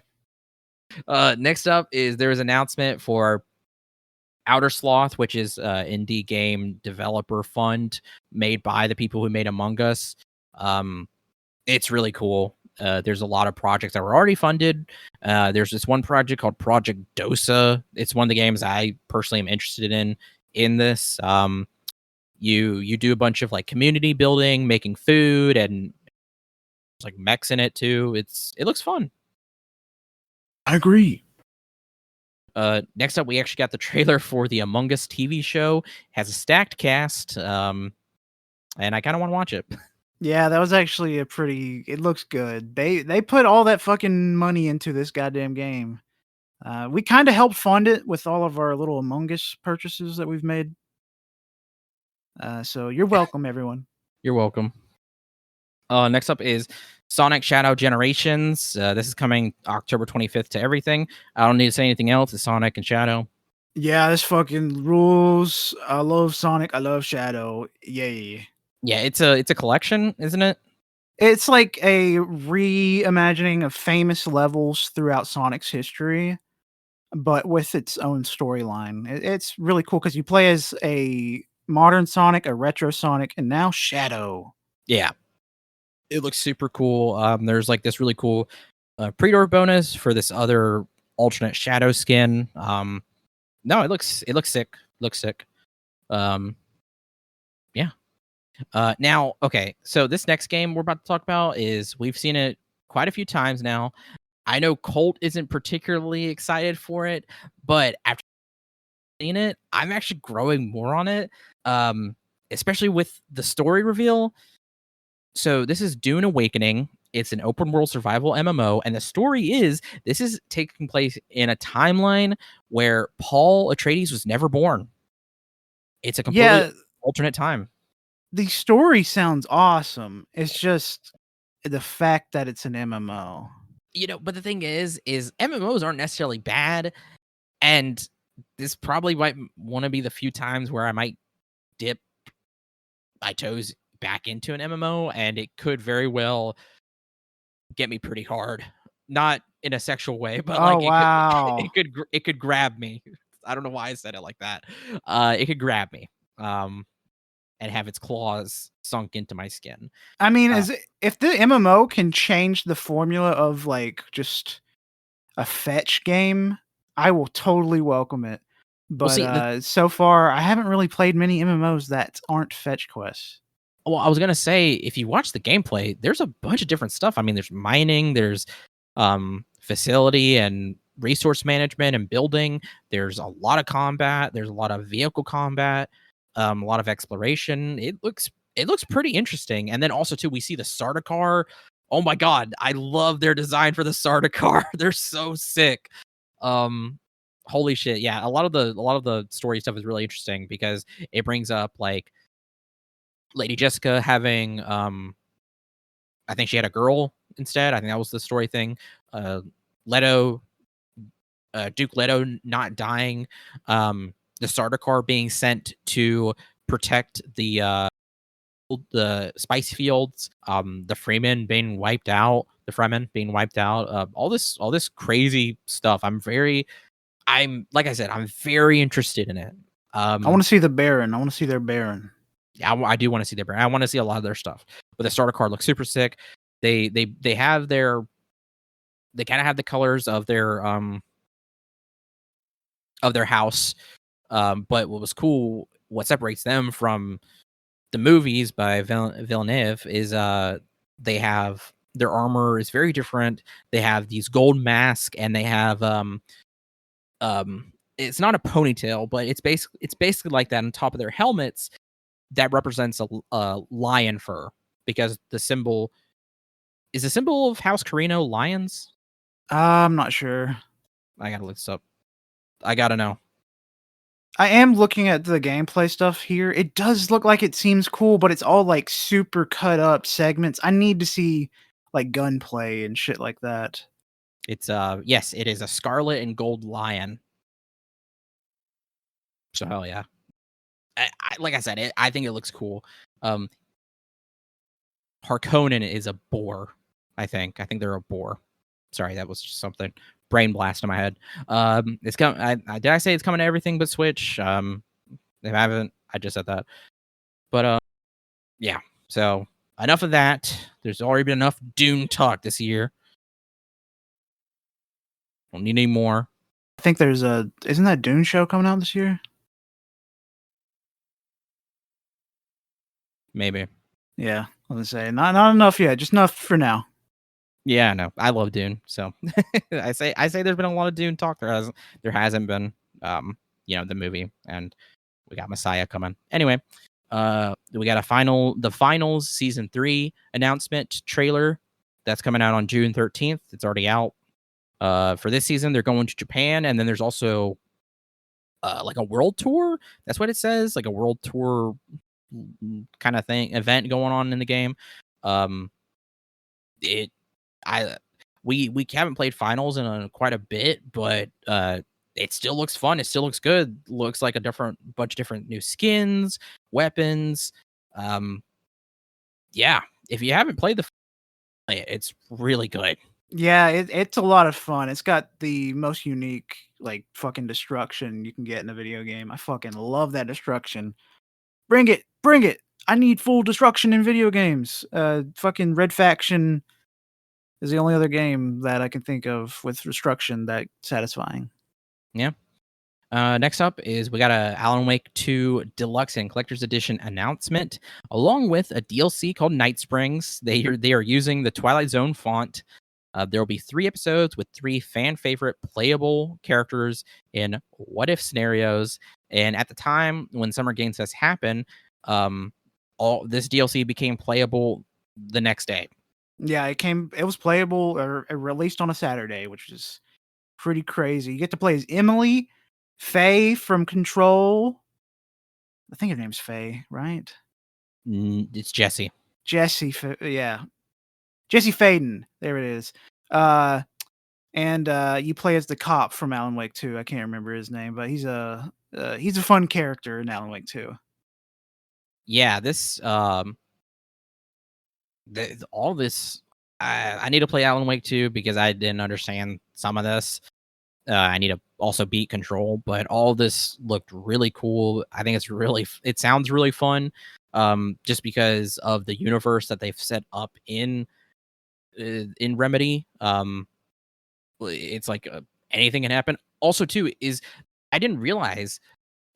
Next up is there was an announcement for Outer Sloth, which is indie game developer fund made by the people who made Among Us. It's really cool. There's a lot of projects that were already funded. There's this one project called Project Dosa. It's one of the games I personally am interested in this. You do a bunch of like community building, making food, and like mechs in it too. It looks fun.
I agree.
Next up, we actually got the trailer for the Among Us TV show. Has a stacked cast, and I kind of want to watch it.
Yeah, that was actually a pretty. It looks good. They put all that fucking money into this goddamn game. We kind of helped fund it with all of our little Among Us purchases that we've made. So you're welcome, everyone.
You're welcome. Next up is Sonic Shadow Generations. This is coming October 25th to everything. I don't need to say anything else. It's Sonic and Shadow.
Yeah, this fucking rules. I love Sonic. I love Shadow. Yay.
Yeah, it's a collection, isn't it?
It's like a reimagining of famous levels throughout Sonic's history, but with its own storyline. It's really cool because you play as a modern Sonic, a retro Sonic, and now Shadow.
Yeah, it looks super cool. There's like this really cool pre-order bonus for this other alternate Shadow skin. No, it looks sick. Looks sick. Yeah. Now, okay, so this next game we're about to talk about is we've seen it quite a few times now. I know Colt isn't particularly excited for it, but after seeing it, I'm actually growing more on it. Especially with the story reveal. So this is Dune Awakening. It's an open world survival MMO, and the story is this is taking place in a timeline where Paul Atreides was never born. It's a completely alternate time.
The story sounds awesome. It's just the fact that it's an MMO.
You know, but the thing is MMOs aren't necessarily bad, and this probably might want to be the few times where I might dip my toes back into an MMO, and it could very well get me pretty hard. Not in a sexual way, but like
wow.
it could grab me. I don't know why I said it like that. It could grab me. And have its claws sunk into my skin.
I mean, if the MMO can change the formula of like just a fetch game, I will totally welcome it. But
Well, see,
so far, I haven't really played many MMOs that aren't fetch quests.
Well, I was gonna say, if you watch the gameplay, there's a bunch of different stuff. I mean, there's mining, there's facility and resource management and building. There's a lot of combat. There's a lot of vehicle combat, a lot of exploration. It looks pretty interesting. And then also too, we see the starter car. Oh my god, I love their design for the starter car. They're so sick. Um, Holy shit, yeah. A lot of the story stuff is really interesting because it brings up like Lady Jessica having I think she had a girl instead. I think that was the story thing. Leto Duke Leto not dying, the starter car being sent to protect the spice fields, the Freeman being wiped out, all this crazy stuff. I'm like I said, I'm very interested in it.
I want to see the Baron. I want to see their Baron.
Yeah, I do want to see their brand. I want to see a lot of their stuff. But the starter card looks super sick. They have they kind of have the colors of their house. But what was cool, what separates them from the movies by Villeneuve is they have their armor is very different. They have these gold masks and they have it's not a ponytail, but it's basically like that on top of their helmets that represents a lion fur because the symbol of House Carino lions.
I'm not sure.
I gotta look this up. I gotta know.
I am looking at the gameplay stuff here. It does look like it seems cool, but it's all like super cut up segments. I need to see like gunplay and shit like that.
It's yes, it is a scarlet and gold lion. So hell yeah. Like I said, I think it looks cool. Um, Harkonnen is a boar. I think they're a boar. Sorry, that was just something brain blast in my head. It's coming. Did I say it's coming to everything but Switch? If I haven't, I just said that. But yeah. So enough of that. There's already been enough Dune talk this year. Don't need any more.
I think there's isn't that Dune show coming out this year?
Maybe.
Yeah, I was gonna say not enough yet, just enough for now.
Yeah, no, I love Dune. So I say there's been a lot of Dune talk. There hasn't been the movie, and we got Messiah coming. Anyway, we got the finals season 3 announcement trailer that's coming out on June 13th. It's already out. For this season, they're going to Japan, and then there's also like a world tour. That's what it says, like a world tour kind of event going on in the game. It I we haven't played finals in quite a bit, but it still looks fun. It still looks good. Looks like a bunch of different new skins, weapons. Yeah, if you haven't played it's really good.
Yeah, it's a lot of fun. It's got the most unique like fucking destruction you can get in a video game. I fucking love that destruction. Bring it, bring it. I need full destruction in video games. Fucking Red Faction is the only other game that I can think of with destruction that satisfying.
Yeah. Next up is we got a Alan Wake 2 Deluxe and Collector's Edition announcement, along with a DLC called Night Springs. They are using the Twilight Zone font. There will be 3 episodes with 3 fan favorite playable characters in what if scenarios. And at the time when Summer Game Fest happened, all this DLC became playable the next day.
Yeah, it was playable or released on a Saturday, which is pretty crazy. You get to play as Emily, Faye from Control. I think her name's Faye, right?
It's Jesse.
Jesse, yeah. Jesse Faden. There it is. And you play as the cop from Alan Wake 2. I can't remember his name, but he's a fun character in Alan Wake 2.
Yeah, this all this I need to play Alan Wake 2 because I didn't understand some of this. I need to also beat Control, but all this looked really cool. I think it sounds really fun, just because of the universe that they've set up in Remedy. It's like anything can happen. Also, too, is I didn't realize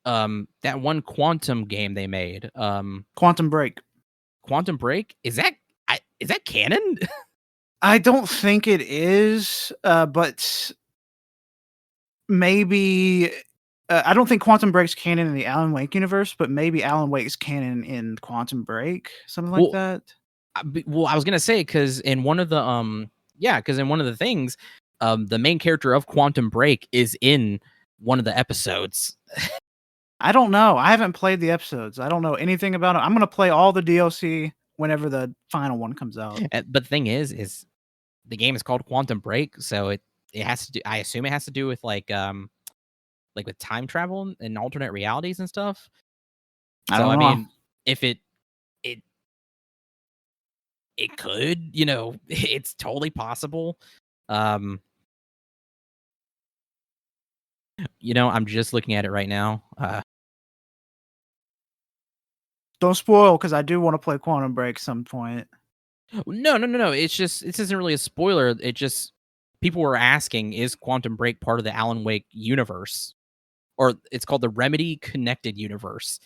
that one Quantum game they made.
Quantum Break.
Quantum Break, is that canon?
I don't think it is, but maybe I don't think Quantum Break's canon in the Alan Wake universe, but maybe Alan Wake's canon in Quantum Break, something like
Well,
that.
I was gonna say because in one of the things, the main character of Quantum Break is in one of the episodes.
I don't know. I haven't played the episodes. I don't know anything about it. I'm gonna play all the DLC whenever the final one comes out.
But the thing is the game is called Quantum Break, so it has to do. I assume it has to do with like with time travel and alternate realities and stuff.
I
So
don't
I
know.
mean, if it it could, it's totally possible. I'm just looking at it right now.
Don't spoil because I do want to play Quantum Break some point.
No. It's just this isn't really a spoiler. It just people were asking, is Quantum Break part of the Alan Wake universe, or it's called the Remedy Connected Universe?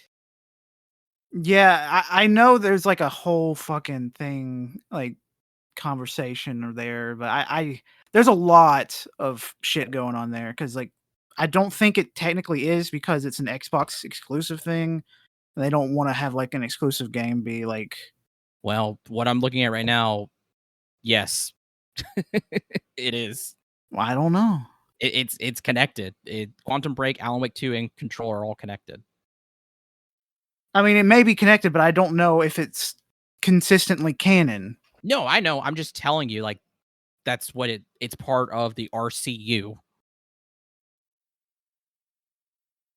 Yeah, I know there's like a whole fucking thing like conversation there, but I there's a lot of shit going on there because like I don't think it technically is because it's an Xbox exclusive thing. They don't want to have like an exclusive game be like.
Well, what I'm looking at right now, yes, it is.
Well, I don't know.
It's connected. Quantum Break, Alan Wake 2, and Control are all connected.
I mean, it may be connected, but I don't know if it's consistently canon.
No, I know. I'm just telling you, like, that's what it's part of the RCU.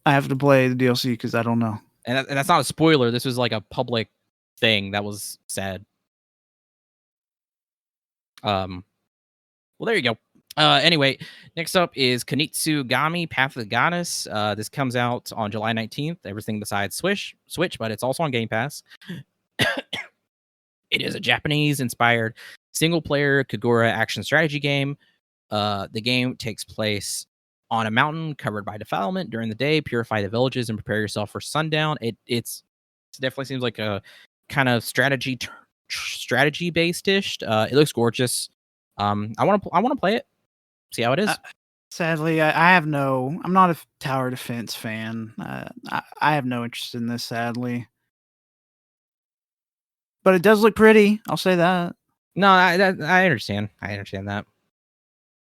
I have to play the DLC because I don't know.
And that's not a spoiler. This was like a public thing that was said. Well, there you go. Anyway, next up is Kunitsu-Gami Path of the Goddess. This comes out on July 19th. Everything besides Switch, but it's also on Game Pass. It is a Japanese-inspired single-player Kagura action strategy game. The game takes place on a mountain covered by defilement during the day. Purify the villages and prepare yourself for sundown. It definitely seems like a kind of strategy based dish. It looks gorgeous. I want to play it. See how it is.
Sadly, I'm not a tower defense fan. I have no interest in this, sadly. But it does look pretty. I'll say that.
No, I understand. I understand that.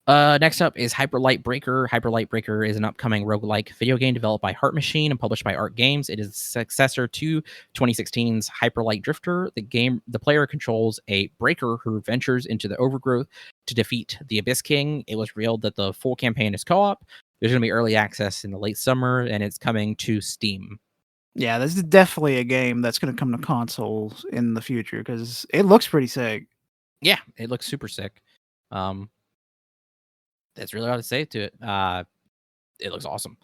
Next up is Hyper Light Breaker. Hyper Light Breaker is an upcoming roguelike video game developed by Heart Machine and published by Art Games. It is a successor to 2016's Hyper Light Drifter. The player controls a breaker who ventures into the overgrowth to defeat the Abyss King. It was revealed that the full campaign is co-op. There's going to be early access in the late summer, and it's coming to Steam.
Yeah, this is definitely a game that's going to come to consoles in the future because it looks pretty sick.
Yeah, it looks super sick. That's really all to say to it. It looks awesome.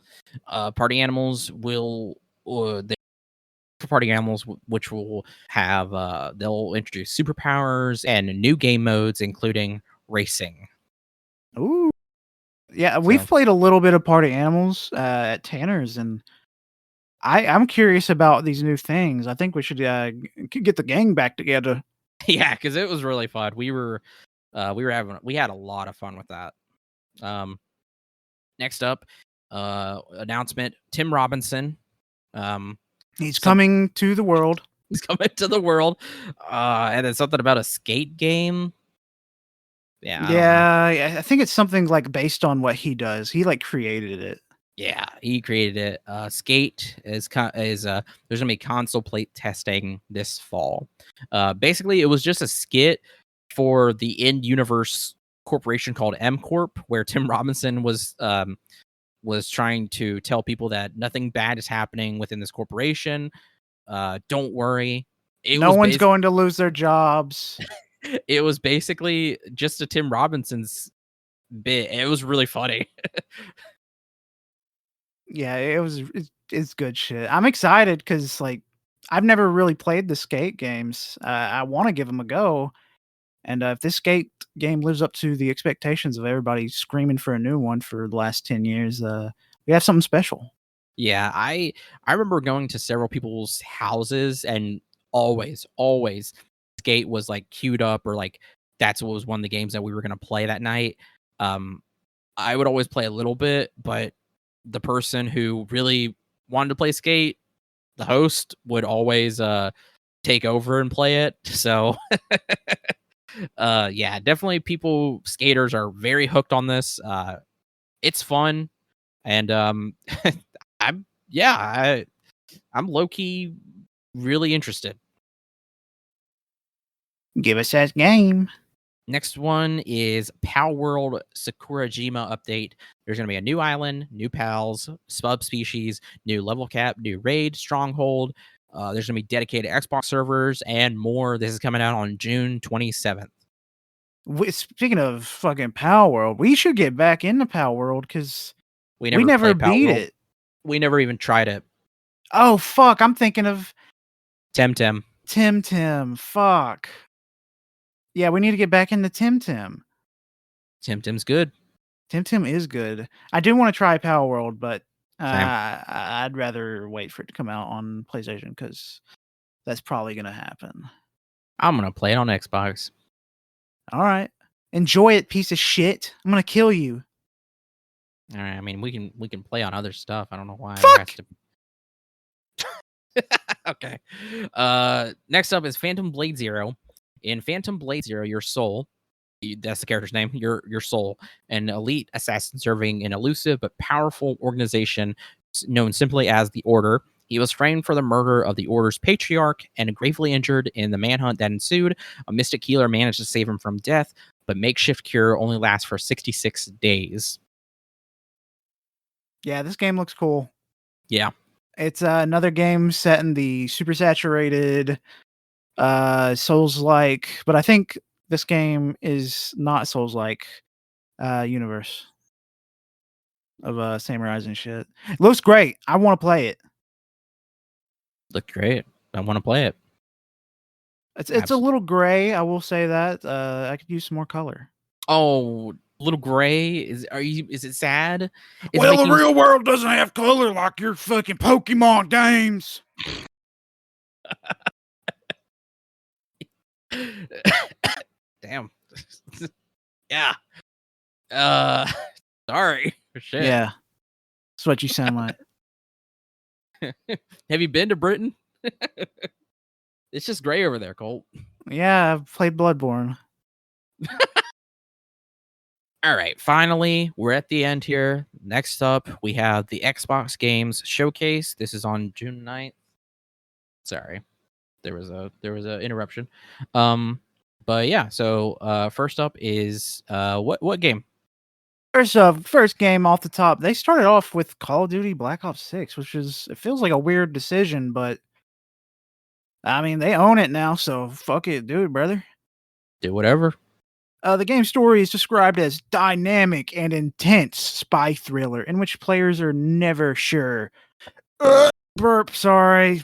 Party animals will party animals, which will have they'll introduce superpowers and new game modes, including racing.
Ooh, yeah, we've played a little bit of Party Animals at Tanner's, and I'm curious about these new things. I think we should get the gang back together.
Yeah, because it was really fun. We had a lot of fun with that. Next up, announcement: Tim Robinson.
He's coming to the world.
He's coming to the world. And then something about a skate game.
Yeah, I think it's something like based on what he does. He like created it.
Yeah, he created it. Skate is there's gonna be console plate testing this fall. Basically, it was just a skit for the End Universe corporation called M Corp, where Tim Robinson was trying to tell people that nothing bad is happening within this corporation. Don't worry.
No one's going to lose their jobs.
It was basically just a Tim Robinson's bit. It was really funny.
Yeah, it's good shit. I'm excited because like I've never really played the skate games. I want to give them a go, and if this skate game lives up to the expectations of everybody screaming for a new one for the last 10 years, we have something special.
Yeah, I remember going to several people's houses and always Skate was like queued up, or like that's what was one of the games that we were gonna play that night. I would always play a little bit, but the person who really wanted to play Skate, the host, would always take over and play it. So yeah, definitely skaters are very hooked on this. It's fun, and I'm yeah, I'm low key really interested.
Give us that game.
Next one is Pal World Sakurajima update. There's going to be a new island, new pals, subspecies, new level cap, new raid, stronghold. There's going to be dedicated Xbox servers and more. This is coming out on June 27th.
Speaking of fucking Power World, we should get back into Power World because
We
we never
played Pal
beat
World.
it.
We never even tried it.
Oh, fuck. I'm thinking of
Temtem.
Tim. Fuck. Yeah, we need to get back into Tim.
Temtem's good.
Tim is good. I do want to try Power World, but
Same.
I'd rather wait for it to come out on PlayStation because that's probably going to happen.
I'm going to play it on Xbox.
All right. Enjoy it, piece of shit. I'm going to kill you.
All right. I mean, we can play on other stuff. I don't know why.
Fuck!
Okay. Next up is Phantom Blade Zero. In Phantom Blade Zero, your soul, that's the character's name, your soul, an elite assassin serving an elusive but powerful organization known simply as the Order. He was framed for the murder of the Order's patriarch and gravely injured in the manhunt that ensued. A mystic healer managed to save him from death, but makeshift cure only lasts for 66 days.
Yeah, this game looks cool.
Yeah.
It's another game set in the super saturated Souls-like, but I think this game is not Souls-like universe of samurais and shit. It looks great. I want to play it.
Looked great. I want to play it.
It's a little gray, I will say that. I could use some more color.
Oh, little gray. Is it sad?
The real world doesn't have color like your fucking Pokemon games.
Damn. Yeah. Sorry. Shit.
Yeah. That's what you sound like.
Have you been to Britain? It's just gray over there, Colt.
Yeah, I've played Bloodborne.
All right, finally, we're at the end here. Next up, we have the Xbox Games Showcase. This is on June 9th. Sorry. There was a interruption. But yeah, so first up is what game?
First game off the top, they started off with Call of Duty Black Ops 6, which is, it feels like a weird decision, but I mean, they own it now, so fuck it, do it, brother.
Do whatever.
The game's story is described as dynamic and intense spy thriller in which players are never sure. Burp, sorry.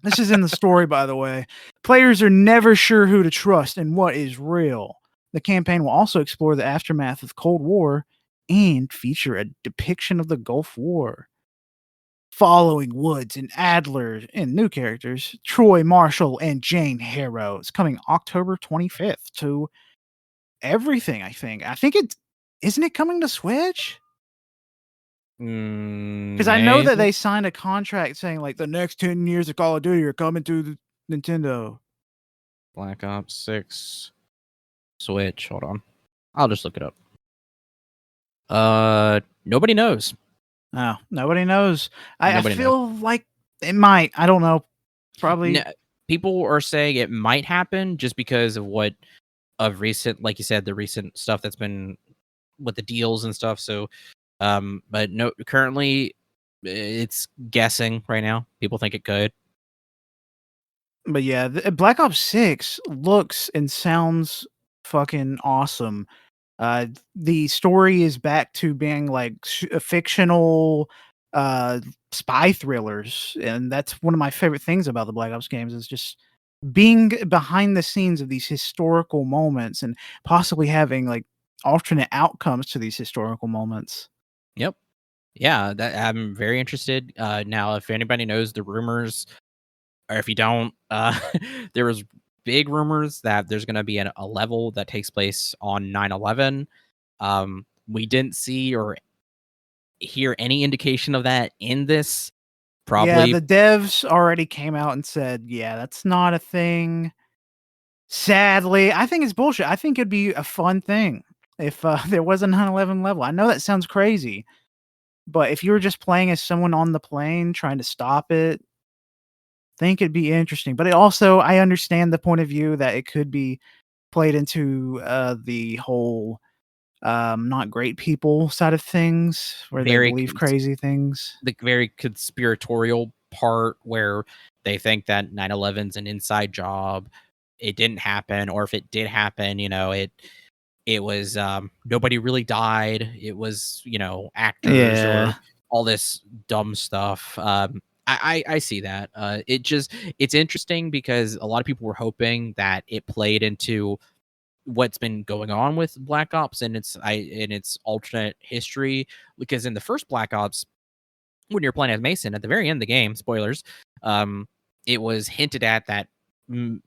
This is in the story, by the way. Players are never sure who to trust and what is real. The campaign will also explore the aftermath of the Cold War and feature a depiction of the Gulf War. Following Woods and Adler and new characters, Troy Marshall and Jane Harrow. It's coming October 25th to everything, I think. Isn't it coming to Switch? Because I know that they signed a contract saying like the next 10 years of Call of Duty are coming to the Nintendo.
Black Ops 6 Switch. Hold on. I'll just look it up. Nobody knows.
Oh, nobody knows. I feel like it might. I don't know. Probably.
No, people are saying it might happen just because of recent, like you said, the recent stuff that's been with the deals and stuff. So, but no, currently it's guessing right now. People think it could.
But yeah, Black Ops 6 looks and sounds fucking awesome. The story is back to being like fictional spy thrillers, and that's one of my favorite things about the Black Ops games is just being behind the scenes of these historical moments and possibly having like alternate outcomes to these historical moments.
Yep. Yeah, that I'm very interested. Now, if anybody knows the rumors or if you don't, there was big rumors that there's going to be a level that takes place on 9/11. We didn't see or hear any indication of that in this.
Yeah,
Probably
the devs already came out and said, "Yeah, that's not a thing." Sadly, I think it's bullshit. I think it'd be a fun thing if, there was a 9/11 level. I know that sounds crazy, but if you were just playing as someone on the plane trying to stop it, think it'd be interesting. But it also I understand the point of view that it could be played into, the whole, not great people side of things, where they
very
believe crazy things.
the very conspiratorial part where they think that 9/11's an inside job. It didn't happen, or if it did happen, it was nobody really died. It was, actors or
Yeah.
all this dumb stuff. I see that. It's interesting because a lot of people were hoping that it played into what's been going on with Black Ops and its alternate history. Because in the first Black Ops, when you're playing as Mason at the very end of the game, spoilers, um, it was hinted at that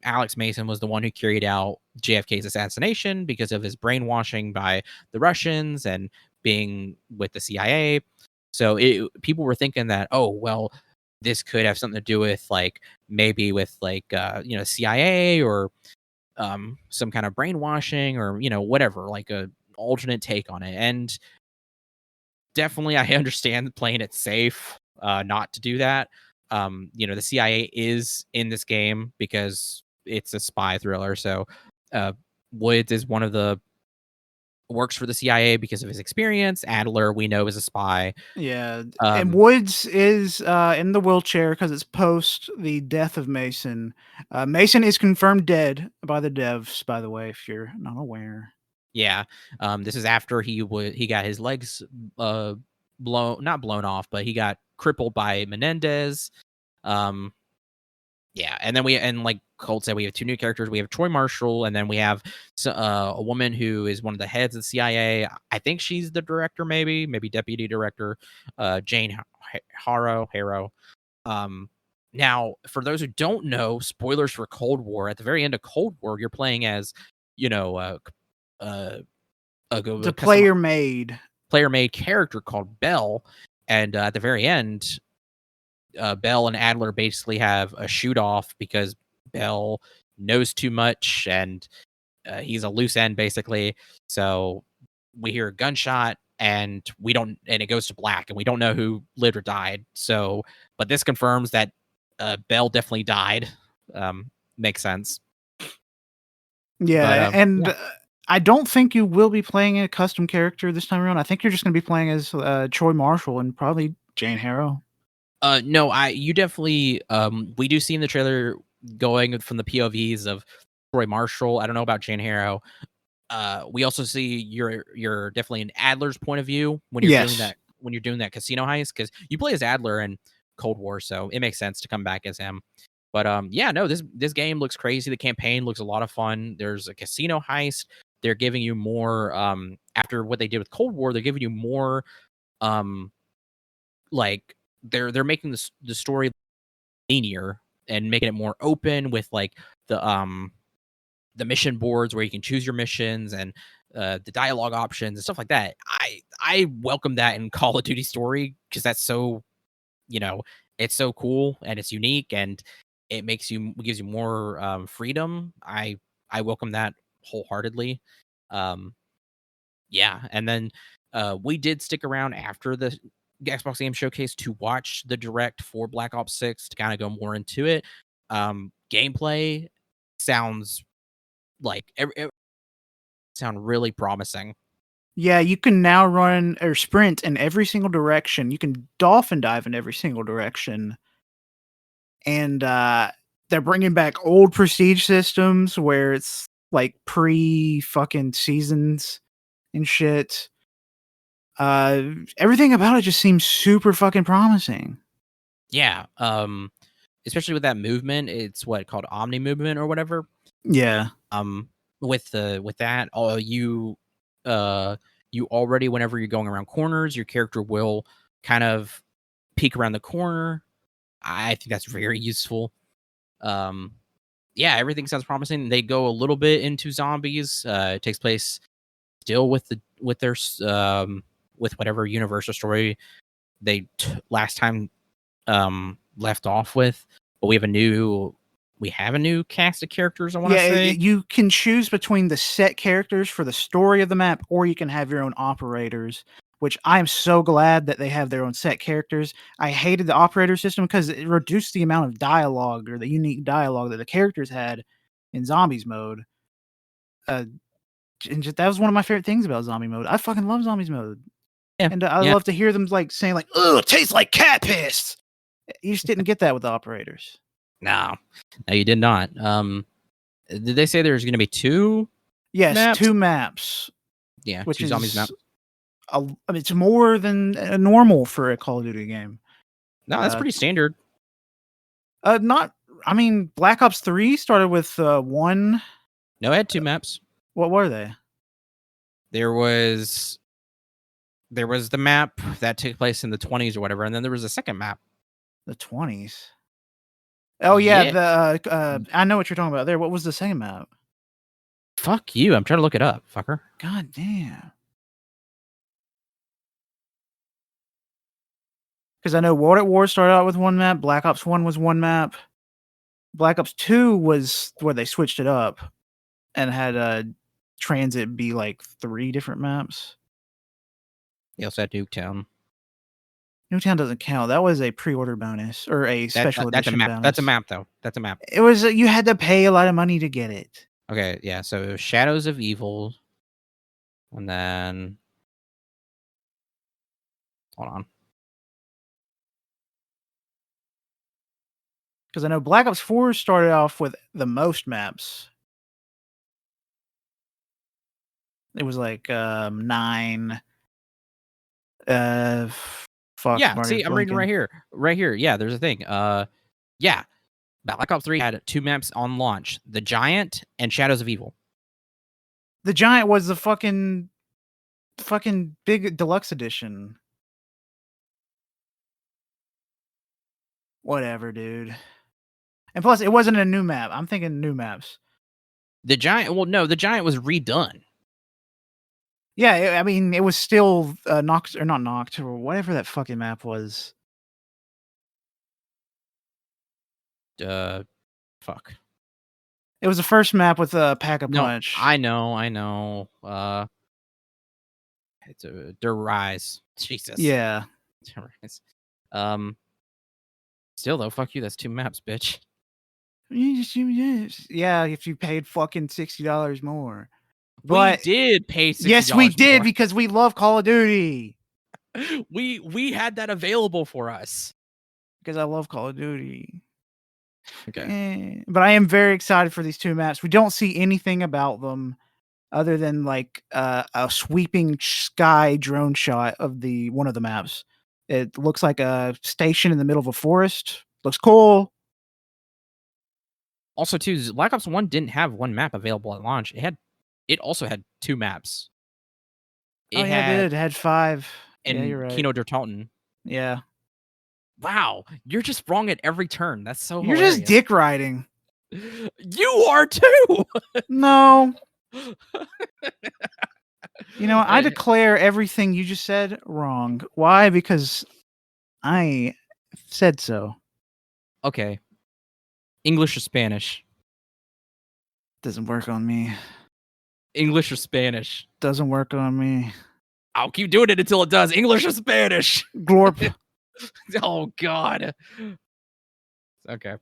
Alex Mason was the one who carried out JFK's assassination because of his brainwashing by the Russians and being with the CIA. So people were thinking that, oh well, this could have something to do with maybe with CIA or some kind of brainwashing or whatever, like a alternate take on it. And definitely I understand playing it safe, not to do that. The CIA is in this game because it's a spy thriller. So uh Woods is one of the works for the CIA because of his experience. Adler, we know, is a spy.
Yeah, and
Um,
Woods is, in the wheelchair because it's post the death of Mason. Mason is confirmed dead by the devs, by the way, if you're not aware.
yeah. This is after he got his legs uh not blown off, but he got crippled by Menendez. Um, Yeah, and then like Colt said, we have two new characters. We have Troy Marshall, and then we have a woman who is one of the heads of the CIA. I think she's the director, maybe deputy director, Jane Harrow. Um, Now, for those who don't know, spoilers for Cold War. At the very end of Cold War, you're playing as, you know, uh,
The
a custom
player made.
player made character called Bell, and at the very end, Bell and Adler basically have a shoot off because Bell knows too much and he's a loose end basically. So we hear a gunshot and and it goes to black and we don't know who lived or died. So, but this confirms that Bell definitely died. Makes sense. But
Yeah,
yeah.
and, I don't think you will be playing a custom character this time around. I think you're just gonna be playing as, Troy Marshall and probably Jane Harrow.
No, you definitely we do see in the trailer going from the POVs of Troy Marshall. I don't know about Jane Harrow. We also see you're definitely an Adler's point of view
Yes.
when you're doing that casino heist because you play as Adler in Cold War, so it makes sense to come back as him. But yeah, no, this game looks crazy. The campaign looks a lot of fun. There's a casino heist. They're giving you more after what they did with Cold War. They're giving you more um like they're making the story linear and making it more open with like the mission boards where you can choose your missions and the dialogue options and stuff like that. I welcome that in Call of Duty story because that's so you know it's so cool and it's unique and gives you more freedom. I welcome that wholeheartedly. Um, yeah, and then we did stick around after the Xbox Game Showcase to watch the direct for Black Ops 6 to kind of go more into it. Gameplay sounds like sound really promising.
Yeah, you can now run or sprint in every single direction. You can dolphin dive in every single direction. And, they're bringing back old prestige systems where it's, like, pre-fucking seasons and shit. Everything about it just seems super fucking promising.
Yeah, especially with that movement, it's what called Omni movement or whatever.
Yeah.
Um, with that, uh, you already whenever you're going around corners, your character will kind of peek around the corner. I think that's very useful. Yeah, everything sounds promising. They go a little bit into zombies. It takes place still with with whatever universal story they last time left off with. But we have a new cast of characters, I want to say.
You can choose between the set characters for the story of the map, or you can have your own operators, which I'm so glad that they have their own set characters. I hated the operator system because it reduced the amount of dialogue or the unique dialogue that the characters had in zombies mode. And that was one of my favorite things about zombie mode. I fucking love zombies mode.
Yeah,
and I love to hear them like saying like, "Oh, it tastes like cat piss." You just didn't get that with the operators.
No, you did not. Did they say there's going to be 2?
Yes,
maps?
2 maps.
Yeah,
which
2 zombies maps.
I mean, it's more than normal for a Call of Duty game.
No, that's pretty standard.
Not. I mean, Black Ops 3 started with 1.
No, it had 2 maps.
What were they?
There was the map that took place in the 20s or whatever, and then there was a second map.
The 20s. Oh yeah, the I know what you're talking about there. What was the second map?
Fuck you! I'm trying to look it up, fucker.
God damn. Because I know World at War started out with 1 map. Black Ops 1 was 1 map. Black Ops 2 was where they switched it up and had Transit be like 3 different maps.
They also had Nuketown.
Nuketown doesn't count. That was a pre-order bonus or a special edition bonus.
That's a map, though. That's a map.
It was you had to pay a lot of money to get it.
Okay, yeah. So it was Shadows of Evil, and then hold on.
Because I know Black Ops 4 started off with the most maps. It was like 9. Fuck.
Yeah, see, I'm reading right here. Right here. Yeah, there's a thing. Yeah. Black Ops 3 had 2 maps on launch: The Giant and Shadows of Evil.
The Giant was the fucking big deluxe edition. Whatever, dude. And plus, it wasn't a new map. I'm thinking new maps.
The Giant, well, no, the Giant was redone.
Yeah, I mean, it was still Noct or not Noct or whatever that fucking map was.
Fuck.
It was the first map with a pack a punch.
I know. It's a Der Rise. Jesus.
Yeah.
Der Rise. Still though, fuck you. That's 2 maps, bitch.
Yeah, if you paid fucking $60 more.
But we did pay $60
yes, we did
more.
because we love Call of Duty.
We had that available for us
because I love Call of Duty.
Okay.
But I am very excited for these 2 maps. We don't see anything about them other than like a sweeping sky drone shot of one of the maps. It looks like a station in the middle of a forest. Looks cool.
Also, too, Black Ops 1 didn't have 1 map available at launch. It also had 2 maps.
It had 5.
And
yeah, you're right.
Kino der Toten.
Yeah.
Wow, you're just wrong at every turn. That's so
You're
hilarious.
just dick riding.
You are too.
No. You know, I declare everything you just said wrong. Why? Because I said so.
Okay. English or Spanish?
Doesn't work on me.
English or Spanish?
Doesn't work on me.
I'll keep doing it until it does. English or Spanish?
Glorp.
Oh, God. Okay.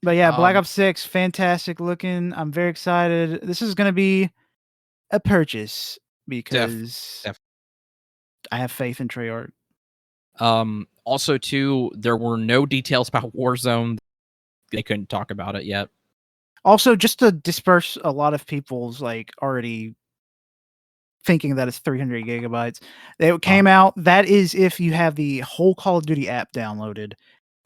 But yeah, Black Ops 6, fantastic looking. I'm very excited. This is going to be a purchase because I have faith in Treyarch.
Also, too, there were no details about Warzone. They couldn't talk about it yet.
Also, just to disperse a lot of people's like already thinking that it's 300 gigabytes. It came out. That is if you have the whole Call of Duty app downloaded,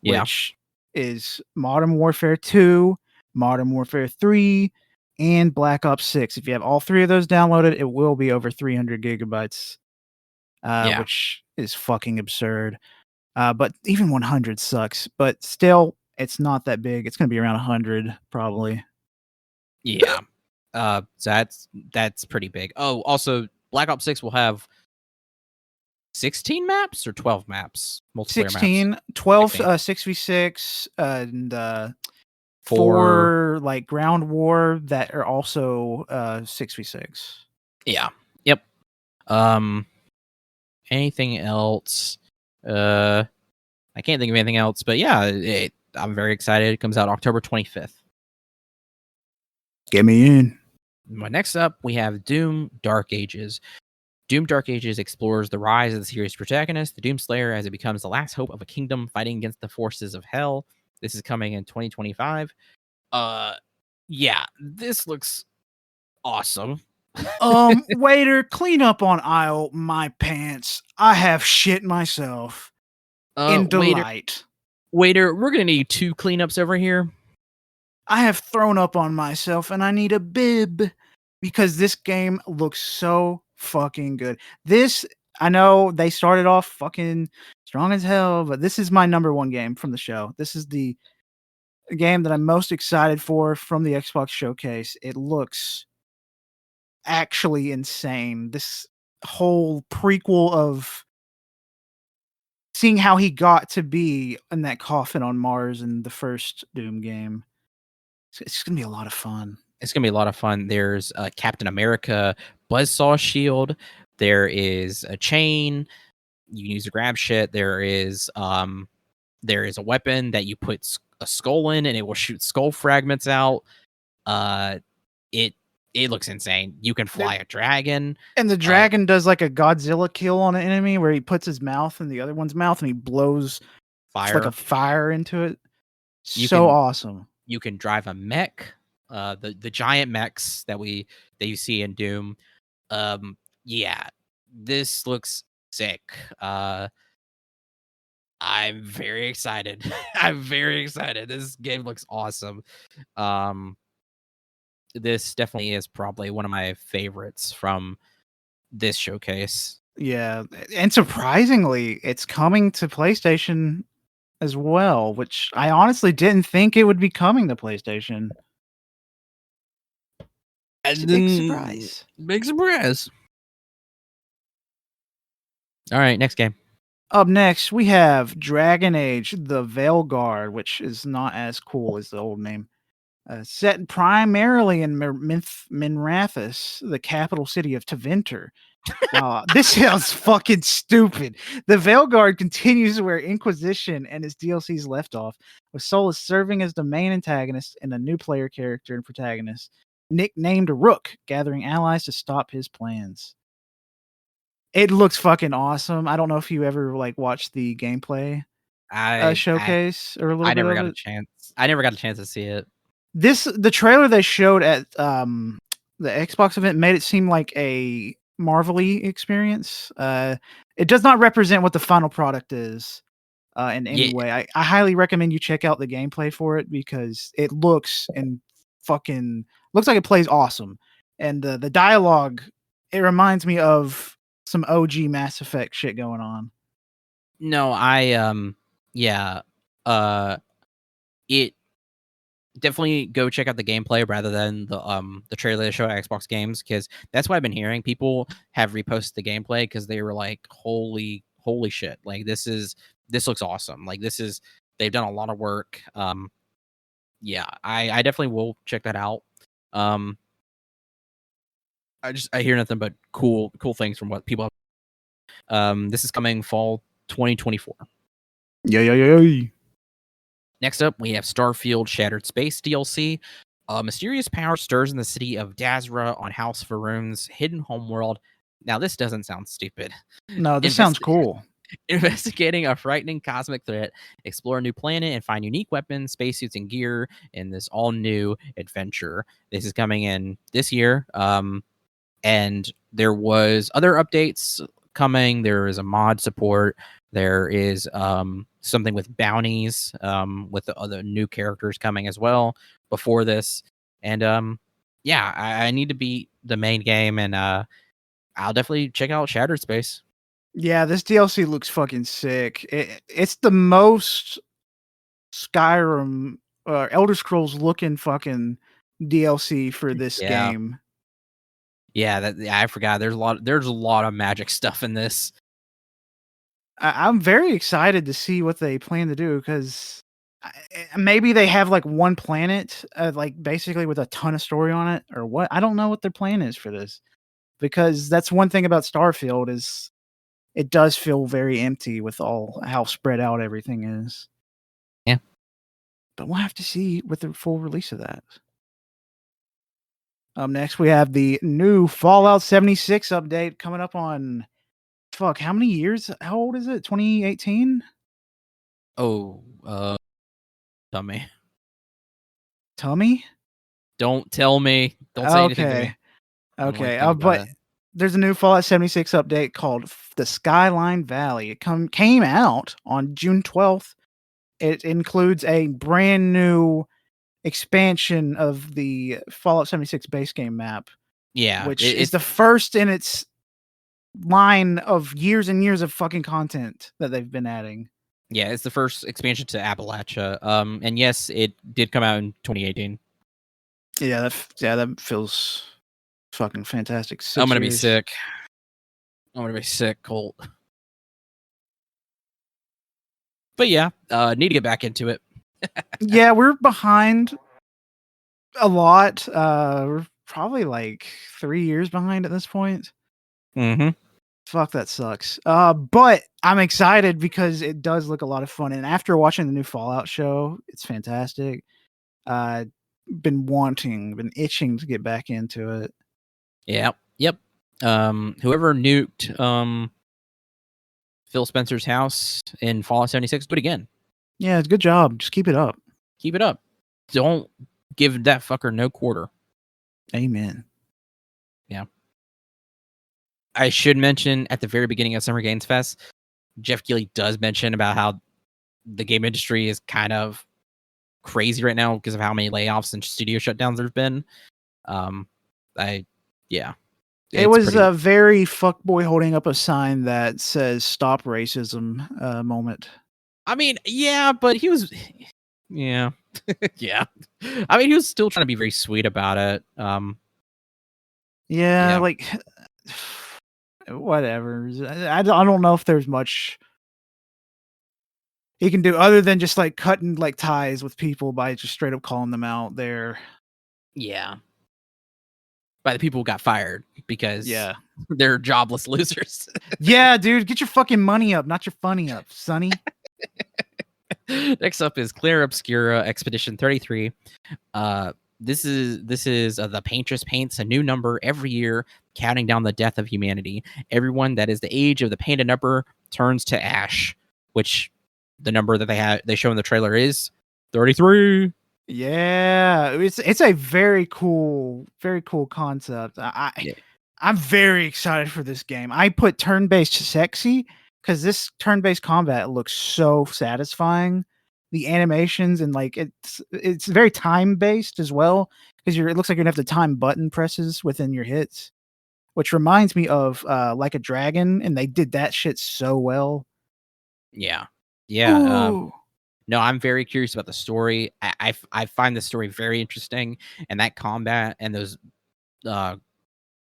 which is Modern Warfare 2, Modern Warfare 3, and Black Ops 6. If you have all 3 of those downloaded, it will be over 300 gigabytes, which is fucking absurd. But even 100 sucks. But still, It's not that big. It's going to be around 100 probably.
Yeah. So that's pretty big. Oh, also Black Ops 6 will have 16 maps or 12 maps, multiplayer
16,
maps.
12
16.
6v6 and
4
4 like ground war that are also 6v6.
Yeah. Yep. Anything else? I can't think of anything else, but yeah, I'm very excited. It comes out October 25th.
Get me in.
Next up, we have Doom Dark Ages. Doom Dark Ages explores the rise of the series' protagonist, the Doomslayer, as it becomes the last hope of a kingdom fighting against the forces of hell. This is coming in 2025. Yeah, this looks awesome.
Waiter, clean up on aisle my pants. I have shit myself. In delight.
Waiter, we're gonna need 2 cleanups over here.
I have thrown up on myself and I need a bib because this game looks so fucking good. I know they started off fucking strong as hell, but this is my number 1 game from the show. This is the game that I'm most excited for from the Xbox showcase. It looks actually insane. This whole prequel of seeing how he got to be in that coffin on Mars in the first Doom game. It's gonna be a lot of fun.
It's gonna be a lot of fun. There's a Captain America buzzsaw shield. There is a chain. You can use to grab shit. There is a weapon that you put a skull in, and it will shoot skull fragments out. It looks insane. You can fly a dragon,
and the dragon does like a Godzilla kill on an enemy where he puts his mouth in the other one's mouth and he blows like a fire into it. Awesome.
You can drive a mech, the giant mechs that you see in Doom. Yeah, this looks sick. I'm very excited. I'm very excited. This game looks awesome. This definitely is probably one of my favorites from this showcase.
Yeah, and surprisingly, it's coming to PlayStation as well, which I honestly didn't think it would be coming to PlayStation. It's a big surprise.
Big surprise. All right, next game.
Up next, we have Dragon Age: The Veilguard, which is not as cool as the old name. Set primarily in Minrathous, the capital city of Tevinter. This sounds fucking stupid. The Veilguard continues where Inquisition and his DLCs left off, with Solus serving as the main antagonist and a new player character and protagonist, nicknamed Rook, gathering allies to stop his plans. It looks fucking awesome. I don't know if you ever watched the gameplay showcase or a little bit of it.
I never got a chance to see it.
The trailer they showed at the Xbox event made it seem like a Marvel-y experience. It does not represent what the final product is in any way. I highly recommend you check out the gameplay for it because it looks like it plays awesome. And the dialogue, it reminds me of some OG Mass Effect shit going on.
No, it definitely go check out the gameplay rather than the trailer they show at Xbox games, because that's what I've been hearing. People have reposted the gameplay because they were like, holy shit, like this looks awesome. Like they've done a lot of work. Yeah, I definitely will check that out. I hear nothing but cool things from what people have. This is coming fall 2024.
Yeah.
Next up, we have Starfield Shattered Space DLC. A mysterious power stirs in the city of Dazra on House Varun's hidden homeworld. Now, this doesn't sound stupid.
No, this sounds cool.
Investigating a frightening cosmic threat, explore a new planet, and find unique weapons, spacesuits, and gear in this all-new adventure. This is coming in this year. And there was other updates coming. There is a mod support. There is something with bounties, with the other new characters coming as well before this. And I need to beat the main game, and I'll definitely check out Shattered Space.
Yeah, this DLC looks fucking sick. It's the most Skyrim or Elder Scrolls looking fucking DLC for this
Yeah.
game.
Yeah, I forgot. There's a lot of magic stuff in this.
I'm very excited to see what they plan to do because maybe they have like one planet, like basically with a ton of story on it, or what. I don't know what their plan is for this because that's one thing about Starfield is it does feel very empty with all how spread out everything is.
Yeah.
But we'll have to see with the full release of that. Next we have the new Fallout 76 update coming up on fuck, how many years? How old is it? 2018?
Oh, tell me.
Tummy?
Don't tell me. Don't say anything to me.
Okay.
I don't want to
Okay.
think about
But
it.
there's a new Fallout 76 update called the Skyline Valley. It came out on June 12th. It includes a brand new expansion of the Fallout 76 base game map,
Yeah,
which is the first in its line of years and years of fucking content that they've been adding.
yeah, it's the first expansion to Appalachia. And yes, it did come out in 2018.
Yeah, that feels fucking fantastic.
I'm
6
gonna be
years.
sick. I'm gonna be sick, Colt. But yeah, need to get back into it.
Yeah, we're behind a lot. We're probably like 3 years behind at this point.
Mm-hmm.
Fuck, that sucks. But I'm excited because it does look a lot of fun. And after watching the new Fallout show, it's fantastic. Been itching to get back into it.
Yeah. Yep. Whoever nuked Phil Spencer's house in Fallout 76, do it again.
Yeah, it's a good job. Just keep it up.
Keep it up. Don't give that fucker no quarter.
Amen.
Yeah. I should mention at the very beginning of Summer Games Fest, Jeff Keighley does mention about how the game industry is kind of crazy right now because of how many layoffs and studio shutdowns there's been. Yeah.
It was a very fuckboy holding up a sign that says "Stop Racism" moment.
I mean, yeah, but he was, yeah, yeah. I mean, he was still trying to be very sweet about it.
Yeah, like whatever. I don't know if there's much he can do other than just like cutting like ties with people by just straight up calling them out there.
Yeah. By the people who got fired because
Yeah,
they're jobless losers.
yeah, dude, get your fucking money up, not your funny up, sonny.
Next up is Clear Obscura Expedition 33. This is the Paintress paints a new number every year, counting down the death of humanity. Everyone that is the age of the painted number turns to ash, which the number that they show in the trailer is 33.
Yeah, it's a very cool concept. I'm very excited for this game. I put turn-based sexy because this turn-based combat looks so satisfying. The animations and like it's very time-based as well because it looks like you're gonna have to time button presses within your hits, which reminds me of Like a Dragon, and they did that shit so well.
Yeah, yeah. No, I'm very curious about the story. I find the story very interesting, and that combat and those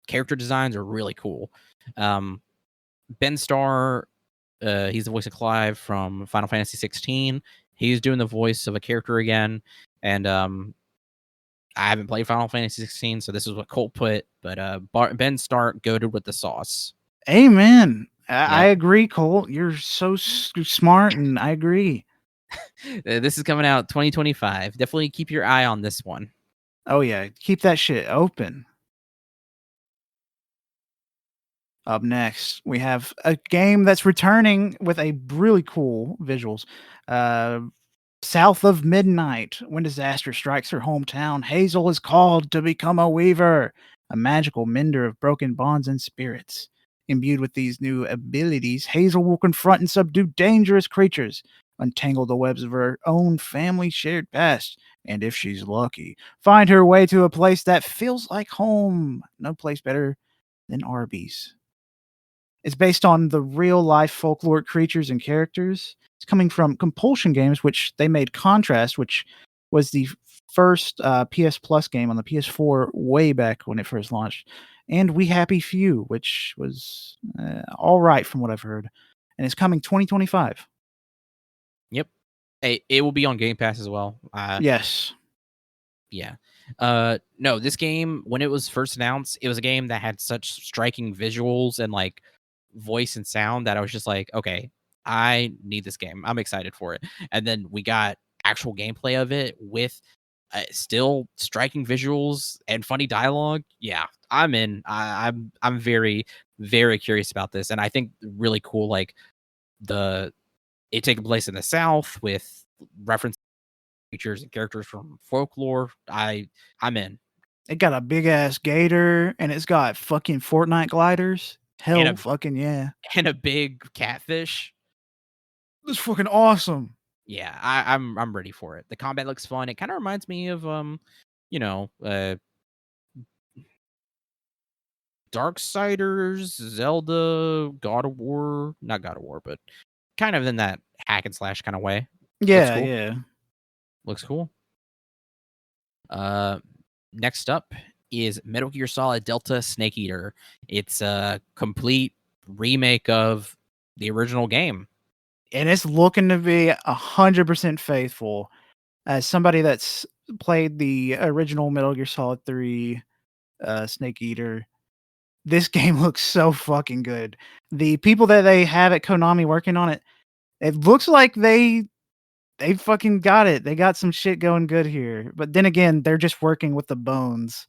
character designs are really cool. Ben Starr, he's the voice of Clive from Final Fantasy 16. He's doing the voice of a character again, and I haven't played Final Fantasy 16, so this is what Colt put. But Ben Starr goated with the sauce.
Amen. I
Yep.
agree, Colt. You're so smart, and I agree.
This is coming out 2025. Definitely keep your eye on this one.
Oh yeah, keep that shit open. Up next, we have a game that's returning with a really cool visuals. South of Midnight, when disaster strikes her hometown, Hazel is called to become a weaver, a magical mender of broken bonds and spirits. Imbued with these new abilities, Hazel will confront and subdue dangerous creatures, untangle the webs of her own family shared past, and if she's lucky, find her way to a place that feels like home. No place better than Arby's. It's based on the real life folkloric creatures and characters. It's coming from Compulsion Games, which they made Contrast, which was the first PS Plus game on the PS4 way back when it first launched, and We Happy Few, which was all right from what I've heard, and it's coming 2025.
Yep. It will be on Game Pass as well.
Yes.
Yeah. No, this game, when it was first announced, it was a game that had such striking visuals and like voice and sound that I was just like, okay, I need this game. I'm excited for it. And then we got actual gameplay of it with still striking visuals and funny dialogue. Yeah, I'm in. I'm very very curious about this, and I think really cool like it taking place in the South with reference features and characters from folklore. I'm in.
It got a big ass gator and it's got fucking Fortnite gliders.
And
Hell fucking yeah.
and a big catfish.
That's fucking awesome.
Yeah, I'm ready for it. The combat looks fun. It kind of reminds me of you know, Darksiders, Zelda, God of War, not God of War, but kind of in that hack and slash kind of way.
Yeah,
cool.
yeah.
Looks cool. Next up is Metal Gear Solid Delta Snake Eater. It's a complete remake of the original game.
And it's looking to be 100% faithful. As somebody that's played the original Metal Gear Solid 3 Snake Eater, this game looks so fucking good. The people that they have at Konami working on it, it looks like they fucking got it. They got some shit going good here. But then again, they're just working with the bones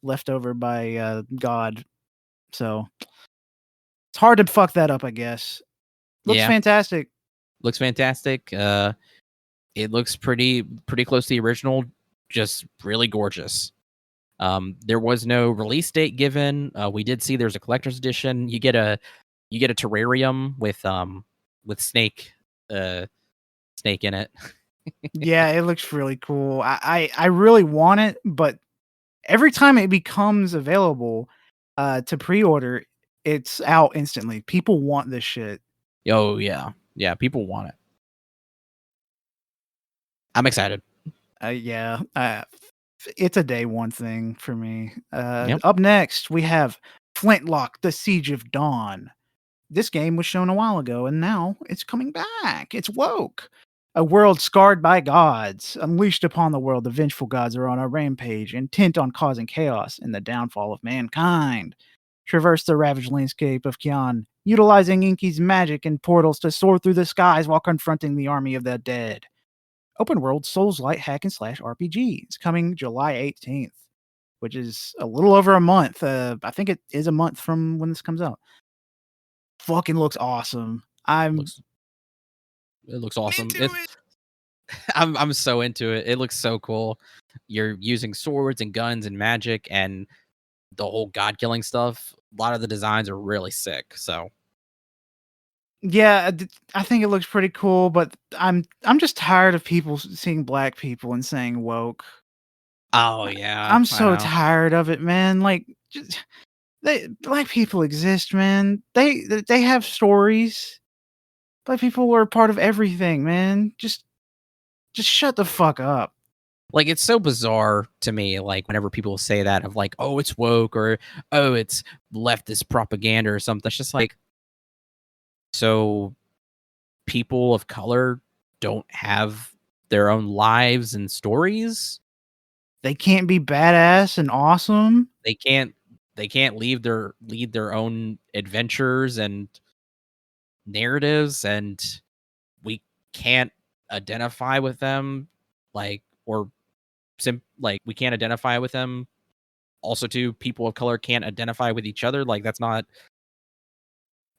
left over by God. So it's hard to fuck that up, I guess. Looks fantastic.
Looks fantastic. It looks pretty close to the original, just really gorgeous. There was no release date given. We did see there's a collector's edition. You get a terrarium with snake in it.
Yeah, it looks really cool. I really want it, but every time it becomes available to pre-order, it's out instantly. People want this shit.
Oh yeah, people want it. I'm excited.
Yeah, it's a day one thing for me.
Yep.
Up next, we have Flintlock: The Siege of Dawn. This game was shown a while ago, and now it's coming back. It's woke. A world scarred by gods. Unleashed upon the world, the vengeful gods are on a rampage, intent on causing chaos and the downfall of mankind. Traverse the ravaged landscape of Kian, utilizing Inky's magic and portals to soar through the skies while confronting the army of the dead. Open world Souls-like hack and slash RPG. It's coming July 18th, which is a little over a month. I think it is a month from when this comes out. Fucking looks awesome.
It looks awesome. I'm so into it. It looks so cool. You're using swords and guns and magic and the whole god killing stuff. A lot of the designs are really sick. So
yeah, I think it looks pretty cool, but I'm just tired of people seeing black people and saying woke.
Oh yeah,
I'm so tired of it, man. Like, just, black people exist, man. They have stories. Black people are part of everything, man. Just shut the fuck up.
Like, it's so bizarre to me, like, whenever people say that of like, oh, it's woke or oh, it's leftist propaganda or something. It's just like, so people of color don't have their own lives and stories.
They can't be badass and awesome.
They can't lead their own adventures and narratives, and we can't identify with them, like, or like we can't identify with them. Also, too, people of color can't identify with each other. Like, that's not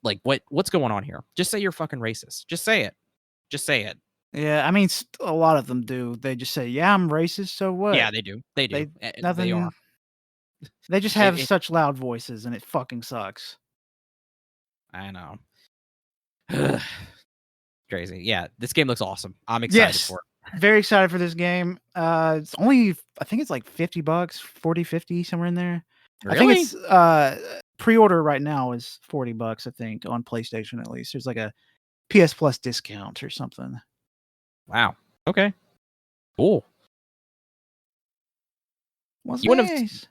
like what's going on here. Just say you're fucking racist. Just say it. Just say it.
Yeah, I mean, a lot of them do. They just say, "Yeah, I'm racist." So what?
Yeah, they do. They do.
Nothing.
They are.
They just have such loud voices, and it fucking sucks.
I know. Crazy. Yeah, this game looks awesome. I'm excited for it.
Very excited for this game. It's only, I think it's like $50, 40, 50, somewhere in there.
Really?
I think it's pre-order right now is $40, I think, on PlayStation at least. There's like a PS Plus discount or something.
Wow. Okay. Cool.
What's
You wouldn't have.
nice?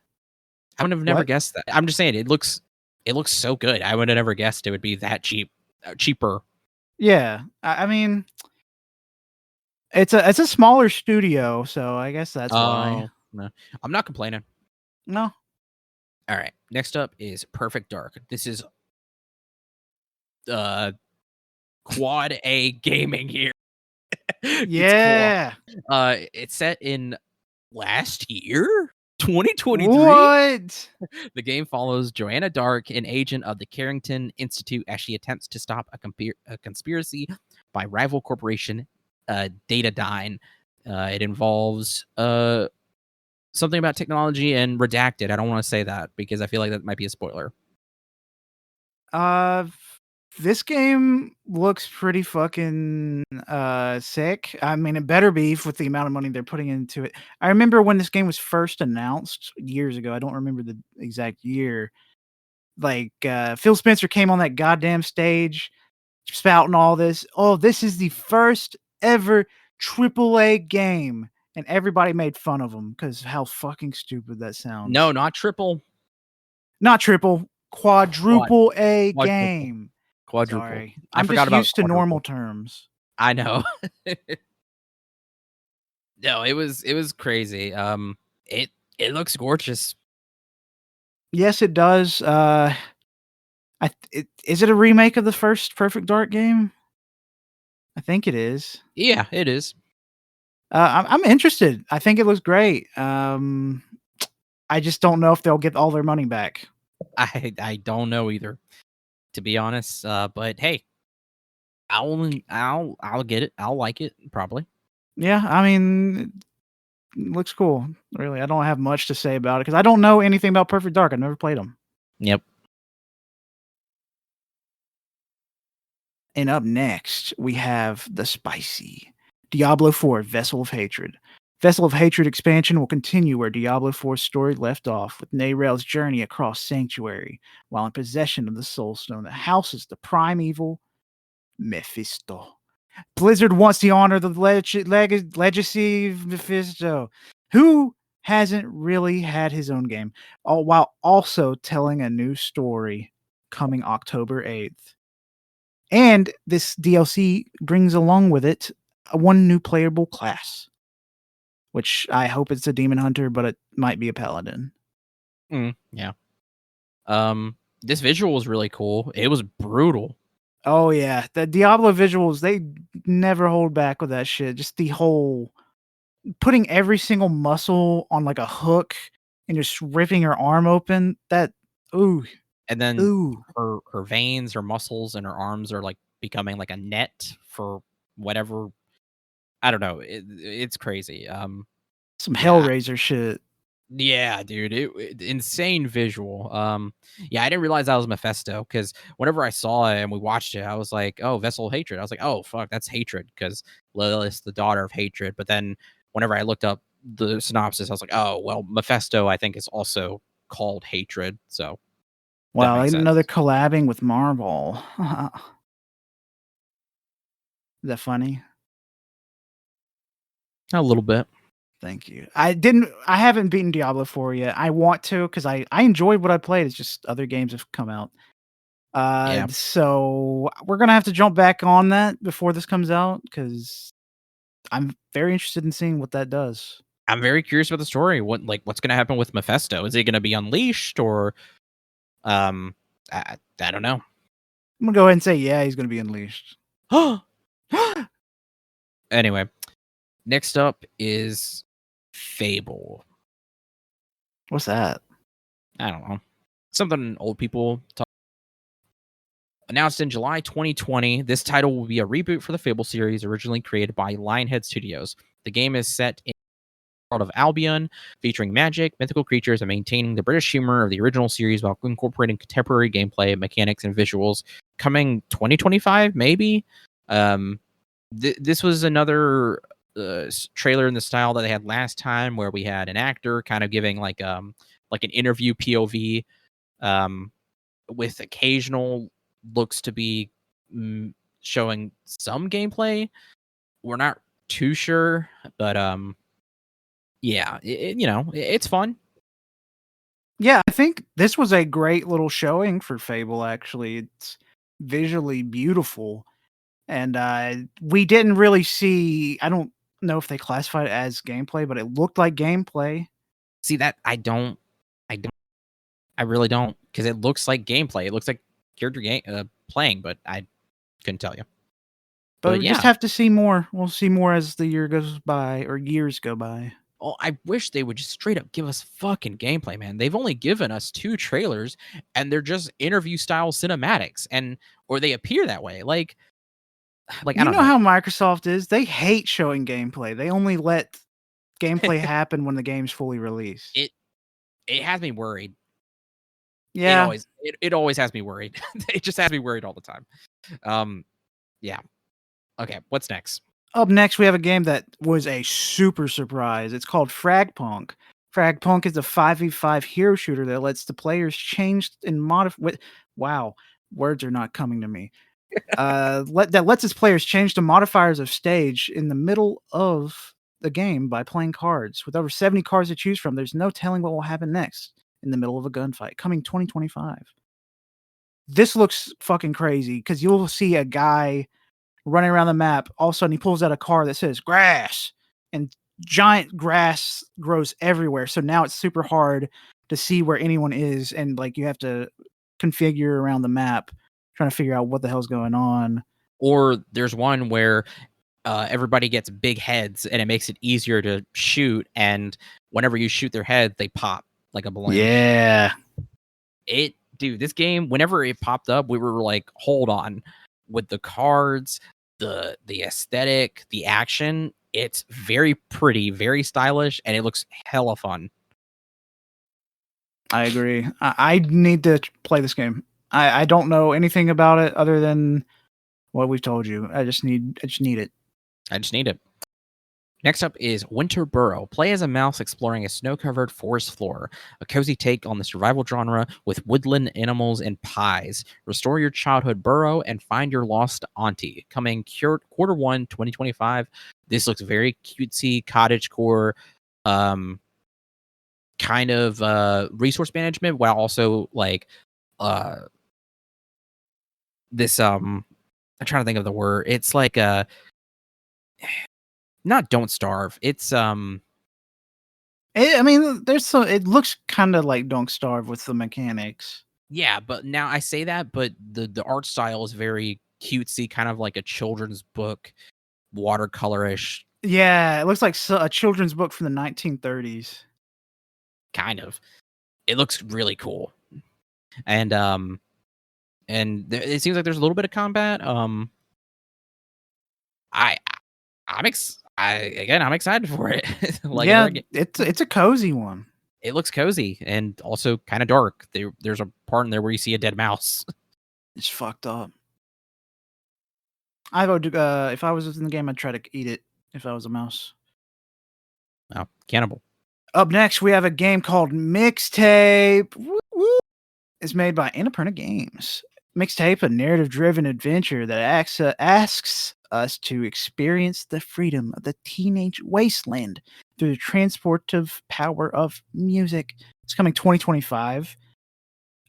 I would have never guessed that. I'm just saying it looks so good. I would have never guessed it would be that cheaper.
Yeah, I mean, it's a smaller studio, so I guess that's why.
No. I'm not complaining.
No.
All right. Next up is Perfect Dark. This is quad A gaming here.
Yeah.
It's set in last year, 2023.
What?
The game follows Joanna Dark, an agent of the Carrington Institute, as she attempts to stop a conspiracy by rival corporation Datadyne. It involves something about technology and redacted. I don't want to say that because I feel like that might be a spoiler.
This game looks pretty fucking sick. I mean, it better be with the amount of money they're putting into it. I remember when this game was first announced years ago. I don't remember the exact year. Like Phil Spencer came on that goddamn stage spouting all this. Oh, this is the first ever AAA game, and everybody made fun of him because how fucking stupid that sounds.
No, not triple.
Not triple. Quadruple A game.
Quadruple.
Sorry.
I
I'm
forgot
just
about
used to normal terms.
I know. No, it was crazy. It looks gorgeous.
Yes, it does. Is it a remake of the first Perfect Dark game? I think it is.
Yeah, it is.
I'm interested. I think it looks great. I just don't know if they'll get all their money back.
I don't know either, to be honest. But hey, I'll get it. I'll like it probably.
Yeah, I mean, it looks cool. Really, I don't have much to say about it because I don't know anything about Perfect Dark. I've never played them.
Yep.
And up next, we have the spicy Diablo 4 Vessel of Hatred. Vessel of Hatred expansion will continue where Diablo 4's story left off, with Neyrel's journey across Sanctuary, while in possession of the Soul Stone that houses the primeval Mephisto. Blizzard wants to honor the legacy of Mephisto, who hasn't really had his own game, while also telling a new story coming October 8th. And this DLC brings along with it one new playable class, which I hope it's a demon hunter, but it might be a paladin.
Yeah. This visual was really cool. It was brutal.
Oh yeah, the Diablo visuals, they never hold back with that shit. Just the whole putting every single muscle on like a hook and just ripping her arm open. That ooh.
And then
Ooh.
her veins, her muscles, and her arms are like becoming like a net for whatever. I don't know. It's crazy.
Some Hellraiser shit.
Yeah, dude, it insane visual. Yeah, I didn't realize that was Mephisto because whenever I saw it and we watched it, I was like, "Oh, Vessel of Hatred." I was like, "Oh, fuck, that's Hatred," because Lilith's the daughter of Hatred. But then whenever I looked up the synopsis, I was like, "Oh, well, Mephisto, I think, is also called Hatred." So that
Wow,
makes sense.
another collabing with Marvel. Is that funny?
A little bit.
Thank you. I haven't beaten Diablo 4 yet. I want to because I enjoyed what I played. It's just other games have come out.
Yeah.
So we're gonna have to jump back on that before this comes out because I'm very interested in seeing what that does.
I'm very curious about the story. What's going to happen with Mephisto? Is he going to be unleashed or, I don't know.
I'm gonna go ahead and say, yeah, he's gonna be unleashed.
Anyway, next up is Fable.
What's that?
I don't know. Something old people talk. Announced in July 2020, this title will be a reboot for the Fable series originally created by Lionhead Studios. The game is set in the world of Albion, featuring magic, mythical creatures, and maintaining the British humor of the original series while incorporating contemporary gameplay, mechanics, and visuals. Coming 2025, maybe? This was another trailer in the style that they had last time, where we had an actor kind of giving like an interview POV with occasional looks to be showing some gameplay. We're not too sure, but yeah, it's fun.
Yeah, I think this was a great little showing for Fable, actually. It's visually beautiful, and, we didn't really see I don't know if they classified it as gameplay, but it looked like gameplay.
See that I really don't, because it looks like gameplay. It looks like character game playing, but I couldn't tell you.
But
But
we just
yeah,
have to see more. We'll see more as the year goes by or years go by.
oh, I wish they would just straight up give us fucking gameplay, man. They've only given us 2 trailers, and they're just interview style cinematics, or they appear that way. Like I
You
don't
know
know.
how Microsoft is? They hate showing gameplay. They only let gameplay happen when the game's fully released.
It it has me worried.
Yeah.
It always has me worried. It just has me worried all the time. Um, yeah. Okay, what's next?
Up next, we have a game that was a super surprise. It's called Fragpunk. Fragpunk is a 5v5 hero shooter that lets the players change and modify. Wow, words are not coming to me. That lets its players change the modifiers of stage in the middle of the game by playing cards. With over 70 cards to choose from, there's no telling what will happen next in the middle of a gunfight. Coming 2025. This looks fucking crazy because you'll see a guy running around the map. All of a sudden, he pulls out a card that says grass, and giant grass grows everywhere. So now it's super hard to see where anyone is, and like you have to configure around the map, trying to figure out what the hell's going on.
Or there's one where everybody gets big heads, and it makes it easier to shoot. And whenever you shoot their head, they pop like a balloon.
Yeah,
Dude, this game, whenever it popped up, we were like, hold on, with the cards, the aesthetic, the action. It's very pretty, very stylish, and it looks hella fun.
I agree. I need to play this game. I don't know anything about it other than what we've told you. I just need it.
I just need it. Next up is Winter Burrow. Play as a mouse exploring a snow-covered forest floor. A cozy take on the survival genre with woodland animals and pies. Restore your childhood burrow and find your lost auntie. Coming Q1 2025. This looks very cutesy, cottagecore, kind of resource management, while also like this I'm trying to think of the word. It's like not Don't Starve. It's
I mean, there's so it looks kind of like Don't Starve with the mechanics.
yeah, but now I say that, but the art style is very cutesy, kind of like a children's book, watercolorish,
Yeah, it looks like a children's book from the 1930s.
kind of. It looks really cool, and it seems like there's a little bit of combat. I I'm excited for it. Like
Yeah,
another
it's a cozy one.
it looks cozy and also kind of dark. There's a part in there where you see a dead mouse.
It's fucked up. I would if I was in the game, I'd try to eat it if I was a mouse.
Oh, cannibal.
Up next, we have a game called Mixtape. Woo woo. It's made by Annapurna Games. Mixtape, a narrative-driven adventure that asks us to experience the freedom of the teenage wasteland through the transportive power of music. It's coming 2025.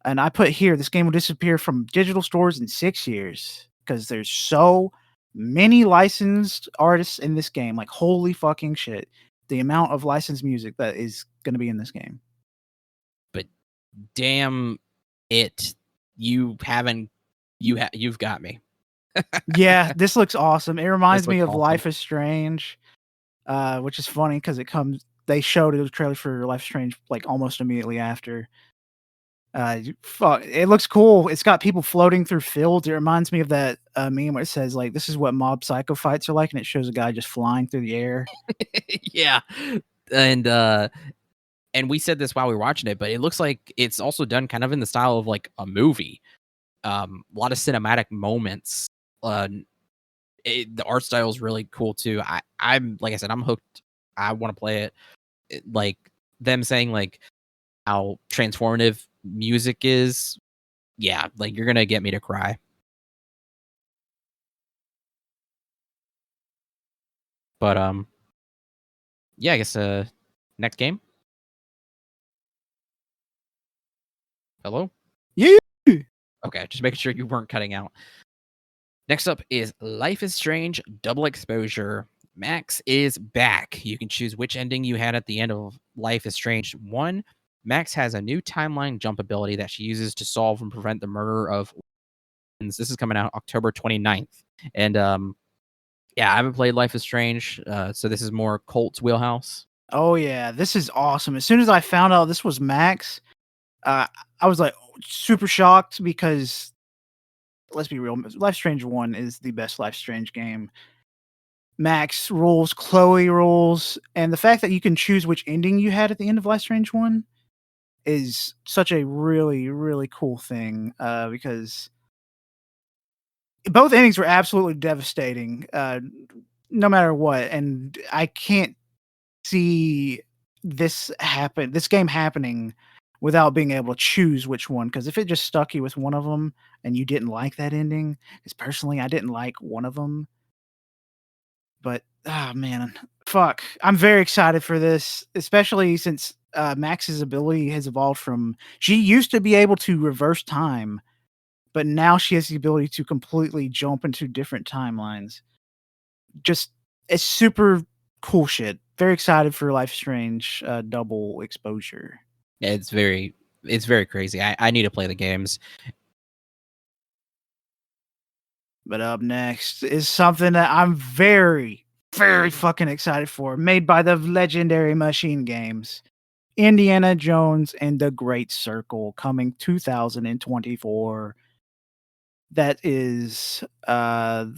And I put here, this game will disappear from digital stores in 6 years because there's so many licensed artists in this game. Like, holy fucking shit. The amount of licensed music that is going to be in this game.
But damn it, you've got me.
Yeah, this looks awesome. It reminds
This
me
looks
of
awesome.
Life is Strange, which is funny because they showed a trailer for Life is Strange like almost immediately after. Fuck, it looks cool. It's got people floating through fields. It reminds me of that meme where it says like, "This is what Mob Psycho fights are like," and it shows a guy just flying through the air.
Yeah, and we said this while we were watching it, but it looks like it's also done kind of in the style of like a movie. A lot of cinematic moments. The art style is really cool too. I'm like I said, I'm hooked. I want to play it. Like them saying like how transformative music is yeah, like you're gonna get me to cry. But yeah, I guess next game. Hello?
Yeah.
Okay, just making sure you weren't cutting out. Next up is Life is Strange Double Exposure. Max is back. You can choose which ending you had at the end of Life is Strange 1. Max has a new timeline jump ability that she uses to solve and prevent the murder of. This is coming out October 29th. And yeah, I haven't played Life is Strange, so this is more Colt's wheelhouse.
Oh yeah, this is awesome. As soon as I found out this was Max, uh, I was like super shocked because let's be real, Life Strange 1 is the best Life Strange game. Max rules, Chloe rules, and the fact that you can choose which ending you had at the end of Life Strange 1 is such a really, really cool thing, because both endings were absolutely devastating, no matter what, and I can't see this game happening without being able to choose which one. Because if it just stuck you with one of them and you didn't like that ending, because personally I didn't like one of them, but ah man, fuck, I'm very excited for this, especially since Max's ability has evolved from she used to be able to reverse time, but now she has the ability to completely jump into different timelines. Just it's super cool shit. Very excited for Life Strange double exposure.
Yeah, it's very crazy. I need to play the games.
But up next is something that I'm very, very fucking excited for. Made by the legendary Machine Games. Indiana Jones and the Great Circle coming 2024. That is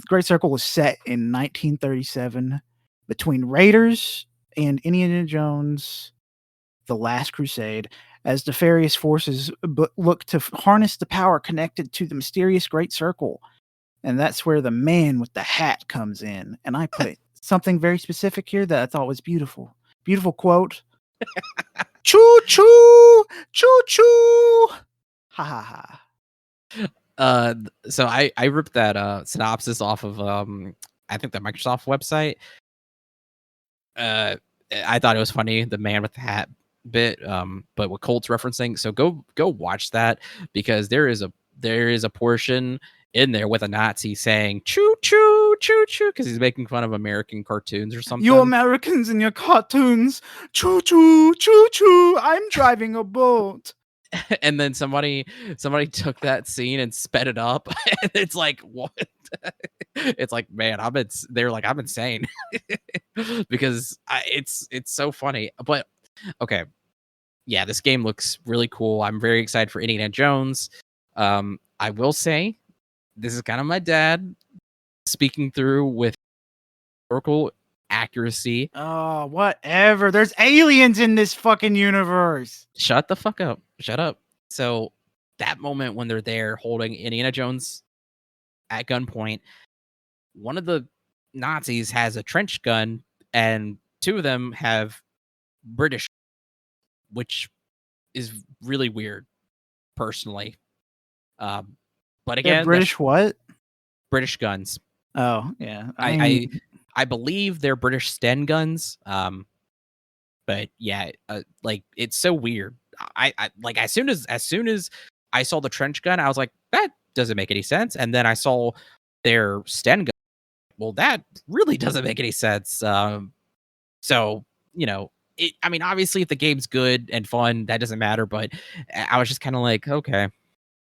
Great Circle was set in 1937 between Raiders and Indiana Jones, The Last Crusade, as nefarious forces look to harness the power connected to the mysterious Great Circle. And that's where the man with the hat comes in. And I put something very specific here that I thought was beautiful. Beautiful quote. Choo choo, choo choo. Ha ha ha.
So I ripped that synopsis off of I think the Microsoft website. uh I thought it was funny, the man with the hat bit, but what Colt's referencing. So go watch that, because there is a portion in there with a Nazi saying choo choo choo choo because he's making fun of American cartoons or
You
something.
Americans and your cartoons. Choo choo, choo choo. I'm driving a boat.
And then somebody took that scene and sped it up, and it's like, what? It's like, man, they're like, I'm insane. Because it's so funny. But okay, yeah, this game looks really cool. I'm very excited for Indiana Jones. I will say this is kind of my dad speaking through with historical accuracy.
Oh, whatever. There's aliens in this fucking universe.
Shut the fuck up. Shut up. So that moment when they're there holding Indiana Jones at gunpoint, one of the Nazis has a trench gun, and two of them have British, which is really weird, personally. Um, but
They're
again, that's
British what?
British guns.
Oh, yeah. I
I,
mean,
I believe they're British Sten guns. But yeah, like it's so weird. I like as soon as I saw the trench gun, I was like, that doesn't make any sense. And then I saw their Sten gun. Well, that really doesn't make any sense. So I mean, obviously, if the game's good and fun, that doesn't matter. But I was just kind of like, okay,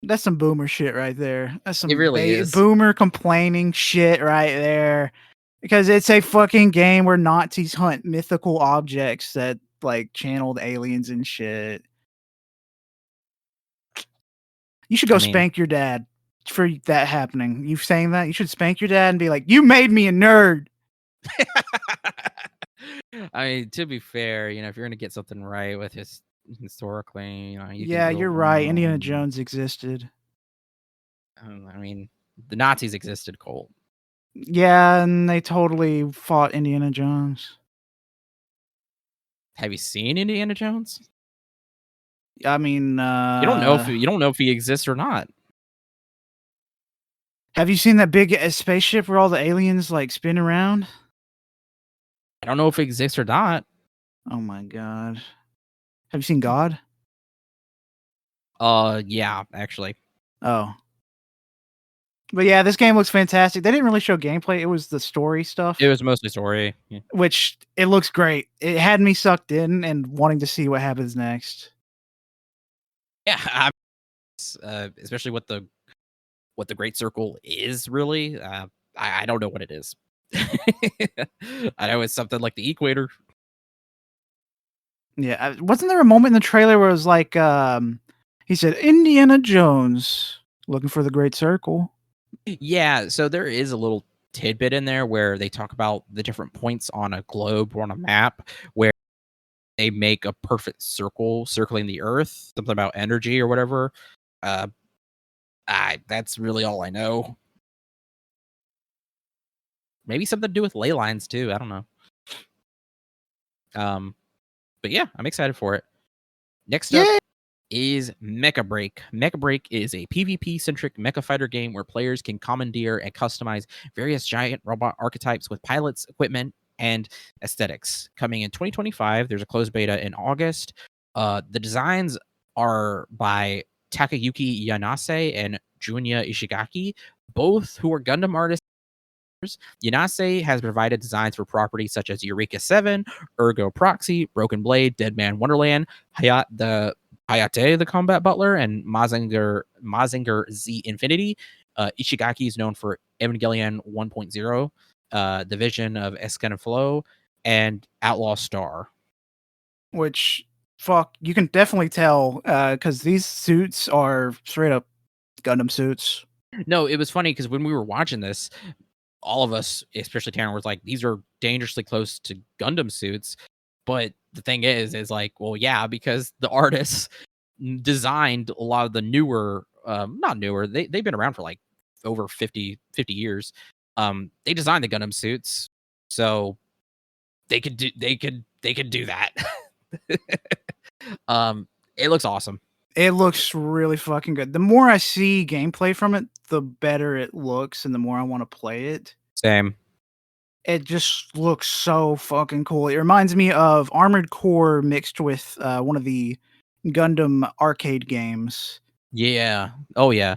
that's some boomer shit right there. That's
it
some
really is.
boomer complaining shit right there. Because it's a fucking game where Nazis hunt mythical objects that like channeled aliens and shit. You should go
I mean,
spank your dad for that happening. You saying that? You should spank your dad and be like, "You made me a nerd."
I mean, to be fair, if you're gonna get something right with historically, you can
Yeah,
do it
you're right. Indiana
wrong.
Jones existed.
I mean, the Nazis existed, Colt.
Yeah, and they totally fought Indiana Jones.
Have you seen Indiana Jones?
I mean,
You don't know if he exists or not.
Have you seen that big spaceship where all the aliens like spin around?
I don't know if it exists or not.
Oh my god. Have you seen God?
Yeah, actually.
Oh. But yeah, this game looks fantastic. They didn't really show gameplay. It was the story
It
stuff,
was mostly story. Yeah.
which it looks great. It had me sucked in and wanting to see what happens next.
Yeah, especially what the Great Circle is really. I don't know what it is. I know it's something like the Equator.
Yeah, wasn't there a moment in the trailer where it was like, he said, "Indiana Jones looking for the Great Circle."
Yeah, so there is a little tidbit in there where they talk about the different points on a globe or on a map where they make a perfect circle circling the Earth. Something about energy or whatever. Uh, that's really all I know. Maybe something to do with ley lines too. I don't know. But yeah, I'm excited for it. Next up
Yeah,
is Mecha Break. Mecha Break is a PvP-centric mecha fighter game where players can commandeer and customize various giant robot archetypes with pilots, equipment, and aesthetics. Coming in 2025, there's a closed beta in August. The designs are by Takayuki Yanase and Junya Ishigaki, both who are Gundam artists. Yanase has provided designs for properties such as Eureka 7, Ergo Proxy, Broken Blade, Dead Man Wonderland, Hayate the Combat Butler, and Mazinger Z Infinity. Ishigaki is known for Evangelion 1.0, Division of Escan Flow, and Outlaw Star.
which fuck, you can definitely tell because these suits are straight up Gundam suits.
No, it was funny because when we were watching this, all of us, especially Tanner, was like, these are dangerously close to Gundam suits. But the thing is like, well, yeah, because the artists designed a lot of the newer, not newer, they've been around for like over 50 years. They designed the Gundam suits, so they could do that. It looks awesome.
It looks really fucking good. The more I see gameplay from it, the better it looks, and the more I want to play it.
Same.
It just looks so fucking cool. It reminds me of Armored Core mixed with one of the Gundam arcade games.
Yeah. Oh yeah.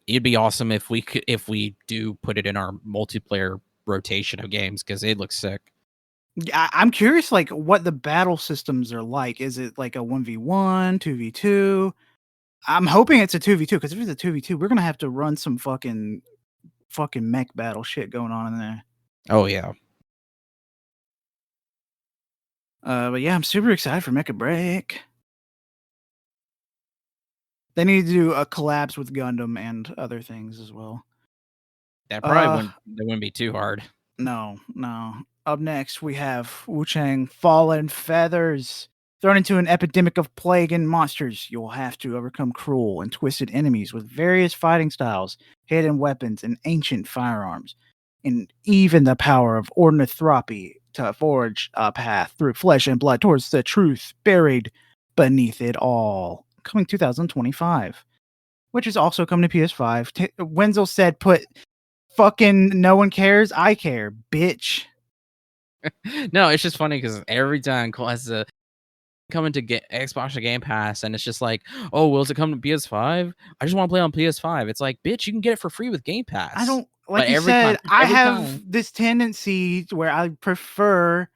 It'd be awesome if we do put it in our multiplayer rotation of games because it looks sick.
I'm curious, like, what the battle systems are like. Is it like a 1v1, 2v2? I'm hoping it's a 2v2 because if it's a 2v2, we're gonna have to run some fucking mech battle shit going on in there.
Oh yeah.
But yeah, I'm super excited for Mecha Break. They need to do a collabs with Gundam and other things as well.
That
Uh,
wouldn't be too hard.
no. Up next, we have Wu Chang Fallen Feathers. Thrown into an epidemic of plague and monsters, you'll have to overcome cruel and twisted enemies with various fighting styles, hidden weapons, and ancient firearms, and even the power of ornithopy to forge a path through flesh and blood towards the truth buried beneath it all. Coming 2025, which is also coming to PS5. Wenzel said, "Put fucking no one cares. I care, bitch."
No, it's just funny because every time Cole has to come into get Xbox or Game Pass, and it's just like, oh, will it come to PS5? I just want to play on PS5. It's like, bitch, you can get it for free with Game
I
Pass.
don't like
But
you said. I
every
have
time,
this tendency to where I prefer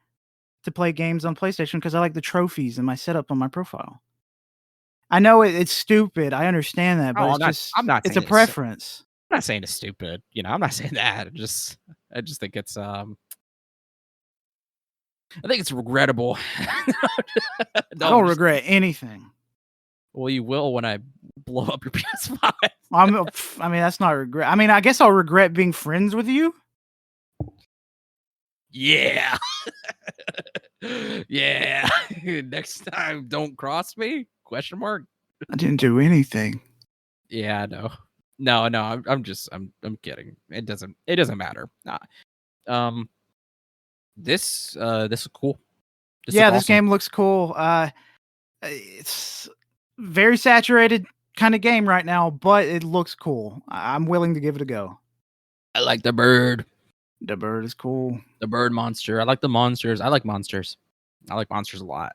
to play games on PlayStation because I like the trophies and my setup on my profile. I know it's stupid. I understand that, but
oh,
it's just
I'm not
it's a
saying it's,
preference.
I'm not saying it's stupid. I'm not saying that. I just think it's, I think it's regrettable.
I
No,
don't
I'm just,
regret anything.
well, you will when I blow up your PS5.
I mean, that's not regret. I mean, I guess I'll regret being friends with you.
Yeah. Yeah. Next time, don't cross me? Question mark.
I didn't do anything.
Yeah, I know. No, I'm kidding. It doesn't matter. Nah. Um this is cool. This look
Yeah, this
awesome.
game looks cool. It's very saturated. kind of game right now, but it looks cool. I'm willing to give it a go.
I like the bird.
The bird is cool.
The bird monster. I like the monsters. I like monsters. I like monsters a lot.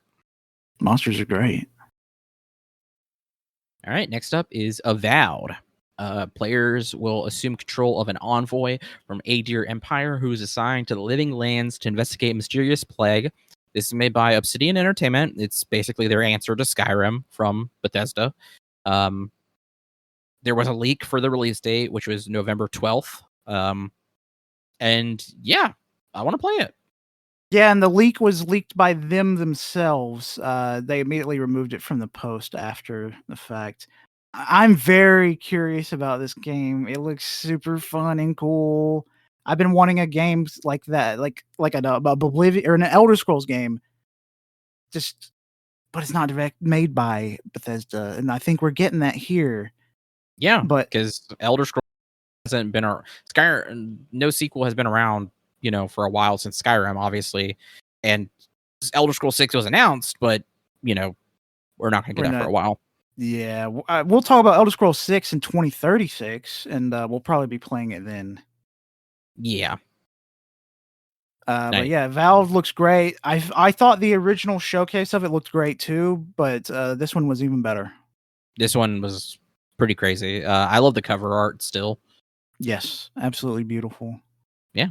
Monsters are great.
All right, next up is Avowed. Players will assume control of an envoy from Adir Empire who is assigned to the Living Lands to investigate mysterious plague. This is made by Obsidian Entertainment. It's basically their answer to Skyrim from Bethesda. There was a leak for the release date, which was November 12th. And yeah, I want to play it.
Yeah, and the leak was leaked by them themselves. They immediately removed it from the post after the fact. I'm very curious about this game. It looks super fun and cool. I've been wanting a game like that, like an Oblivion or an Elder Scrolls game. Just, but it's not direct made by Bethesda, and I think we're getting that here.
Yeah,
but
because Elder Scrolls hasn't been Skyrim. No sequel has been around, for a while since Skyrim, obviously, and Elder Scrolls 6 was announced, but we're not going to get that for a while.
Yeah, we'll talk about Elder Scrolls 6 in 2036, and we'll probably be playing it then.
Yeah.
Nice. But yeah, Valve looks great. I thought the original showcase of it looked great too, but this one was even better.
This one was pretty crazy. I love the cover art still.
Yes, absolutely beautiful.
Yeah.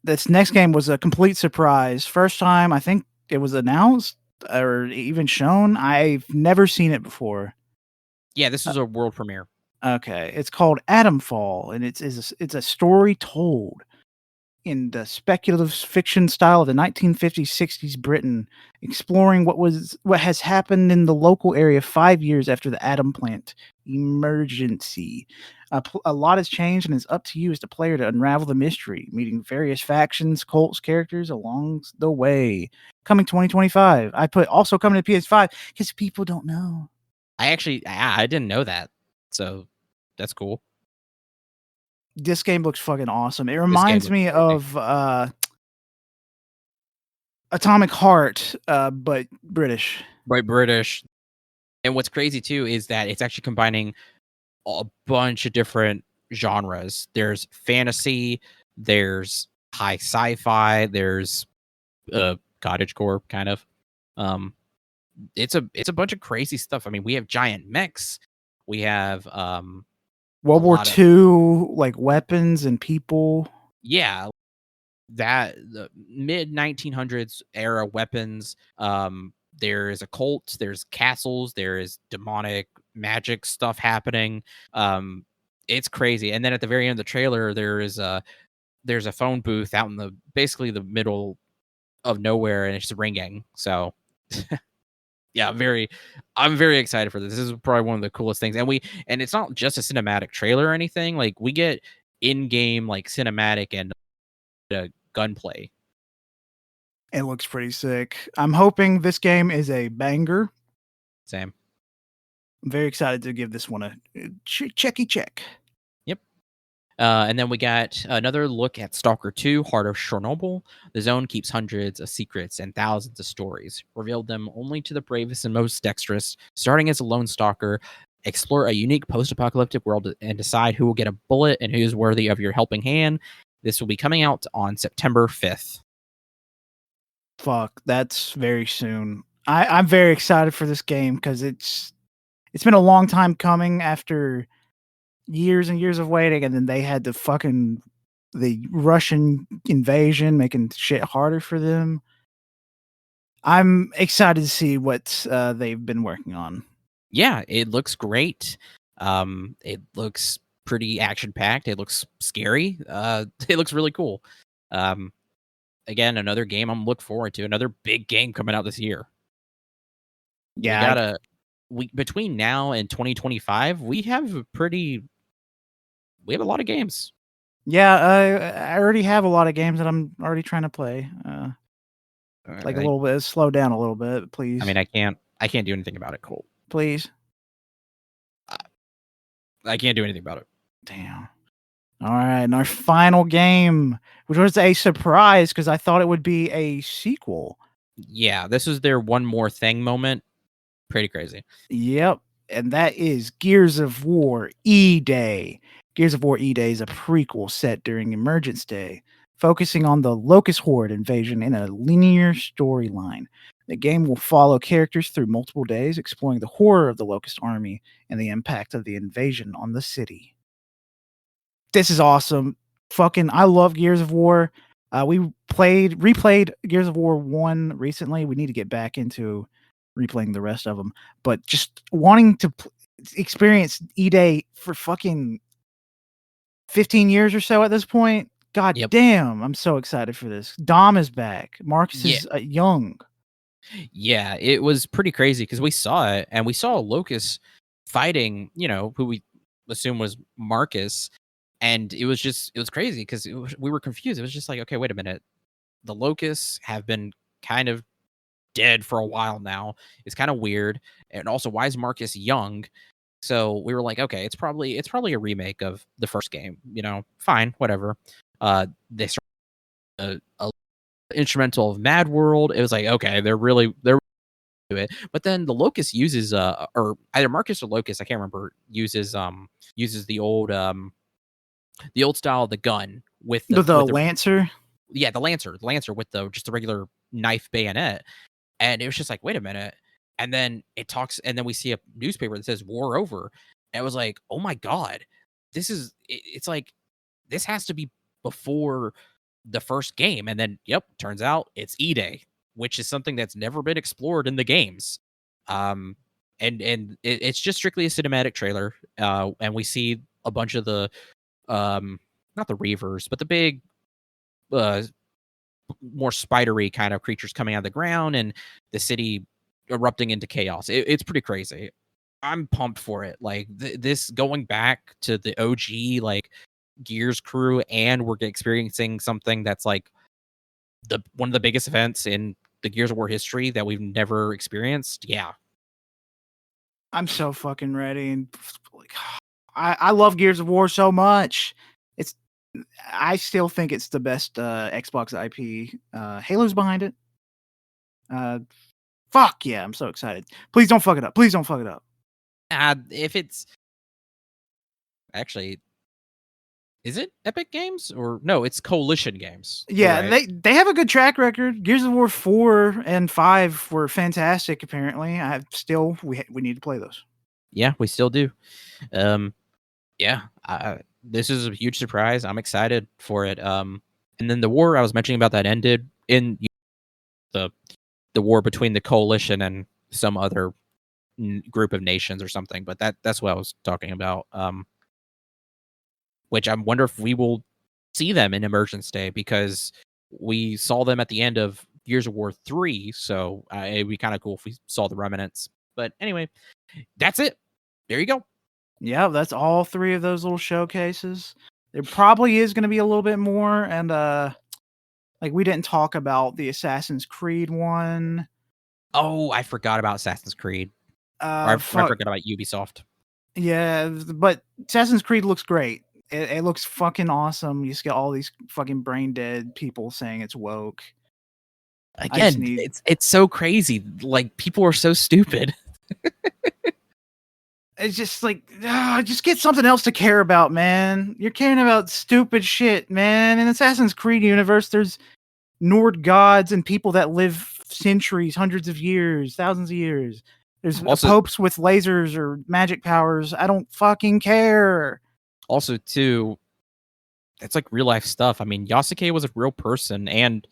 This next game was a complete surprise. First time I think it was announced or even shown. I've never seen it before.
Yeah, this is a world premiere.
Okay, it's called Atomfall, and it's a story told in the speculative fiction style of the 1950s, 60s Britain, exploring what has happened in the local area 5 years after the atom plant emergency. A lot has changed, and it's up to you as the player to unravel the mystery, meeting various factions, cults, characters along the way. Coming 2025. Also coming to PS5 because people don't know.
I didn't know that, so that's cool.
This game looks fucking awesome. It reminds me of Atomic Heart, but British.
Right, British. And what's crazy too is that it's actually combining a bunch of different genres. There's fantasy, there's high sci-fi, there's cottagecore kind of. It's a bunch of crazy stuff. I mean, we have giant mechs. We have
World War II like weapons and people.
Yeah, the mid 1900s era weapons. There's a cult, there's castles, there is demonic magic stuff happening. It's crazy. And then at the very end of the trailer, there's a phone booth out in basically the middle of nowhere, and it's ringing. So yeah, I'm very excited for this. This is probably one of the coolest things. And it's not just a cinematic trailer or anything. Like, we get in-game like cinematic and gunplay.
It looks pretty sick. I'm hoping this game is a banger.
Same.
I'm very excited to give this one a checky check.
Yep. And then we got another look at Stalker 2, Heart of Chernobyl. The zone keeps hundreds of secrets and thousands of stories. Revealed them only to the bravest and most dexterous. Starting as a lone stalker, explore a unique post-apocalyptic world and decide who will get a bullet and who is worthy of your helping hand. This will be coming out on September 5th.
Fuck, that's very soon. I'm very excited for this game because it's been a long time coming after years and years of waiting, and then they had the Russian invasion making shit harder for them. I'm excited to see what they've been working on.
Yeah, it looks great. It looks pretty action-packed. It looks scary. It looks really cool. Again, another game I'm looking forward to. Another big game coming out this year.
Yeah,
between now and 2025, we have a lot of games.
Yeah, I already have a lot of games that I'm already trying to play. A little bit, slow down a little bit, please.
I mean, I can't do anything about it, Colt.
Please.
I can't do anything about it.
Damn. All right, and our final game, which was a surprise because I thought it would be a sequel.
Yeah, this is their one more thing moment. Pretty crazy.
Yep. and that is Gears of War E-Day. Gears of War E-Day is a prequel set during Emergence Day, focusing on the Locust Horde invasion in a linear storyline. The game will follow characters through multiple days, exploring the horror of the Locust Army and the impact of the invasion on the city. This is awesome. Fucking, I love Gears of War. We replayed Gears of War 1 recently. We need to get back into replaying the rest of them. But just wanting to experience E-Day for fucking 15 years or so at this point. God damn, I'm so excited for this. Dom is back. Marcus is young.
Yeah, it was pretty crazy because we saw it and we saw Locust fighting, who we assume was Marcus. And it was crazy because we were confused. It was just like, okay, wait a minute. The Locusts have been kind of dead for a while now. It's kind of weird. And also, why is Marcus young? So we were like, okay, it's probably a remake of the first game. Fine, whatever. They started a instrumental of Mad World. It was like, okay, they're do it. But then the Locust uses or either Marcus or Locust, I can't remember, uses the old style of the gun with the
Lancer.
Yeah, the Lancer with just the regular knife bayonet. And it was just like, wait a minute. And then it talks, and then we see a newspaper that says war over. And it was like, oh my God, it's like, this has to be before the first game. And then, turns out it's E-Day, which is something that's never been explored in the games. And it's just strictly a cinematic trailer. And we see a bunch of the, not the Reavers, but the big, more spidery kind of creatures coming out of the ground and the city erupting into chaos. It's pretty crazy. I'm pumped for it. Like this going back to the OG like Gears crew, and we're experiencing something that's like one of the biggest events in the Gears of War history that we've never experienced. Yeah.
I'm so fucking ready, and like, I love Gears of War so much. I still think it's the best Xbox IP. Halo's behind it. Fuck yeah, I'm so excited. Please don't fuck it up. Please don't fuck it up.
If it's actually, is it Epic Games or no? It's Coalition Games.
Yeah, right. they have a good track record. Gears of War 4 and 5 were fantastic. Apparently, we need to play those.
Yeah, we still do. Yeah, this is a huge surprise. I'm excited for it. And then the war I was mentioning about that ended in the war between the Coalition and some other group of nations or something. But that's what I was talking about. Which I wonder if we will see them in Emergence Day, because we saw them at the end of Gears of War 3. So it'd be kind of cool if we saw the remnants. But anyway, that's it. There you go.
Yeah, that's all 3 of those little showcases. There probably is going to be a little bit more, and like we didn't talk about the Assassin's Creed one.
Oh, I forgot about Assassin's Creed. I forgot about Ubisoft.
Yeah, but Assassin's Creed looks great. It looks fucking awesome. You just get all these fucking brain dead people saying it's woke.
Again, it's so crazy. Like, people are so stupid.
It's just like, just get something else to care about, man. You're caring about stupid shit, man. In Assassin's Creed universe, there's Nord gods and people that live centuries, hundreds of years, thousands of years. There's also popes with lasers or magic powers. I don't fucking care.
Also, too, it's like real life stuff. I mean, Yasuke was a real person, and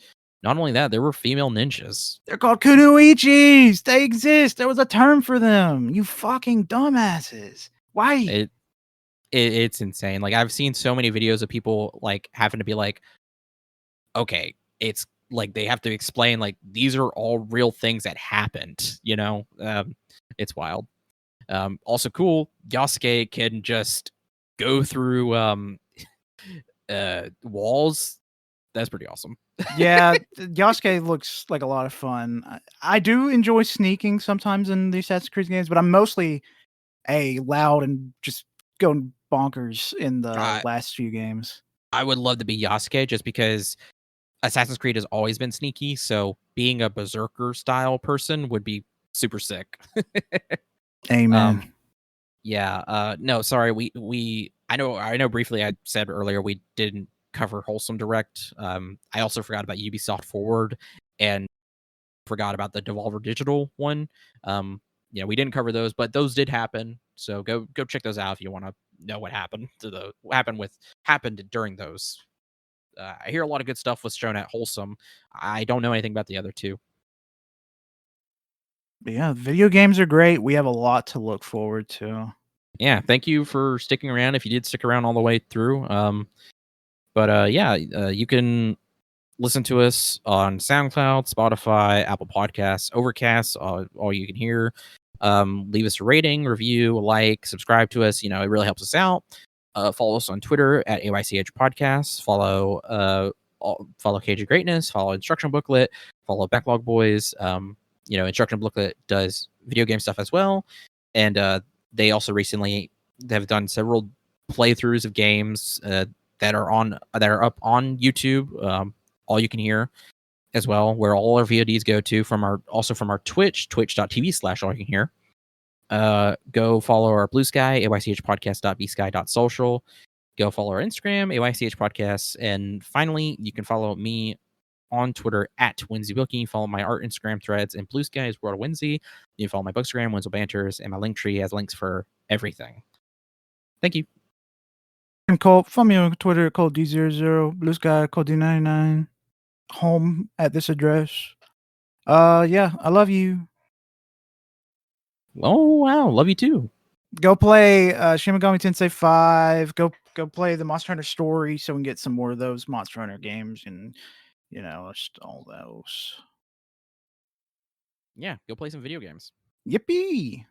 not only that, there were female ninjas.
They're called kunoichis. They exist. There was a term for them. You fucking dumbasses. Why?
It's insane. Like, I've seen so many videos of people like having to be like, okay, it's like they have to explain like these are all real things that happened. It's wild. Also cool, Yasuke can just go through walls. That's pretty awesome.
Yeah, Yasuke looks like a lot of fun. I do enjoy sneaking sometimes in the Assassin's Creed games, but I'm mostly loud and just going bonkers in the last few games.
I would love to be Yasuke just because Assassin's Creed has always been sneaky, so being a berserker style person would be super sick.
Amen.
Yeah. No, sorry. I know briefly I said earlier we didn't cover Wholesome Direct. I also forgot about Ubisoft Forward and forgot about the Devolver Digital one. We didn't cover those, but those did happen. So go check those out if you want to know what happened to happened during those. I hear a lot of good stuff was shown at Wholesome. I don't know anything about the other two.
But yeah, video games are great. We have a lot to look forward to.
Yeah, thank you for sticking around. If you did stick around all the way through, you can listen to us on SoundCloud, Spotify, Apple Podcasts, Overcast, all you can hear. Leave us a rating, review, like, subscribe to us. It really helps us out. Follow us on Twitter at AYCH Podcasts. Follow Cage of Greatness. Follow Instruction Booklet. Follow Backlog Boys. Instruction Booklet does video game stuff as well, and they also recently have done several playthroughs of games that are up on YouTube. All you can hear as well, where all our VODs go to from our Twitch, twitch.tv/all you can hear. Go follow our Blue Sky, aychpodcast.bsky.social. Go follow our Instagram, AYCH Podcasts. And finally, you can follow me on Twitter at WenzelGuy. Follow my art Instagram threads, and Blue Sky is World of Wenzy. You can follow my Bookstagram, Wenzel Banters, and my link tree has links for everything. Thank you.
And Colt, follow me on Twitter at ColtD00, Blue Sky, ColtD99, home at this address. Yeah, I love you.
Oh, wow. Love you too.
Go play Shin Megami Tensei 5. Go play the Monster Hunter story so we can get some more of those Monster Hunter games and, just all those.
Yeah, go play some video games.
Yippee!